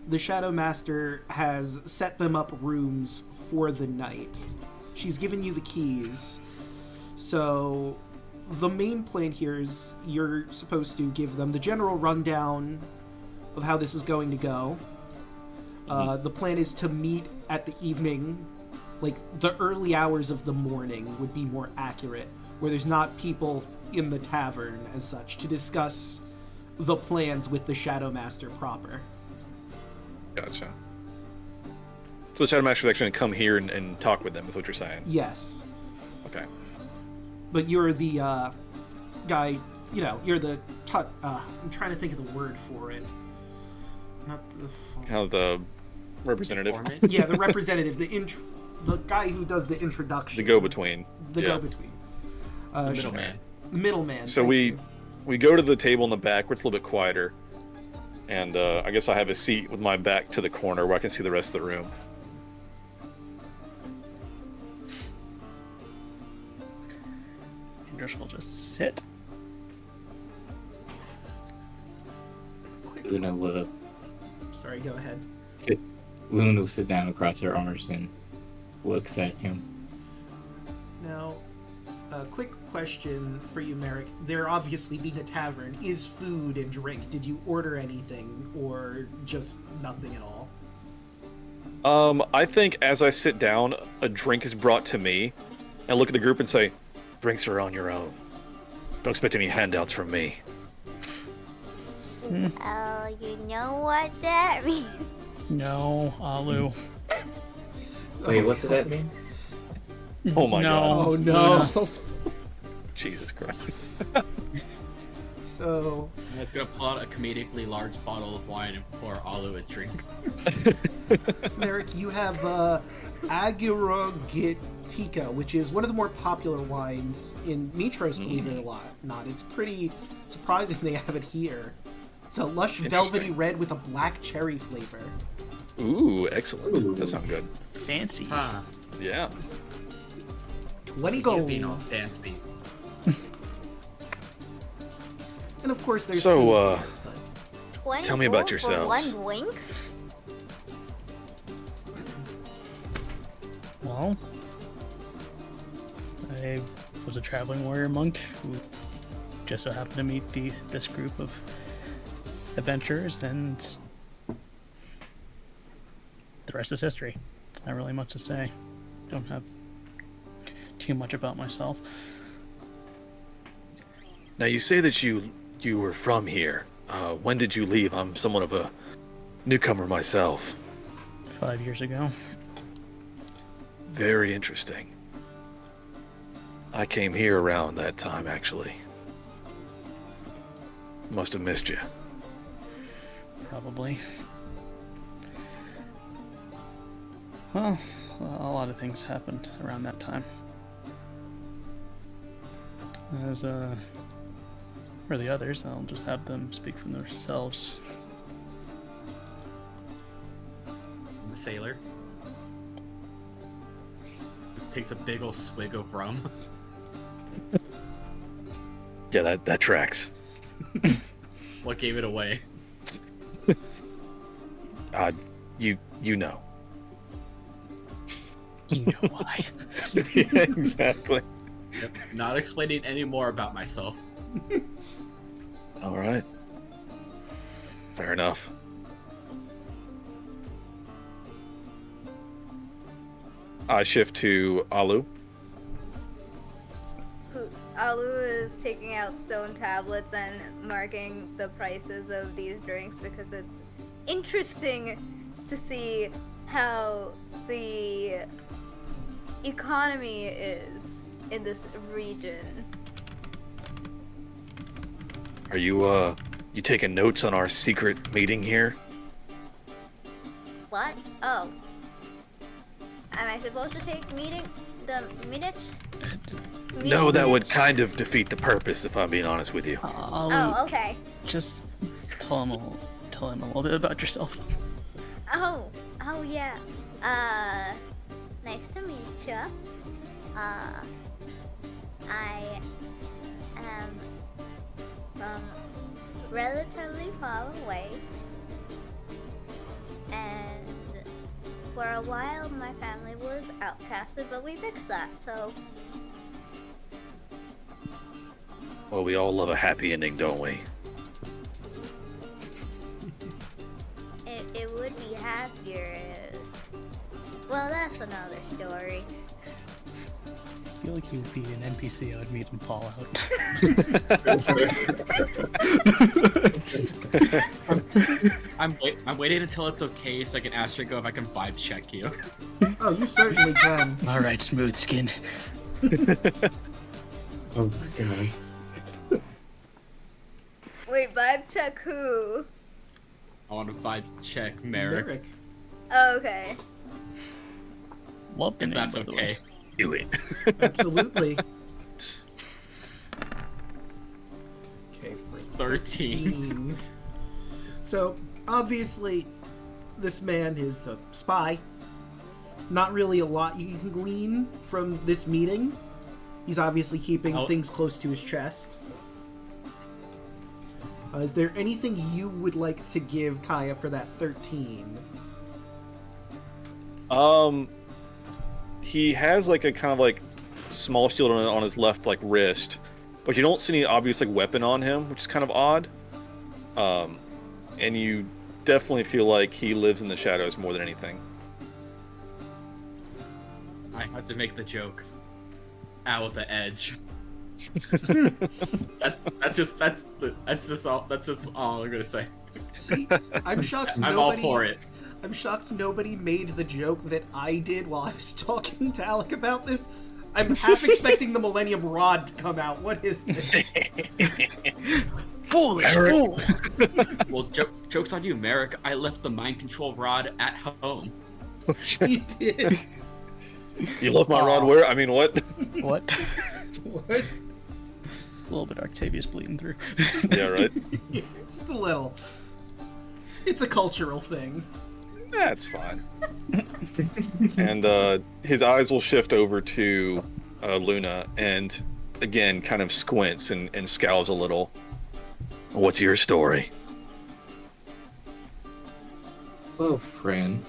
the Shadow Master has set them up rooms for the night. She's given you the keys. So the main plan here is you're supposed to give them the general rundown of how this is going to go. The plan is to meet at the evening, like the early hours of the morning would be more accurate, where there's not people in the tavern as such, to discuss the plans with the Shadow Master proper. Gotcha. So the Shadow Master's actually going to come here and talk with them, is what you're saying? Yes. Okay. But you're the guy, you know, you're the I'm trying to think of the word for it. Not the Kind of the representative. yeah, the representative, the guy who does the introduction. The go-between. The Yeah. go-between. The middleman. Middleman. So thank we you. go to the table in the back where it's a little bit quieter. And I guess I have a seat with my back to the corner where I can see the rest of the room. Andros will just sit. Luna will Sorry, go ahead. sit. Luna will sit down across her arms and looks at him. Now, a quick question for you, Merrick. There obviously being a tavern is food and drink. Did you order anything or just nothing at all? I think as I sit down, a drink is brought to me, and I look at the group and say, "Drinks are on your own. Don't expect any handouts from me." Oh, you know what that means? No, Alu. Wait, what did that mean? Oh my god. Oh no. Jesus Christ. So, I was gonna pull out a comedically large bottle of wine and pour Alu a drink. Merrick, you have Aguragitika, which is one of the more popular wines in Mytros, believe it or not. It's pretty surprising they have it here. It's a lush velvety red with a black cherry flavor. Ooh, excellent. Ooh. That sounds good. Fancy. Huh. Yeah. 20 You're gold. being all fancy. And of course there's So, food, but 20 Tell me about gold for yourselves. one wink? Well, I was a traveling warrior monk who just so happened to meet this group of adventurers, and the rest is history. It's not really much to say. Don't have too much about myself. Now you say that you were from here. When did you leave? I'm somewhat of a newcomer myself. 5 years ago. Very interesting. I came here around that time, actually. Must have missed you. Probably. Well, a lot of things happened around that time. As for the others, I'll just have them speak for themselves. The sailor just takes a big ol' swig of rum. Yeah, that tracks. What gave it away? You know. You know why. Yeah, exactly. Yep. Not explaining any more about myself. All right. Fair enough. I shift to Alu. Alu is taking out stone tablets and marking the prices of these drinks because it's interesting to see how the economy is in this region. Are you taking notes on our secret meeting here? What? Oh. Am I supposed to take the minutes? No, that would kind of defeat the purpose, if I'm being honest with you. Oh, okay. Just tell him a little bit about yourself. Oh yeah. Nice to meet you. I am from relatively far away, and for a while my family was outcasted, but we fixed that, so... Well, we all love a happy ending, don't we? It would be happier if... Well, that's another story. I feel like you would be an NPC I would meet in Fallout. I'm waiting until it's okay so I can ask Draco if I can vibe check you. Oh, you certainly can. Alright, smooth skin. Oh my god. Wait, vibe check who? I want to vibe check Merrick. Oh, okay. Love the If name, that's by the way. okay. Do it. Absolutely. Okay, for 13. So, obviously, this man is a spy. Not really a lot you can glean from this meeting. He's obviously keeping things close to his chest. Is there anything you would like to give Kaya for that 13? He has like a kind of like small shield on his left like wrist, but you don't see any obvious like weapon on him, which is kind of odd. And you definitely feel like he lives in the shadows more than anything. I had to make the joke. Out with the edge. That's just all I'm gonna say. See, I'm shocked I'm nobody... all for it. I'm shocked nobody made the joke that I did while I was talking to Alek about this. I'm half expecting the Millennium Rod to come out. What is this? Foolish fool! Well, joke's on you, Merrick. I left the mind control rod at home. You did. You love my rod where? I mean, what? What? What? Just a little bit of Octavius bleeding through. Yeah, right? Just a little. It's a cultural thing. That's fine. And his eyes will shift over to Luna and again kind of squints and scowls a little. What's your story? Well, friend.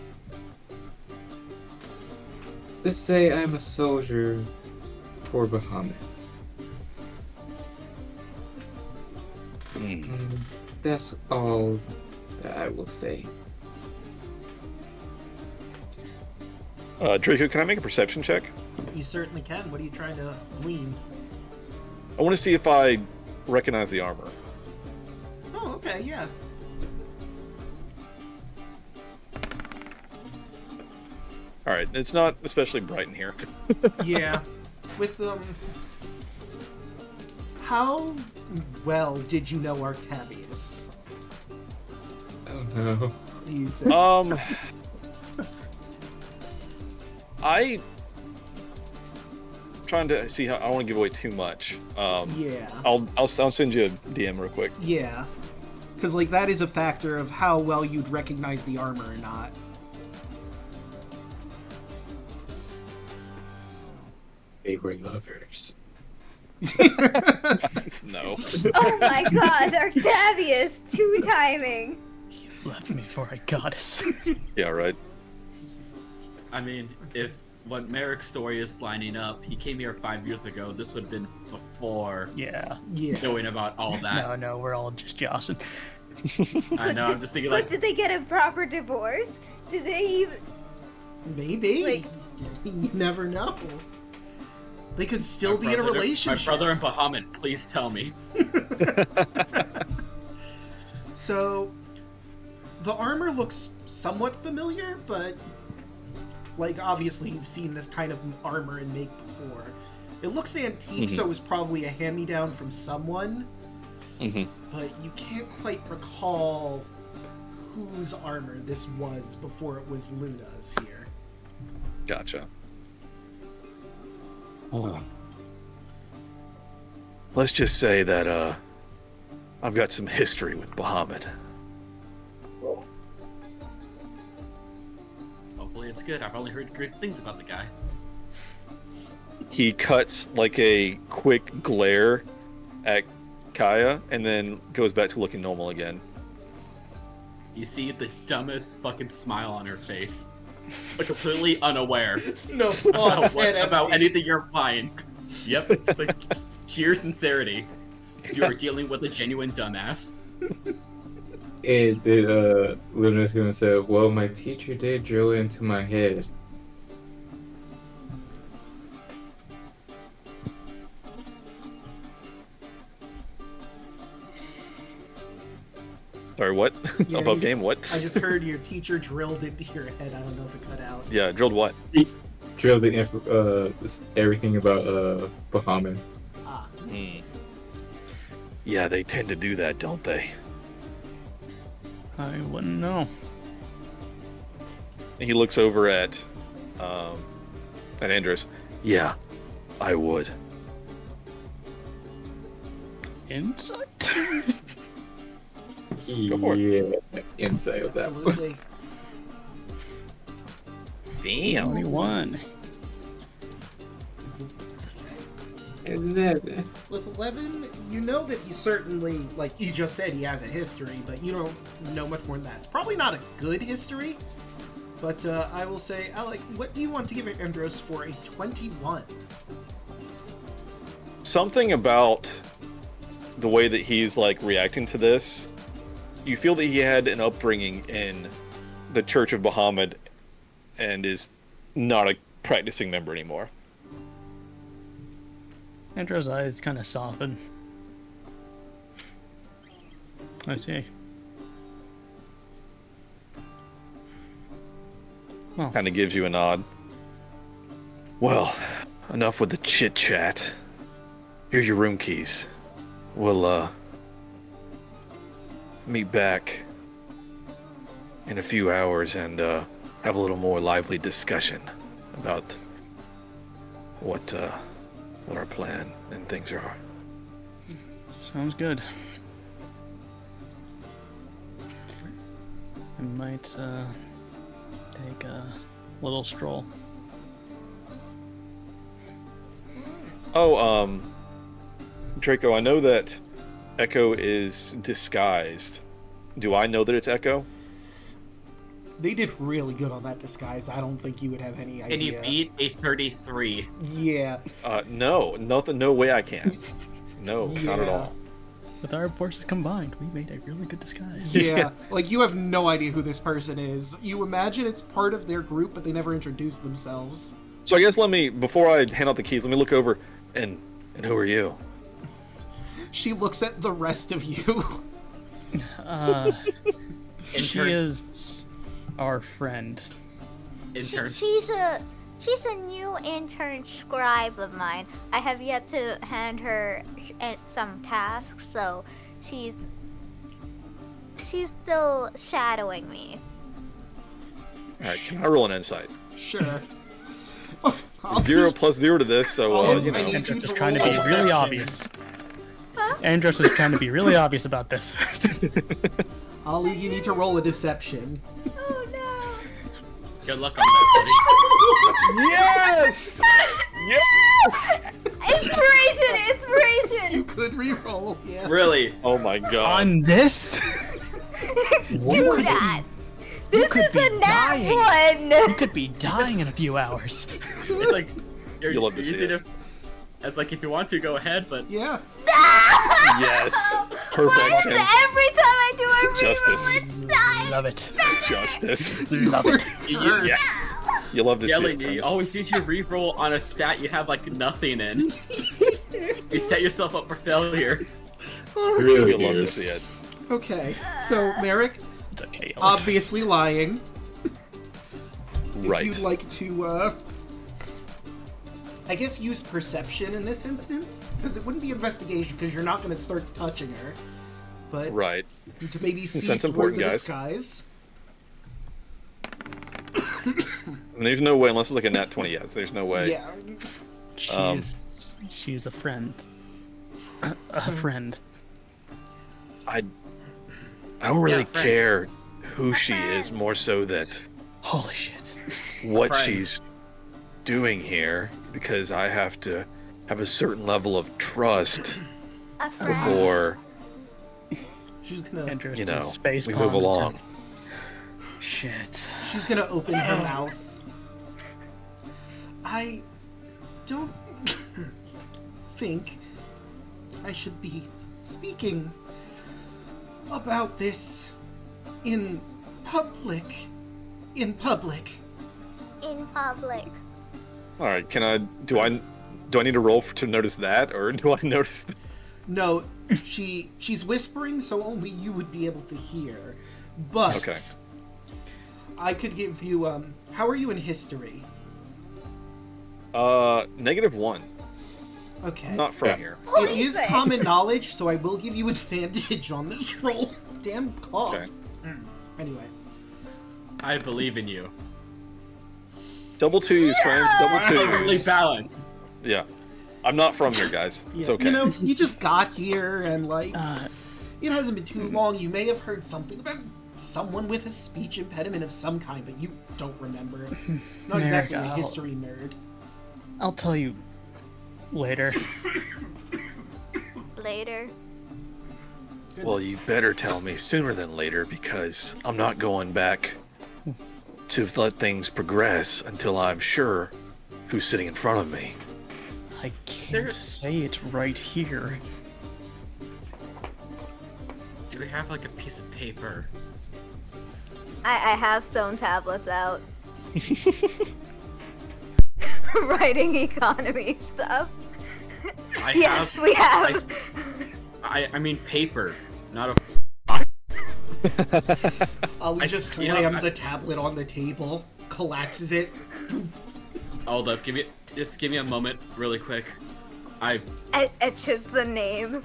Let's say I'm a soldier for Bahamut. That's all that I will say. Draco, can I make a perception check? You certainly can. What are you trying to glean? I want to see if I recognize the armor. Oh, okay, yeah. All right, it's not especially bright in here. Yeah. With, how well did you know Octavius? Oh no. Do you think? I trying to see how I don't want to give away too much. Yeah. I'll send you a DM real quick. Yeah. Because, like, that is a factor of how well you'd recognize the armor or not. They were lovers. No. Oh my god, Octavius! Two timing! You left me for a goddess. Yeah, right. I mean, if what Merrick's story is lining up, he came here 5 years ago. This would have been before Yeah. Yeah. knowing about all that. No, we're all just jossing. I know. I'm just thinking But like, did they get a proper divorce? Did they even... Maybe. Like- You never know. They could still my be in a brother- relationship. My brother in Bahamut, please tell me. So, the armor looks somewhat familiar, but, like, obviously you've seen this kind of armor and make before. It looks antique, so it was probably a hand-me-down from someone, but you can't quite recall whose armor this was before it was Luna's here. Gotcha. Oh. Let's just say that I've got some history with Bahamut. Hopefully it's good. I've only heard great things about the guy. He cuts like a quick glare at Kaya and then goes back to looking normal again. You see the dumbest fucking smile on her face. Like completely unaware No about, thoughts and about empty. anything you're buying. Yep, just like sheer sincerity. You are dealing with a genuine dumbass. And then Luna's gonna say, well, my teacher did drill into my head. Sorry, what? Yeah, Above you- game, what? I just heard your teacher drilled into your head. I don't know if it cut out. Yeah, drilled what? Drilled everything about Bahamut. Ah. Yeah, they tend to do that, don't they? I wouldn't know. And he looks over at Andres. Yeah, I would. Insight? Go for it. Yeah, insight of that one. Absolutely. Damn. 21. 11. With 11, you know that he certainly, like you just said, he has a history, but you don't know much more than that. It's probably not a good history, but I will say, Alek, what do you want to give Andros for a 21? Something about the way that he's like reacting to this, you feel that he had an upbringing in the Church of Bahamut and is not a practicing member anymore. Andrew's eyes kind of soften. I see. Well, Kind of gives you a nod. Well, enough with the chit chat. Here's your room keys. We'll meet back in a few hours and have a little more lively discussion about what our plan and things are. sounds good. I might take a little stroll. Oh, Draco, I know that Echo is disguised. Do I know that it's Echo? They did really good on that disguise. I don't think you would have any idea. And you beat a 33. Yeah. No, nothing. No way I can. No, not at Yeah. all. With our forces combined, we made a really good disguise. Yeah. Like, you have no idea who this person is. You imagine it's part of their group, but they never introduce themselves. So I guess before I hand out the keys, let me look over and who are you? She looks at the rest of you. She Intern. is our friend. Intern. She's a new intern scribe of mine. I have yet to hand her some tasks, so she's still shadowing me. Alright, can I roll an insight? Sure. 0 plus 0 to this, so, Oh, you I know. need you Andros to is trying to roll be deception. really obvious. Andros is trying to be really obvious about this. Ollie, you need to roll a deception. Oh no! Good luck on that, Yes! Yes! Inspiration! You could re-roll, yeah. buddy. Really? Oh my god. On this? Do that! This could is be a nat dying. one! You could be dying in a few hours. It's like you're You'll love to see using it. it. It's like if you want to go ahead, but Yeah. Yes. Perfection. Every time I do a reroll, Justice. it's dying! Love it. Justice. Love it. Yes. You love to see yelling, it, you friends. always use your reroll on a stat you have like nothing in. You set yourself up for failure. Really You love do. to see it. Okay, so Merrick, It's okay. obviously lying. Right. If you'd like to, I guess use perception in this instance, because it wouldn't be investigation, because you're not going to start touching her. But Right. to maybe see That's through important, the guys. disguise. And there's no way, unless it's like a nat 20, yes, there's no way. Yeah. She's a friend. A friend. I don't really Yeah, friend. care who she is, more so that Holy shit. what Friends. she's doing here, because I have to have a certain level of trust A friend. before, She's gonna Andros you know, does space we move bomb along. to- Shit. she's gonna open her mouth. I don't think I should be speaking about this in public. In public. In public. All right, do I need to roll to notice that, or do I notice that? No, she's whispering, so only you would be able to hear. But Okay. I could give you how are you in history? -1. Okay. Not from Yeah. here. It is common knowledge, so I will give you advantage on this roll. Damn cough. Okay. Anyway. I believe in you. Double twos, friends. Double Perfectly twos. balanced. Yeah. I'm not from here, guys. It's okay. You know, you just got here and like Uh, it hasn't been too long. You may have heard something about someone with a speech impediment of some kind, but you don't remember. Not exactly a Merrick, history nerd. I'll tell you later. Later. Well, you better tell me sooner than later, because I'm not going back to let things progress until I'm sure who's sitting in front of me. I can't there- say it right here. Do we have like a piece of paper? I have stone tablets out. Writing economy stuff. I Yes, have, we have. I mean paper, not a. Ali I- just you know, slams I- a tablet on the table, collapses it. Hold up, just give me a moment, really quick. It's just the name.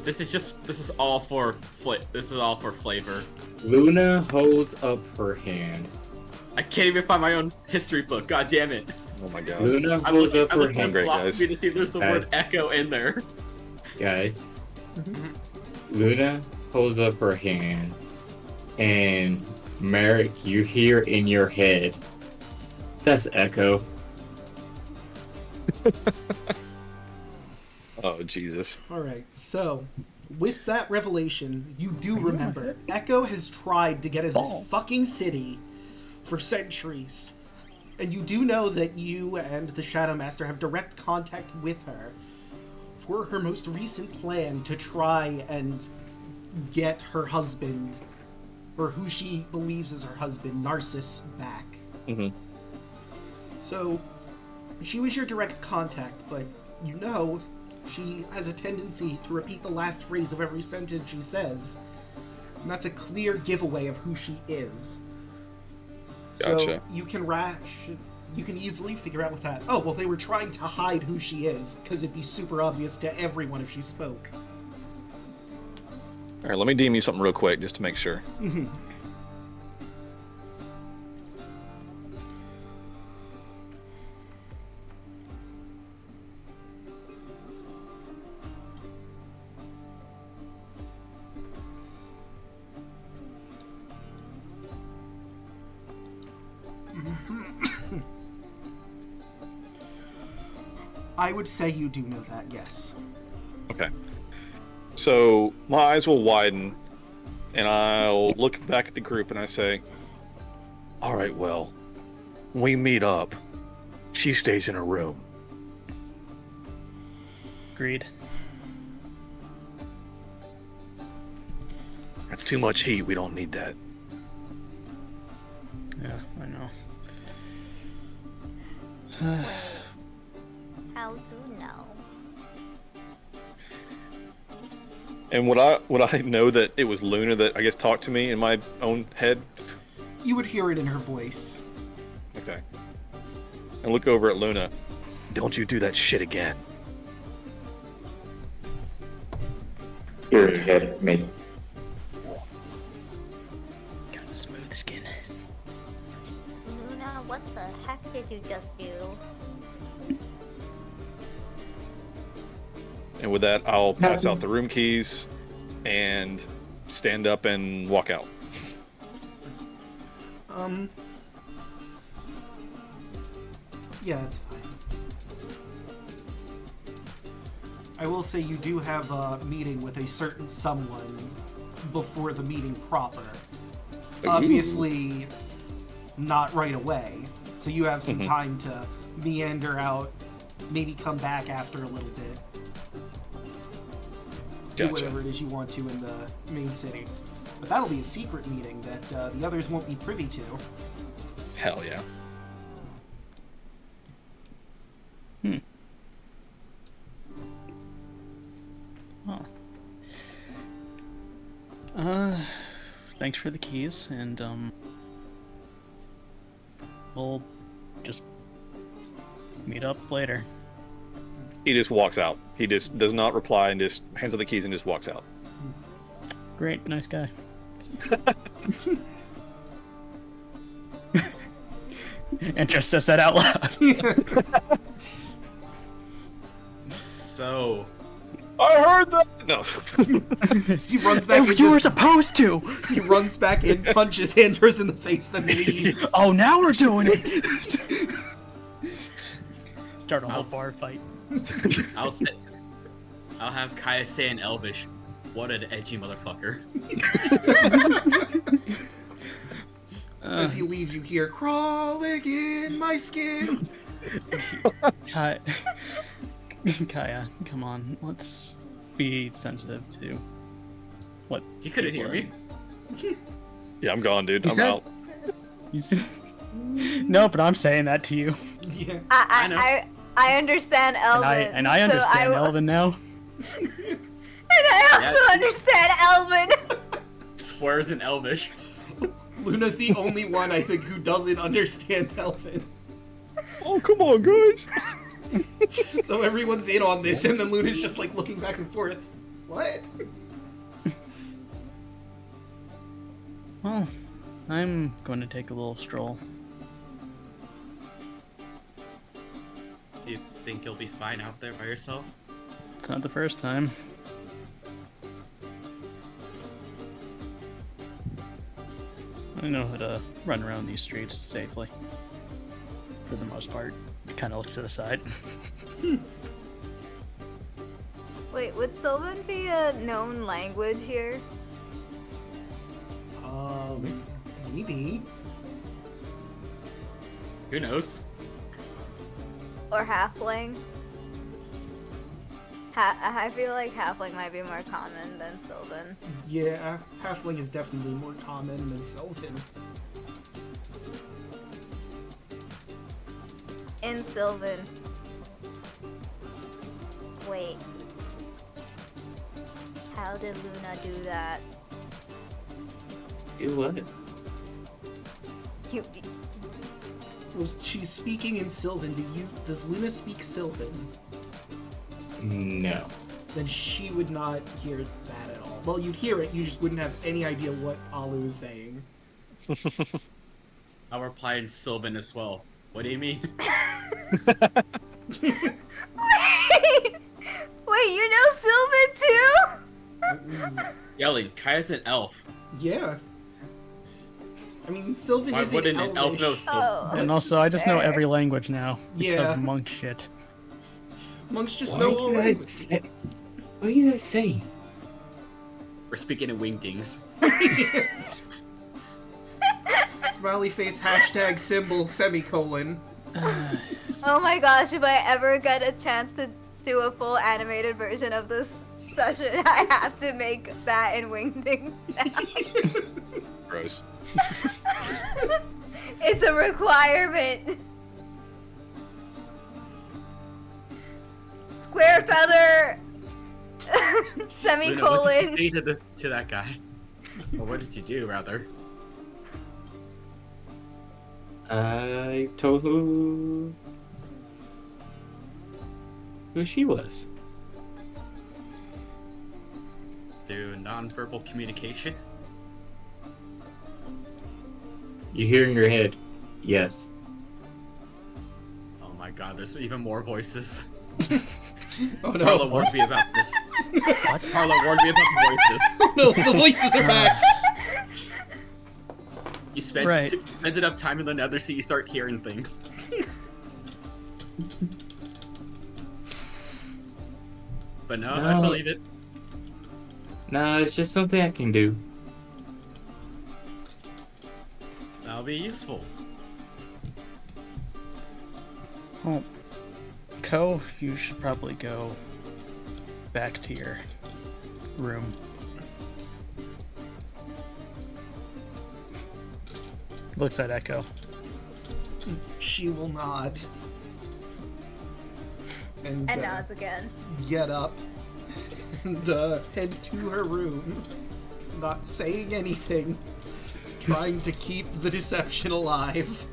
This is all for flavor. Luna holds up her hand. I can't even find my own history book. God damn it! Oh my god. Luna I'm holds looking, up I'm her looking at hand. Great, philosophy guys. to see if there's the word echo in there. Guys. Luna holds up her hand. And Merrick, you hear in your head. That's Echo. Oh, Jesus. Alright, so with that revelation, you do remember Echo has tried to get in this Balls. fucking city for centuries. And you do know that you and the Shadow Master have direct contact with her for her most recent plan to try and get her husband, or who she believes is her husband, Narcissus, back. Mhm. So, she was your direct contact, but you know, She has a tendency to repeat the last phrase of every sentence she says. And that's a clear giveaway of who she is. Gotcha. So you can easily figure out with that. Oh, well, they were trying to hide who she is, because it'd be super obvious to everyone if she spoke. All right, let me DM you something real quick just to make sure. Mm-hmm. I would say you do know that, yes. Okay. So my eyes will widen, and I'll look back at the group and I say, all right, well, when we meet up, she stays in her room. Agreed. That's too much heat. We don't need that. Yeah, I know. How do you know? And would I know that it was Luna that I guess talked to me in my own head? You would hear it in her voice. Okay. And look over at Luna. Don't you do that shit again. You're ahead, mate. Got a smooth skin. Luna, what the heck did you just do? And with that, I'll pass out the room keys and stand up and walk out. Yeah, it's fine. I will say you do have a meeting with a certain someone before the meeting proper. Obviously, not right away. So you have some time to meander out, maybe come back after a little bit. Do whatever it is you want to in the main city. But that'll be a secret meeting that the others won't be privy to. Hell yeah. Thanks for the keys, and we'll just meet up later. He just walks out. He just does not reply and just hands out the keys and just walks out. Great, nice guy. And just says that out loud. So, I heard that! No. He runs back in. You were supposed to! He runs back in, punches Andros in the face, then leaves. Oh, now we're doing it! Start a whole bar fight. I'll have Kaya say in Elvish, "What an edgy motherfucker." As he leaves, you hear crawling in my skin. Kaya, come on, let's be sensitive to what. He couldn't hear me. Yeah, I'm gone, dude. I'm said- out. No, but I'm saying that to you. Yeah. I know. I understand Elvin. And I understand Elvin now. And I also understand Elvin. Swears in Elvish. Luna's the only one, I think, who doesn't understand Elvin. Oh, come on, guys! So everyone's in on this, and then Luna's just like looking back and forth. What? Well, I'm going to take a little stroll. You think you'll be fine out there by yourself? It's not the first time. I know how to run around these streets safely. For the most part. Kind of looks to the side. Wait, would Sylvan be a known language here? Maybe. Who knows? Or halfling? I feel like halfling might be more common than Sylvan. Yeah, halfling is definitely more common than Sylvan. In Sylvan, Wait. How did Luna do that? Do what? You, Well, she's speaking in Sylvan. Does Luna speak Sylvan? No. Then she would not hear that at all. Well, you'd hear it, you just wouldn't have any idea what Alu is saying. I'll reply in Sylvan as well. What do you mean? wait, you know Sylvan too? Yelling, Kaya's an elf. Yeah. I mean, Sylvan Why isn't wouldn't an elf know Elvish. Sylvan? Oh, And also, I just know fair. every language now because Yeah. of monk shit. Monks just What know are all you guys languages. say? What are you guys saying? We're speaking in wingdings. Smiley face, hashtag symbol, semicolon. Oh my gosh, if I ever get a chance to do a full animated version of this session, I have to make that in Wingdings now. Gross. It's a requirement. Square feather. Luna, what did you Semicolon. say to that guy? Or what did you do, rather? I told who she was. Through nonverbal communication? You hear in your head, yes. Oh my god, there's even more voices. Oh Carla no. warned me about this. What? Carla warned me about the voices. Oh no, the voices are back. You spend, Right. spend enough time in the nether so you start hearing things. But no, I No. believe it. Nah, it's just something I can do. That'll be useful. Well, Ko, you should probably go back to your room. Looks at Echo. She will nod. And nods again. get up and head to her room, not saying anything, trying to keep the deception alive.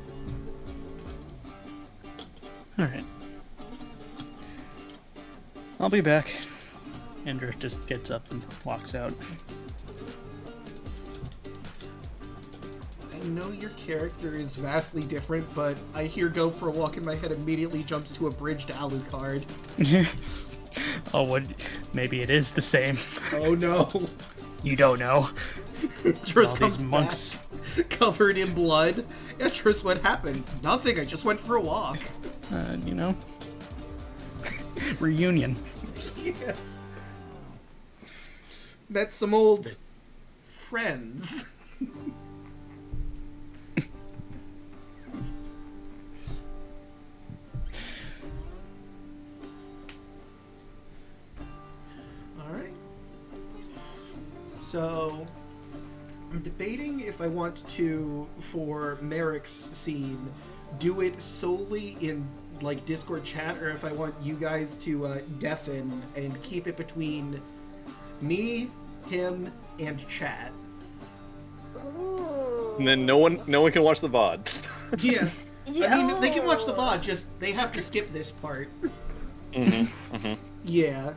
Alright. I'll be back. Andrew just gets up and walks out. I know your character is vastly different, but I hear "go for a walk" in my head immediately jumps to a bridge to Alucard. Oh, what? Maybe it is the same. Oh no. You don't know. Tris All comes these monks. back, covered in blood. Yeah, Tris, what happened? Nothing, I just went for a walk. You know? Reunion. Yeah. Met some old friends. Alright. So, I'm debating if I want to, for Merrick's scene, do it solely in, like, Discord chat, or if I want you guys to deafen and keep it between me, him, and chat. Ooh. And then no one can watch the VOD. Yeah. I mean, they can watch the Yo. VOD, just they have to skip this part. Mm-hmm. Yeah.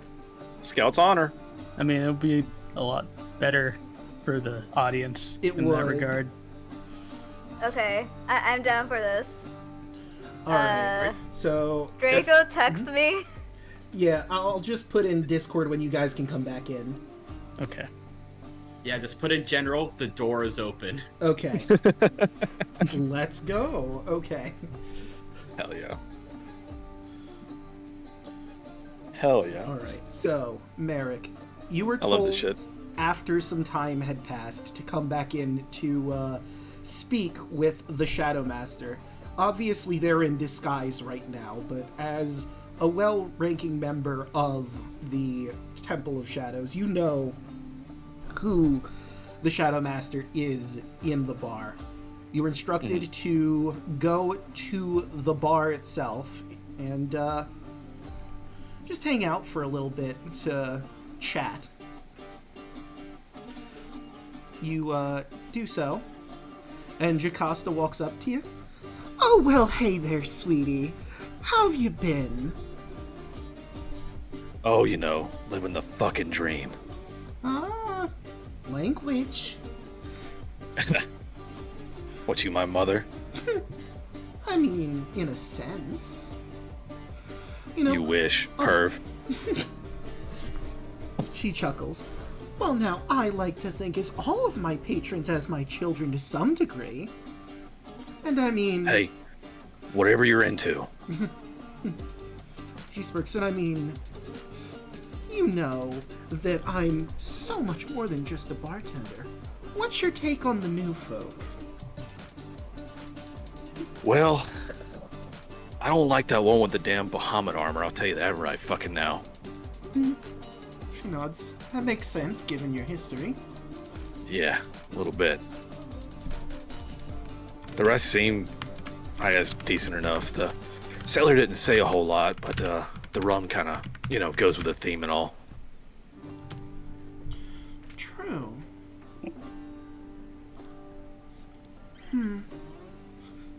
Scout's honor. I mean, it would be a lot better for the audience It in that would. regard. Okay, I'm down for this. Alright. So, Draco, text me. yeah, I'll just put in Discord when you guys can come back in. Okay. Yeah, just put in general, the door is open. Okay. Let's go. Okay. Hell yeah. Hell yeah. Alright, so, Merrick, you were I told love this shit. after some time had passed to come back in to speak with the Shadow Master. Obviously, they're in disguise right now, but as a well-ranking member of the Temple of Shadows, you know who the Shadow Master is in the bar. You were instructed to go to the bar itself and just hang out for a little bit to chat. You do so, and Jocasta walks up to you. Oh, well, hey there, sweetie. How have you been? Oh, you know, living the fucking dream. Ah, language. What, you my mother? I mean, in a sense. You know, You wish, perv. She chuckles. Well, now, I like to think as all of my patrons as my children to some degree. And I mean... Hey, whatever you're into. She smirks, and I mean... You know that I'm so much more than just a bartender. What's your take on the new folk? Well, I don't like that one with the damn Bahamut armor, I'll tell you that right fucking now. She nods. That makes sense, given your history. Yeah, a little bit. The rest seem, I guess, decent enough. The sailor didn't say a whole lot, but the rum kind of, goes with the theme and all. True.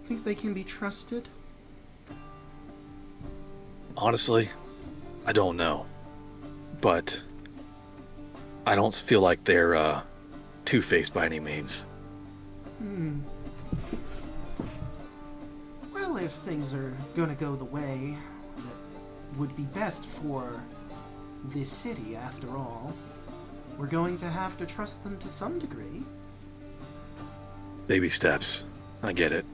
Think they can be trusted? Honestly, I don't know. But I don't feel like they're two-faced by any means. Well, if things are gonna go the way that would be best for this city, after all, we're going to have to trust them to some degree. Baby steps. I get it.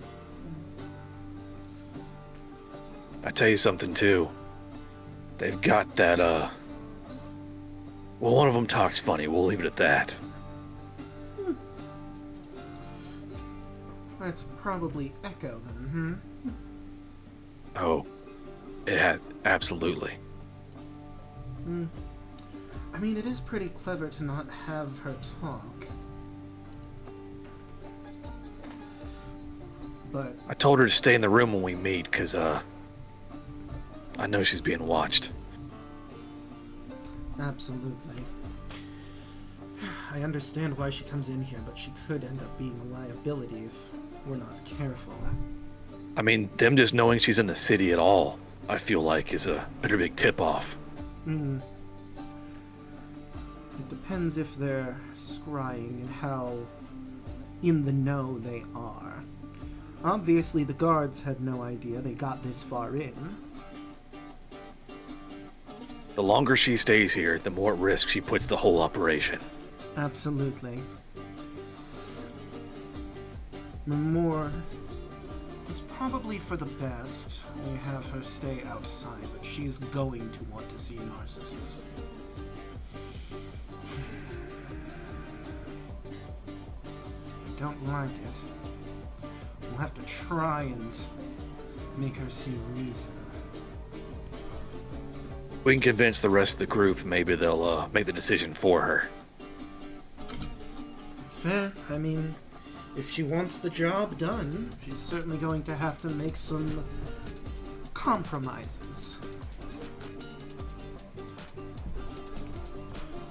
I tell you something, too. They've got that, well, one of them talks funny. We'll leave it at that. That's probably Echo, then, Oh, it has, absolutely. I mean, it is pretty clever to not have her talk. But, I told her to stay in the room when we meet, because, I know she's being watched. absolutely. I understand why she comes in here, but she could end up being a liability if we're not careful. I mean, them just knowing she's in the city at all, I feel like, is a pretty big tip-off. It depends if they're scrying and how in the know they are. Obviously, the guards had no idea they got this far in. The longer she stays here, the more at risk she puts the whole operation. Absolutely. The more... It's probably for the best we have her stay outside, but she is going to want to see Narcissus. I don't like it. We'll have to try and make her see reason. If we can convince the rest of the group, maybe they'll make the decision for her. It's fair. I mean, if she wants the job done, she's certainly going to have to make some compromises.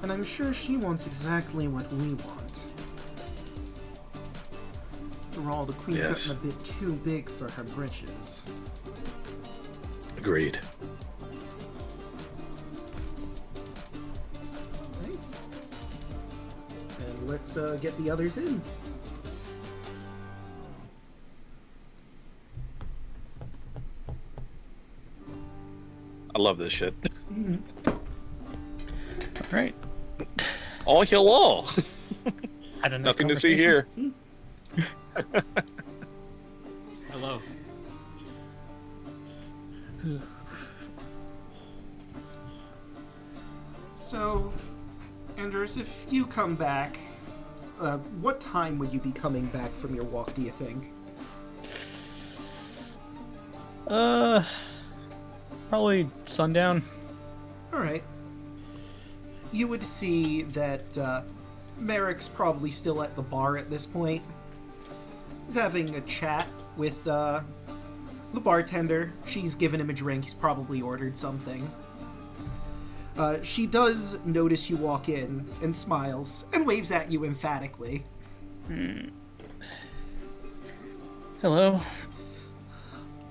And I'm sure she wants exactly what we want. After all, the Queen's Yes. gotten a bit too big for her britches. Agreed. Right? And let's get the others in. I love this shit. All right. Oh, hello. Had a nice Nothing to see conversation. here. Hello. So, Anders, if you come back, what time would you be coming back from your walk, do you think? Probably sundown. Alright. You would see that Merrick's probably still at the bar at this point. He's having a chat with the bartender. She's given him a drink. He's probably ordered something. She does notice you walk in and smiles and waves at you emphatically. Hello.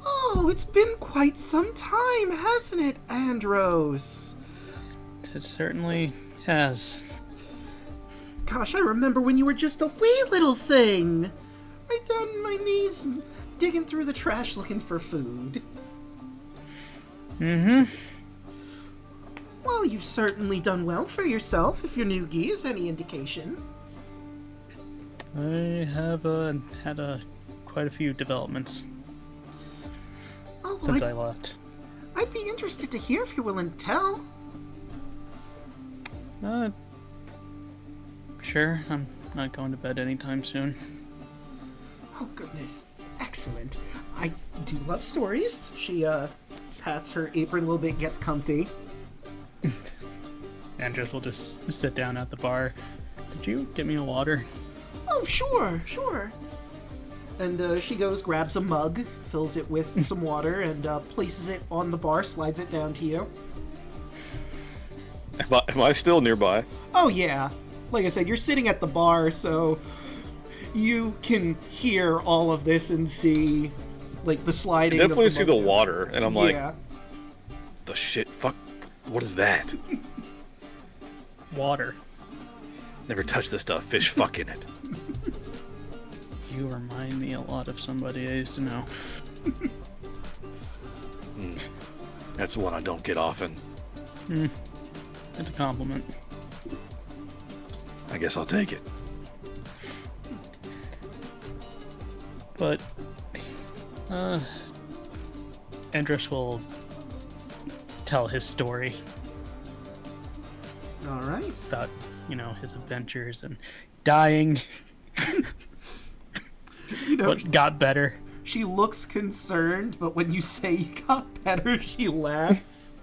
Oh, it's been quite some time, hasn't it, Andros? It certainly has. Gosh, I remember when you were just a wee little thing. Right down on my knees and digging through the trash looking for food. Mm-hmm. Well, you've certainly done well for yourself, if your Noogie is any indication. I have had quite a few developments Oh, since well, I left. I'd be interested to hear if you're willing to tell. Sure, I'm not going to bed anytime soon. Oh, goodness. Excellent. I do love stories. She, pats her apron a little bit, gets comfy. Andros will just sit down at the bar. Could you get me a water? Oh, sure. And she goes, grabs a mug, fills it with some water, and places it on the bar, slides it down to you. Am I still nearby? Oh, yeah. Like I said, you're sitting at the bar, so you can hear all of this and see, like, the I sliding. definitely of the see the mug. water, and I'm like, Yeah. the shit, fuck, what is that? Water. Never touched this stuff, fish fuck in it. You remind me a lot of somebody I used to know. That's one I don't get often. It's a compliment. I guess I'll take it. But, Andros will tell his story All right. about, his adventures and dying, You know, but got better. she looks concerned, but when you say you got better, she laughs.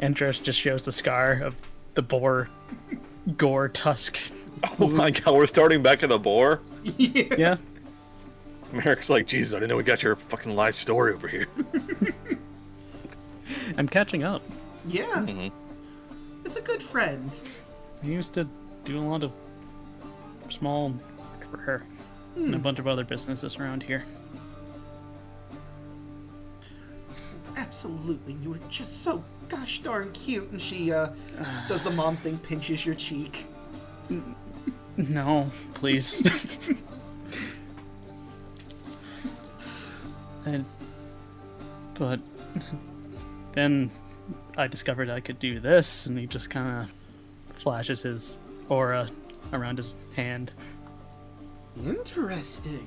Andros just shows the scar of the boar gore tusk. Oh my god, we're starting back at the boar? Yeah. Yeah. Merrick's like, Jesus, I didn't know we got your fucking life story over here. I'm catching up. Yeah. Mhm. With a good friend. I used to do a lot of small work for her and a bunch of other businesses around here. Absolutely. You were just so gosh darn cute. And she does the mom thing, pinches your cheek. No, please. But then I discovered I could do this, and he just kind of flashes his aura around his hand. Interesting.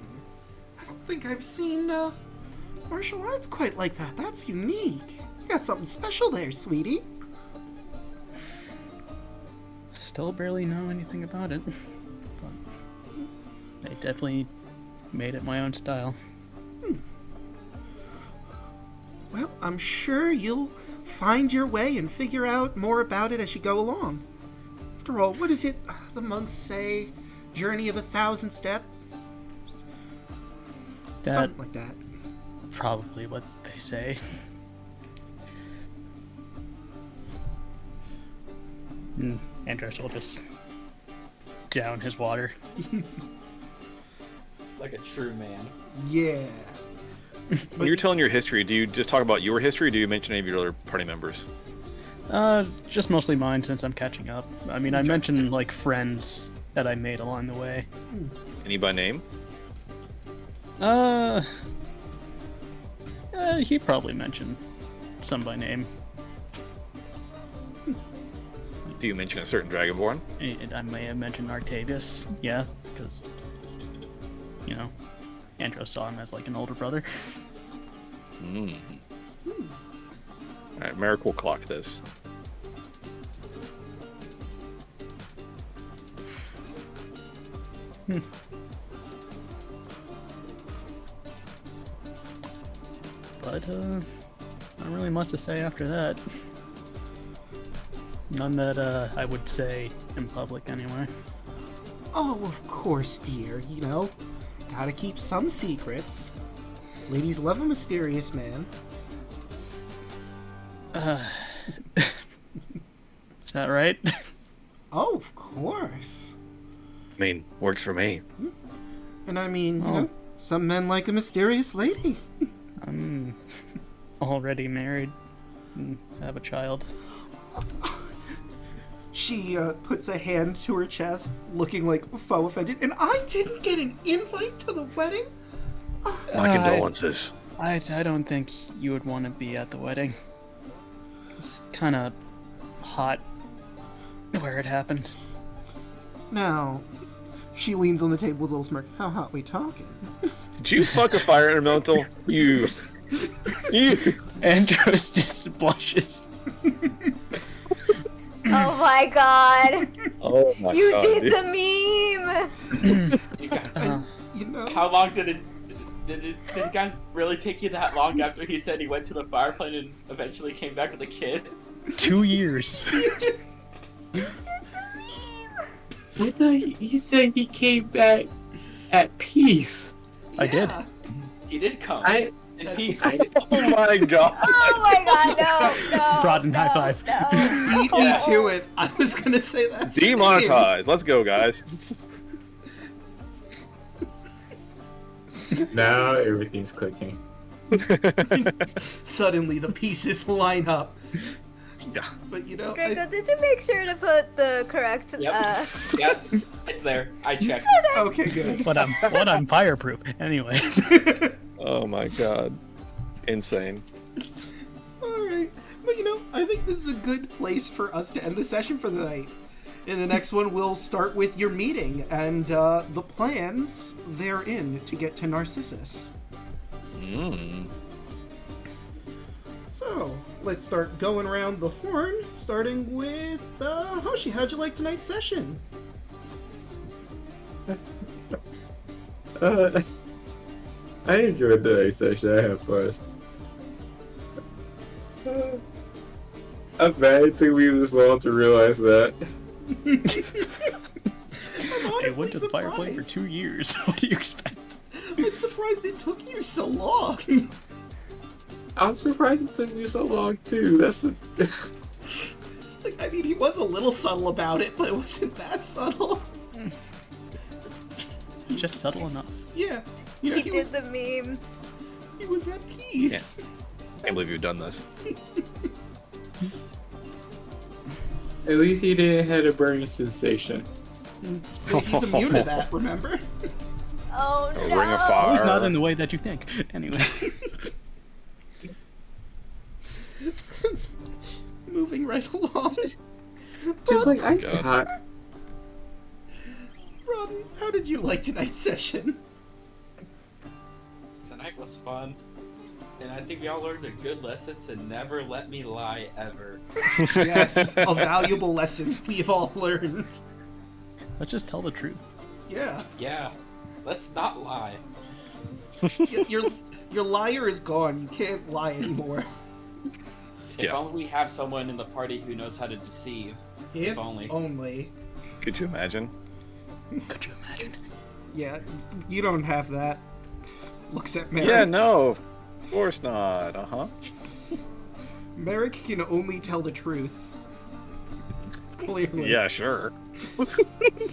I don't think I've seen martial arts quite like that. That's unique. You got something special there, sweetie. Still barely know anything about it, but I definitely made it my own style. Well, I'm sure you'll find your way and figure out more about it as you go along. After all, what is it the monks say? Journey of 1,000 steps? That Something like that. probably what they say. And Andros will just down his water. Like a true man. Yeah. When you're telling your history, do you just talk about your history, or do you mention any of your other party members? Just mostly mine since I'm catching up. I mean, I mentioned like friends that I made along the way. Any by name? He probably mentioned some by name. Do you mention a certain Dragonborn? I may have mentioned Artavius, yeah, because, Andros saw him as like an older brother. Alright, Merrick will clock this. But, not really much to say after that. None that, I would say in public anyway. Oh, of course, dear. You know, gotta keep some secrets. Ladies love a mysterious man. that right? Oh, of course. I mean, works for me. And I mean, Oh. some men like a mysterious lady. I'm already married and have a child. She puts a hand to her chest, looking like faux offended. And I didn't get an invite to the wedding? My condolences. I don't think you would want to be at the wedding. It's kind of hot where it happened. Now, she leans on the table with a little smirk. How hot we talking? Did you fuck a fire elemental? You. Andros just blushes. Oh my god! Oh my You god. did the meme! You got- You know? How long did it guys really take you that long after he said he went to the fire plane and eventually came back with a kid? 2 years. I thought he said he came back at peace. I did. Yeah. He did come I in peace. Oh my god. Oh my god, no! Broaden no, high five. No. Beat me to it. I was gonna say that. Demonetized. Let's go, guys. now everything's clicking. Suddenly the pieces line up. Yeah. But you know, Draco, did you make sure to put the correct, Yep. Yeah, it's there. I checked. okay, good. But I'm fireproof. Anyway. Oh my god. Insane. Alright. But you know, I think this is a good place for us to end the session for the night. In the next one, we'll start with your meeting and the plans therein to get to Narcissus. So, let's start going around the horn, starting with Hoshi. How'd you like tonight's session? I enjoyed the session. I had fun. I'm bad. It took me this long to realize that. I went to the fire plane for 2 years. What do you expect? I'm surprised it took you so long. I'm surprised it took you so long too. That's the. Like, I mean, he was a little subtle about it, but it wasn't that subtle. Just subtle enough. Yeah. You know, He he did was, the meme. he was at peace. Can't believe you've done this. At least he didn't have a burning sensation. Yeah, he's immune to that, remember? Oh A no! ring of fire. It's not in the way that you think. Anyway. Moving right along. Just like ice God. hot. Ron, how did you like tonight's session? Tonight was fun. And I think we all learned a good lesson to never let me lie ever. Yes, a valuable lesson we've all learned. Let's just tell the truth. Yeah. Yeah, let's not lie. Your liar is gone. You can't lie anymore. If Yeah. only we have someone in the party who knows how to deceive. If only. only. Could you imagine? Could you imagine? Yeah, you don't have that. Looks at Merrick. Yeah, no. Of course not. Uh-huh. Merrick can only tell the truth. Clearly. Yeah, sure.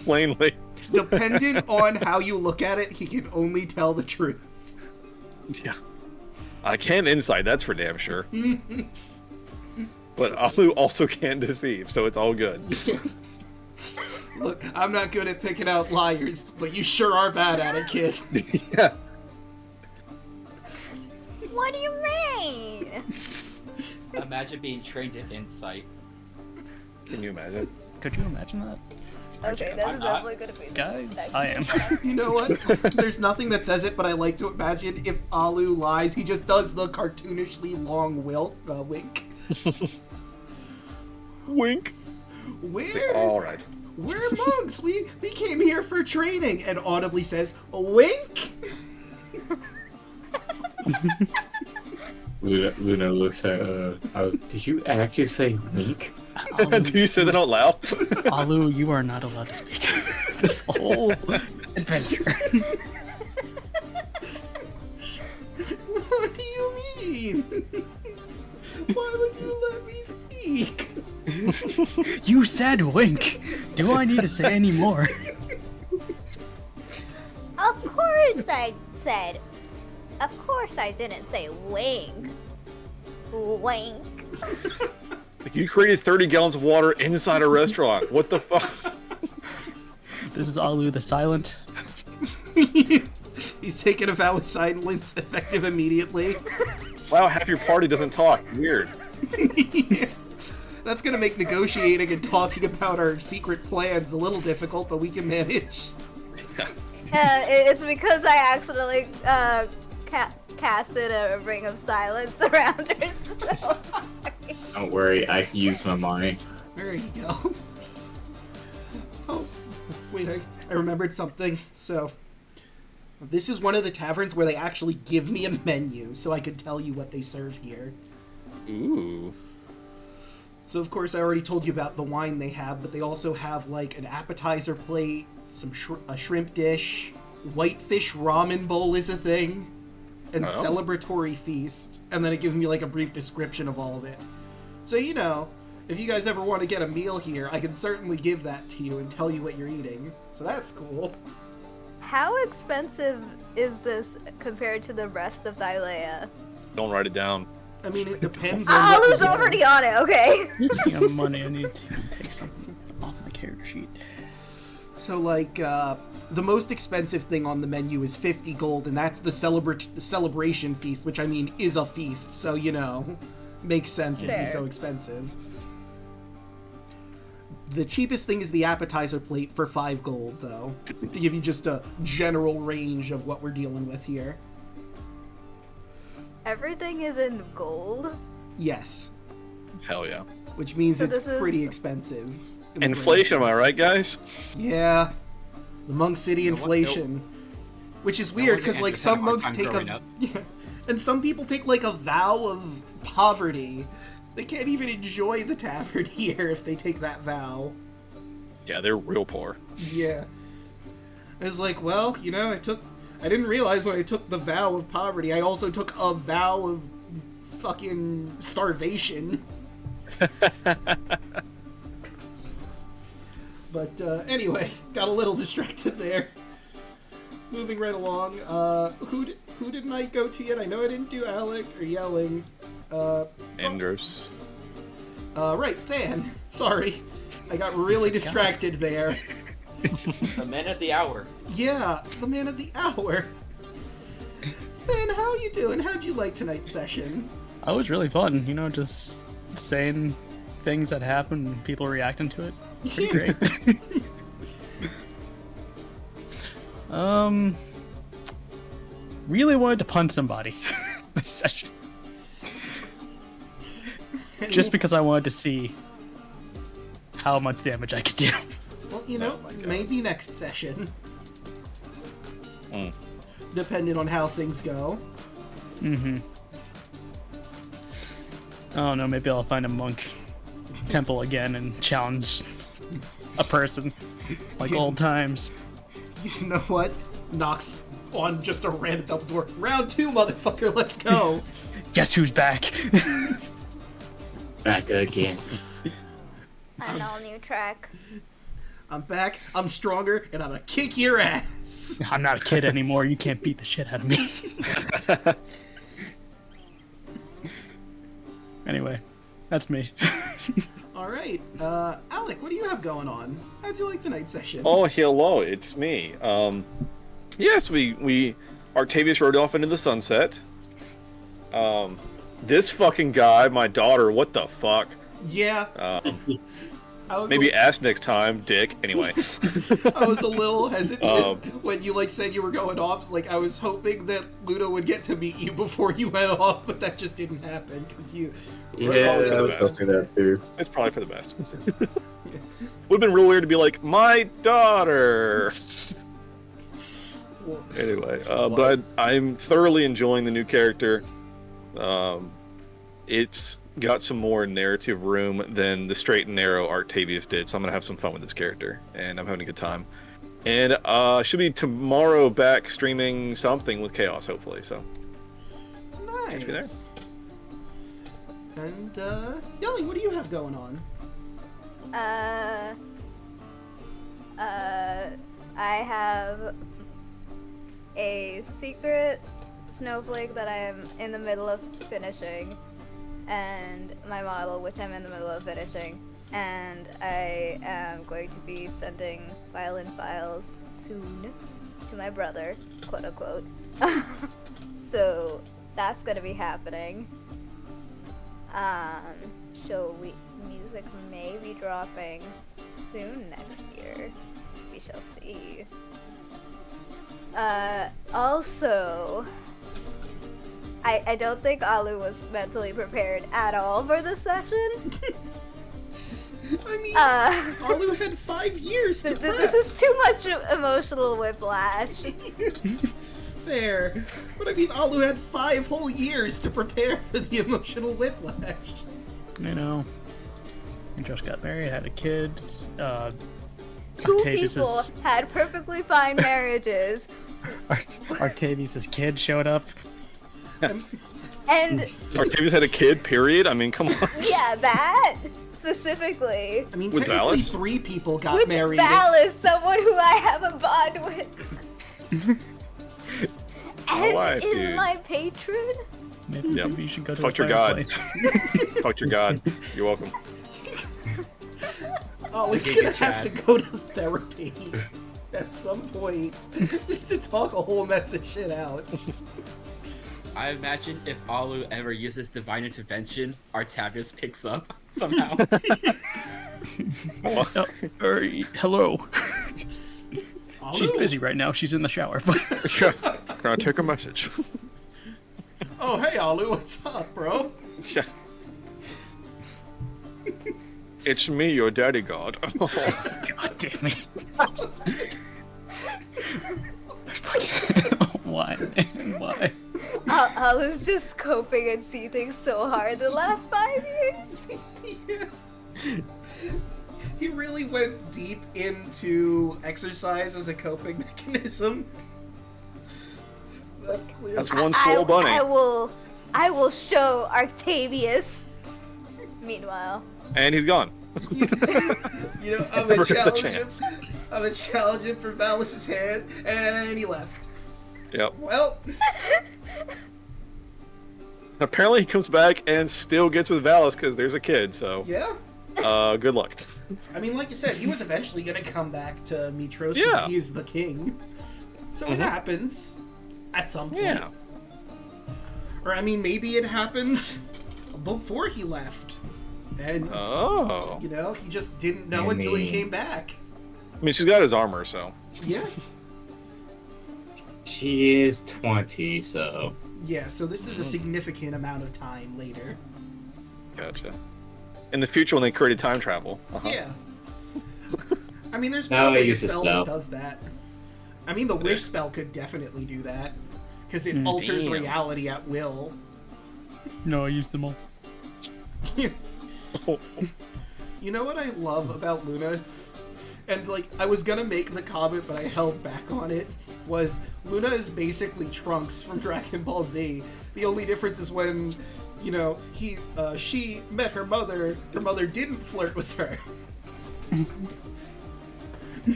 Plainly. Dependent on how you look at it, he can only tell the truth. Yeah. I can insight, that's for damn sure. But Alu also can deceive, so it's all good. Look, I'm not good at picking out liars, but you sure are bad at it, kid. Yeah. What do you mean? Imagine being trained in insight. Can you imagine? Could you imagine that? Okay, this I'm is not. definitely gonna be. Guys, next. I am. You know what? There's nothing that says it, but I like to imagine if Alu lies, he just does the cartoonishly long wink. Wink. We're Alright. monks. We came here for training, and audibly says, "Wink." Luna looks at did you actually say wink? Do you say that out loud? Alu, you are not allowed to speak. This whole adventure. What do you mean? Why would you let me speak? You said wink. Do I need to say any more? Of course I said. Of course I didn't say wink. Wink. Like, you created 30 gallons of water inside a restaurant. What the fuck? This is Alu the Silent. He's taking a vow of silence, effective immediately. Wow, half your party doesn't talk. Weird. That's gonna make negotiating and talking about our secret plans a little difficult, but we can manage. It's because I accidentally casted a ring of silence around her. So. Don't worry, I can use my money. There you go. Oh, wait, I remembered something. So, this is one of the taverns where they actually give me a menu, so I can tell you what they serve here. Ooh. So, of course, I already told you about the wine they have, but they also have, like, an appetizer plate, a shrimp dish, whitefish ramen bowl is a thing, and celebratory feast. And then it gives me, like, a brief description of all of it. So, you know, if you guys ever want to get a meal here, I can certainly give that to you and tell you what you're eating. So that's cool. How expensive is this compared to the rest of Thylea? Don't write it down. I mean, it depends on I what was you're already on it, okay? Speaking of money, I need to take something off my character sheet. So, like, the most expensive thing on the menu is 50 gold, and that's the celebration feast, which, I mean, is a feast, so, you know, makes sense it'd be Fair. so expensive. The cheapest thing is the appetizer plate for 5 gold, though, to give you just a general range of what we're dealing with here. Everything is in gold. Yes, Hell yeah. which means So it's this is- pretty expensive. in the Inflation, am grand I right, guys? scheme. Yeah, the Monk City You know what? inflation. Which is No weird, wonder because, like, Andrews had a some hard monks time take growing a... up. Yeah, and some people take, like, a vow of poverty. They can't even enjoy the tavern here if they take that vow. Yeah, they're real poor. Yeah. I was like, well, you know, I didn't realize when I took the vow of poverty, I also took a vow of fucking starvation. But, anyway, got a little distracted there. Moving right along, who didn't I go to yet? I know I didn't do Alek or Yelling. Andros. Right, Than. Sorry. I got really distracted there. The man of the hour. Yeah, the man of the hour. Than, how you doing? How'd you like tonight's session? Oh, it was really fun, you know, just saying things that happen and people reacting to it. Pretty great. Really wanted to punch somebody this session. Just because I wanted to see how much damage I could do. Well, you know, maybe next session. Mm. Depending on how things go. Mm-hmm. I don't know, maybe I'll find a monk temple again and challenge a person. Like old times. You know what? Knocks on just a random double door. Round 2, motherfucker, let's go. Guess who's back? Back again. An all new track. I'm back, I'm stronger, and I'm gonna kick your ass. I'm not a kid anymore, you can't beat the shit out of me. Anyway, that's me. Alright, Alek, what do you have going on? How'd you like tonight's session? Oh, hello, it's me. Yes, we Artavius rode off into the sunset. This fucking guy, my daughter, what the fuck? Yeah. I was Maybe ask next time, dick. Anyway. I was a little hesitant when you said you were going off. Like, I was hoping that Ludo would get to meet you before you went off, but that just didn't happen because you. Yeah, probably I the was best. hoping that too. It's probably for the best. Would've been real weird to be like, my daughter! Anyway, but I'm thoroughly enjoying the new character. It's got some more narrative room than the straight and narrow Artavius did, so I'm gonna have some fun with this character, and I'm having a good time. And should be tomorrow back streaming something with Chaos, hopefully. So Nice. Catch me there. And Yelly, what do you have going on? I have a secret snowflake that I am in the middle of finishing, and my model, which I'm in the middle of finishing, and I am going to be sending violin files soon to my brother, quote unquote. So that's gonna be happening. Music may be dropping soon next year. We shall see. Also, I don't think Alu was mentally prepared at all for this session. I mean, Alu had 5 years to prep. This is too much emotional whiplash. Fair. But I mean, Alu had 5 whole years to prepare for the emotional whiplash. You know, I just got married, had a kid. Two Octavius people had perfectly fine marriages. Octavius' kid showed up. And Octavius had a kid, period? I mean, come on. yeah, that specifically. I mean, With technically Valis? 3 people got With married. Valis, someone who I have a bond with. My And wife, is dude. my patron. Maybe Yep. you should go to Fuck a your god. fireplace. Fuck your god. You're welcome. Alu's Okay, gonna good have to chat. go to therapy at some point just to talk a whole mess of shit out. I imagine if Alu ever uses divine intervention, Artavius picks up somehow. Hello. Alu? She's busy right now. She's in the shower. But Can I take a message? Oh, hey, Alu, what's up, bro? Yeah. It's me, your daddy god. God damn it. Why, man? Why? Alu's just coping and seething so hard the last 5 years. Yeah. He really went deep into exercise as a coping mechanism. That's clear. That's one slow bunny. I will show Octavius. Meanwhile. And he's gone. You know, I'm Never a got the challenge him. chance. I'm a challenge him for Valis' hand, and he left. Yep. Well, Apparently he comes back and still gets with Valis because there's a kid, so yeah. good luck. I mean, like you said, he was eventually gonna come back to Mytros because Yeah. he's the king. So it happens at some point. Yeah. Or I mean, maybe it happened before he left, and Oh. you know, he just didn't know until he came back. I mean, she's got his armor, so. Yeah. She is 20, so Yeah. So this is a significant amount of time later. Gotcha. In the future, when they created time travel. Yeah. I mean, there's Now I probably a use a spell spell. that does that. I mean, the wish spell could definitely do that because it alters Damn. reality at will. No, I used them all. You know what I love about Luna? And, like, I was gonna make the comment, but I held back on it, was Luna is basically Trunks from Dragon Ball Z. The only difference is when, you know, she met her mother didn't flirt with her.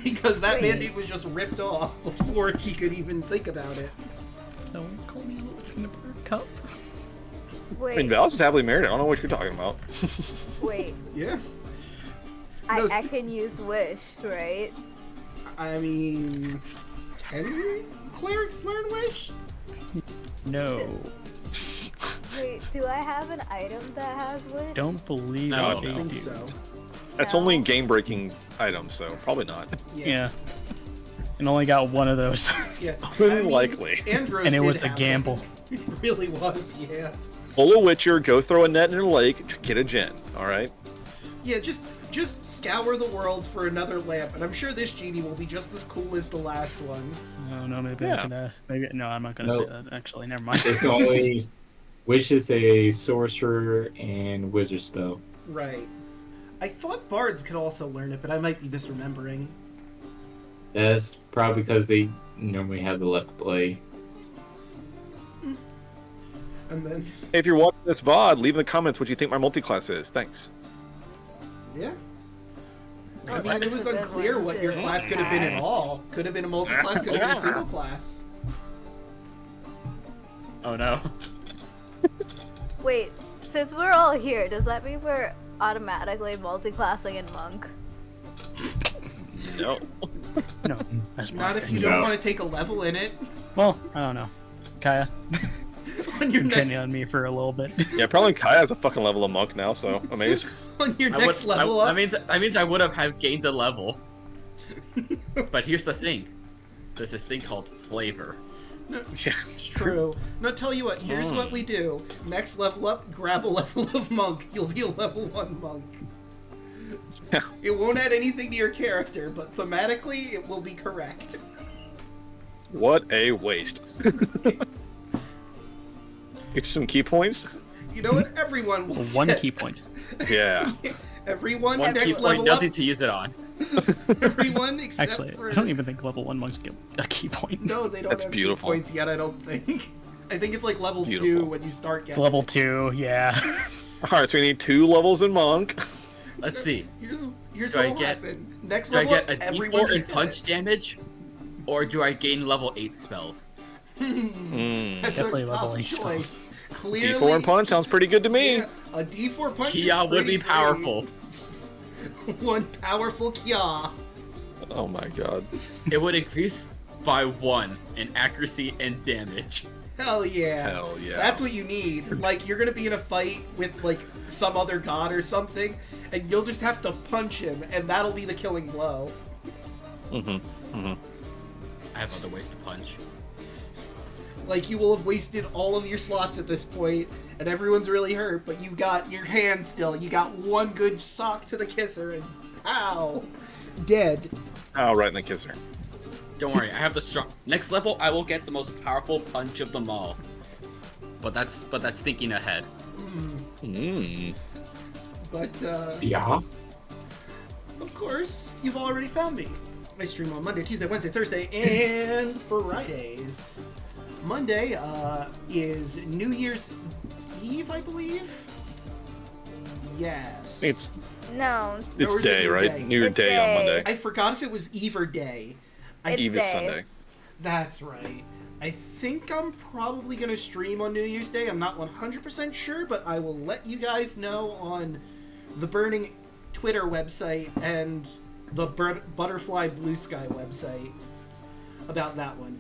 Because that Wait. mandate was just ripped off before she could even think about it. Someone call me a little juniper cup. I Wait, mean, Valis is happily married. I don't know what you're talking about. wait. Yeah. I No, can use wish, right? I mean, can clerics learn wish? No. Wait, do I have an item that has wish? Don't believe No, it. I they think do. so. That's only in game-breaking items, so probably not. Yeah. And only got one of those. Yeah. Unlikely. Andros And it did was a have gamble. them. It really was, yeah. Pull a Witcher, go throw a net in a lake, get a gen, alright? Yeah, just scour the world for another lamp, and I'm sure this genie will be just as cool as the last one. I don't know, maybe I Yeah. can, maybe, no, I'm not gonna Nope. say that, actually, never mind. it's only Wish is a sorcerer and wizard spell. Right. I thought bards could also learn it, but I might be misremembering. That's probably because they normally have the left play. And then, Hey, if you're watching this VOD, leave in the comments what you think my multi-class is. Thanks. yeah. I mean, it was That's a good unclear one, what your too. class could have been at all. Could have been a multi-class, could have been a single class. Oh no. Wait, since we're all here, does that mean we're automatically multi-classing in Monk? No. No, that's Not fine. if you don't want to take a level in it. Well, I don't know. Kaya, On your continue next, on me for a little bit. Yeah, probably Kaya has a fucking level of monk now, so amazing. on your next level up. That means I would have gained a level. But here's the thing. There's this thing called flavor. No, Yeah. it's true. No, tell you what, here's what we do. Next level up, grab a level of monk. You'll be a level 1 monk. It won't add anything to your character, but thematically, it will be correct. What a waste. Get you some key points? You know what? Everyone will One get- key point. Yeah. Everyone One key next point, level nothing up. to use it on. Everyone except Actually, for... I don't even think level 1 monks get a key point. No, they don't That's have beautiful. key points yet, I don't think. I think it's like level 2 Beautiful. when you start getting Level 2, yeah. Alright, so we need 2 levels in monk. Let's see. Here's Do what I will get- happen. Next Do I level get up, a everyone D4 in just get punch it. damage? Or do I gain level 8 spells? That's Definitely a level tough 8 choice. Clearly, D4 and punch sounds pretty good to me. Yeah, a D4 punch Kia is would be pretty great. powerful. One powerful Kia. Oh my god. It would increase by 1 in accuracy and damage. Hell yeah. Hell yeah. That's what you need. Like, you're gonna be in a fight with, like, some other god or something, and you'll just have to punch him, and that'll be the killing blow. I have other ways to punch. Like, you will have wasted all of your slots at this point, and everyone's really hurt, but you got your hand still. You got one good sock to the kisser, and pow! Dead. Oh, right in the kisser. Don't worry, I have the strong. Next level, I will get the most powerful punch of them all. But that's thinking ahead. But, Yeah. of course, you've already found me. I stream on Monday, Tuesday, Wednesday, Thursday, and Fridays. Monday is New Year's Eve, I believe? Yes. It's No, it's or is it day, New right? Day? New It's day on day. Monday. I forgot if it was Eve or Day. It's Eve is day. Sunday. That's right. I think I'm probably going to stream on New Year's Day. I'm not 100% sure, but I will let you guys know on the Burning Twitter website and the Butterfly Blue Sky website about that one.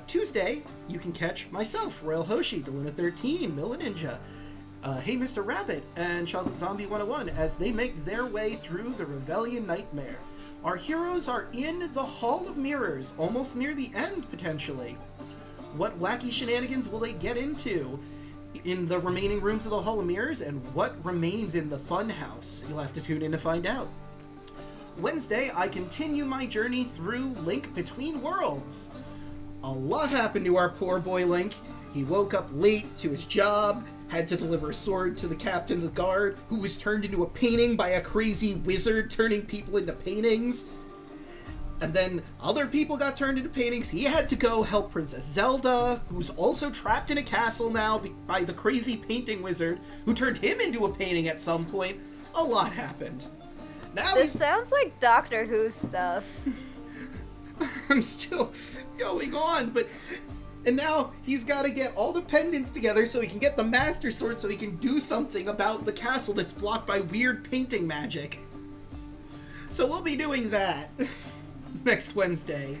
Tuesday, you can catch myself, Royal Hoshi, Deluna13, Milla Ninja, Hey Mr. Rabbit, and Chocolate Zombie 101 as they make their way through the Revellion Nightmare. Our heroes are in the Hall of Mirrors, almost near the end, potentially. What wacky shenanigans will they get into in the remaining rooms of the Hall of Mirrors, and what remains in the Fun House? You'll have to tune in to find out. Wednesday, I continue my journey through Link Between Worlds. A lot happened to our poor boy Link. He woke up late to his job, had to deliver a sword to the captain of the guard, who was turned into a painting by a crazy wizard turning people into paintings. And then other people got turned into paintings. He had to go help Princess Zelda, who's also trapped in a castle now by the crazy painting wizard, who turned him into a painting at some point. A lot happened. Now This he's... sounds like Doctor Who stuff. I'm still going on, but... And now he's got to get all the pendants together so he can get the Master Sword so he can do something about the castle that's blocked by weird painting magic. So we'll be doing that next Wednesday.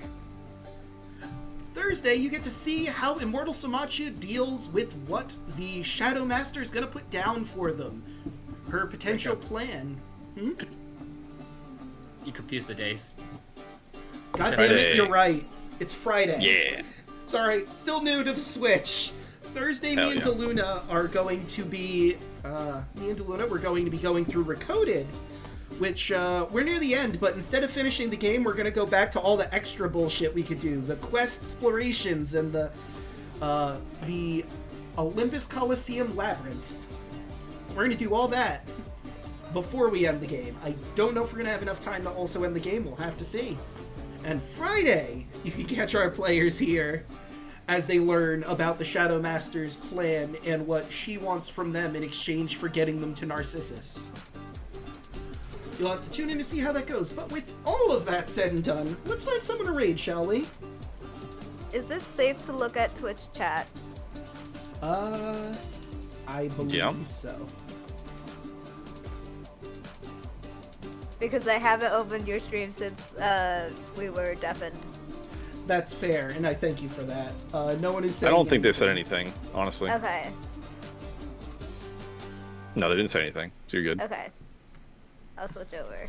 Thursday, you get to see how Immortal Symmachia deals with what the Shadow Master is going to put down for them. Her potential plan. You confuse the days. God damn Friday. it, you're right. It's Friday. Yeah. Sorry, still new to the Switch. Thursday, Hell me and yeah. Deluna are going to be, we're going to be going through Recoded, which, we're near the end, but instead of finishing the game, we're going to go back to all the extra bullshit we could do. The quest explorations and the Olympus Coliseum Labyrinth. We're going to do all that before we end the game. I don't know if we're going to have enough time to also end the game. We'll have to see. And Friday, you can catch our players here as they learn about the Shadow Master's plan and what she wants from them in exchange for getting them to Narcissus. You'll have to tune in to see how that goes. But with all of that said and done, let's find someone to raid, shall we? Is it safe to look at Twitch chat? I believe so. Because I haven't opened your stream since we were deafened. That's fair, and I thank you for that. No one is saying I don't think they said anything, honestly. Okay. No, they didn't say anything, so you're good. Okay. I'll switch over.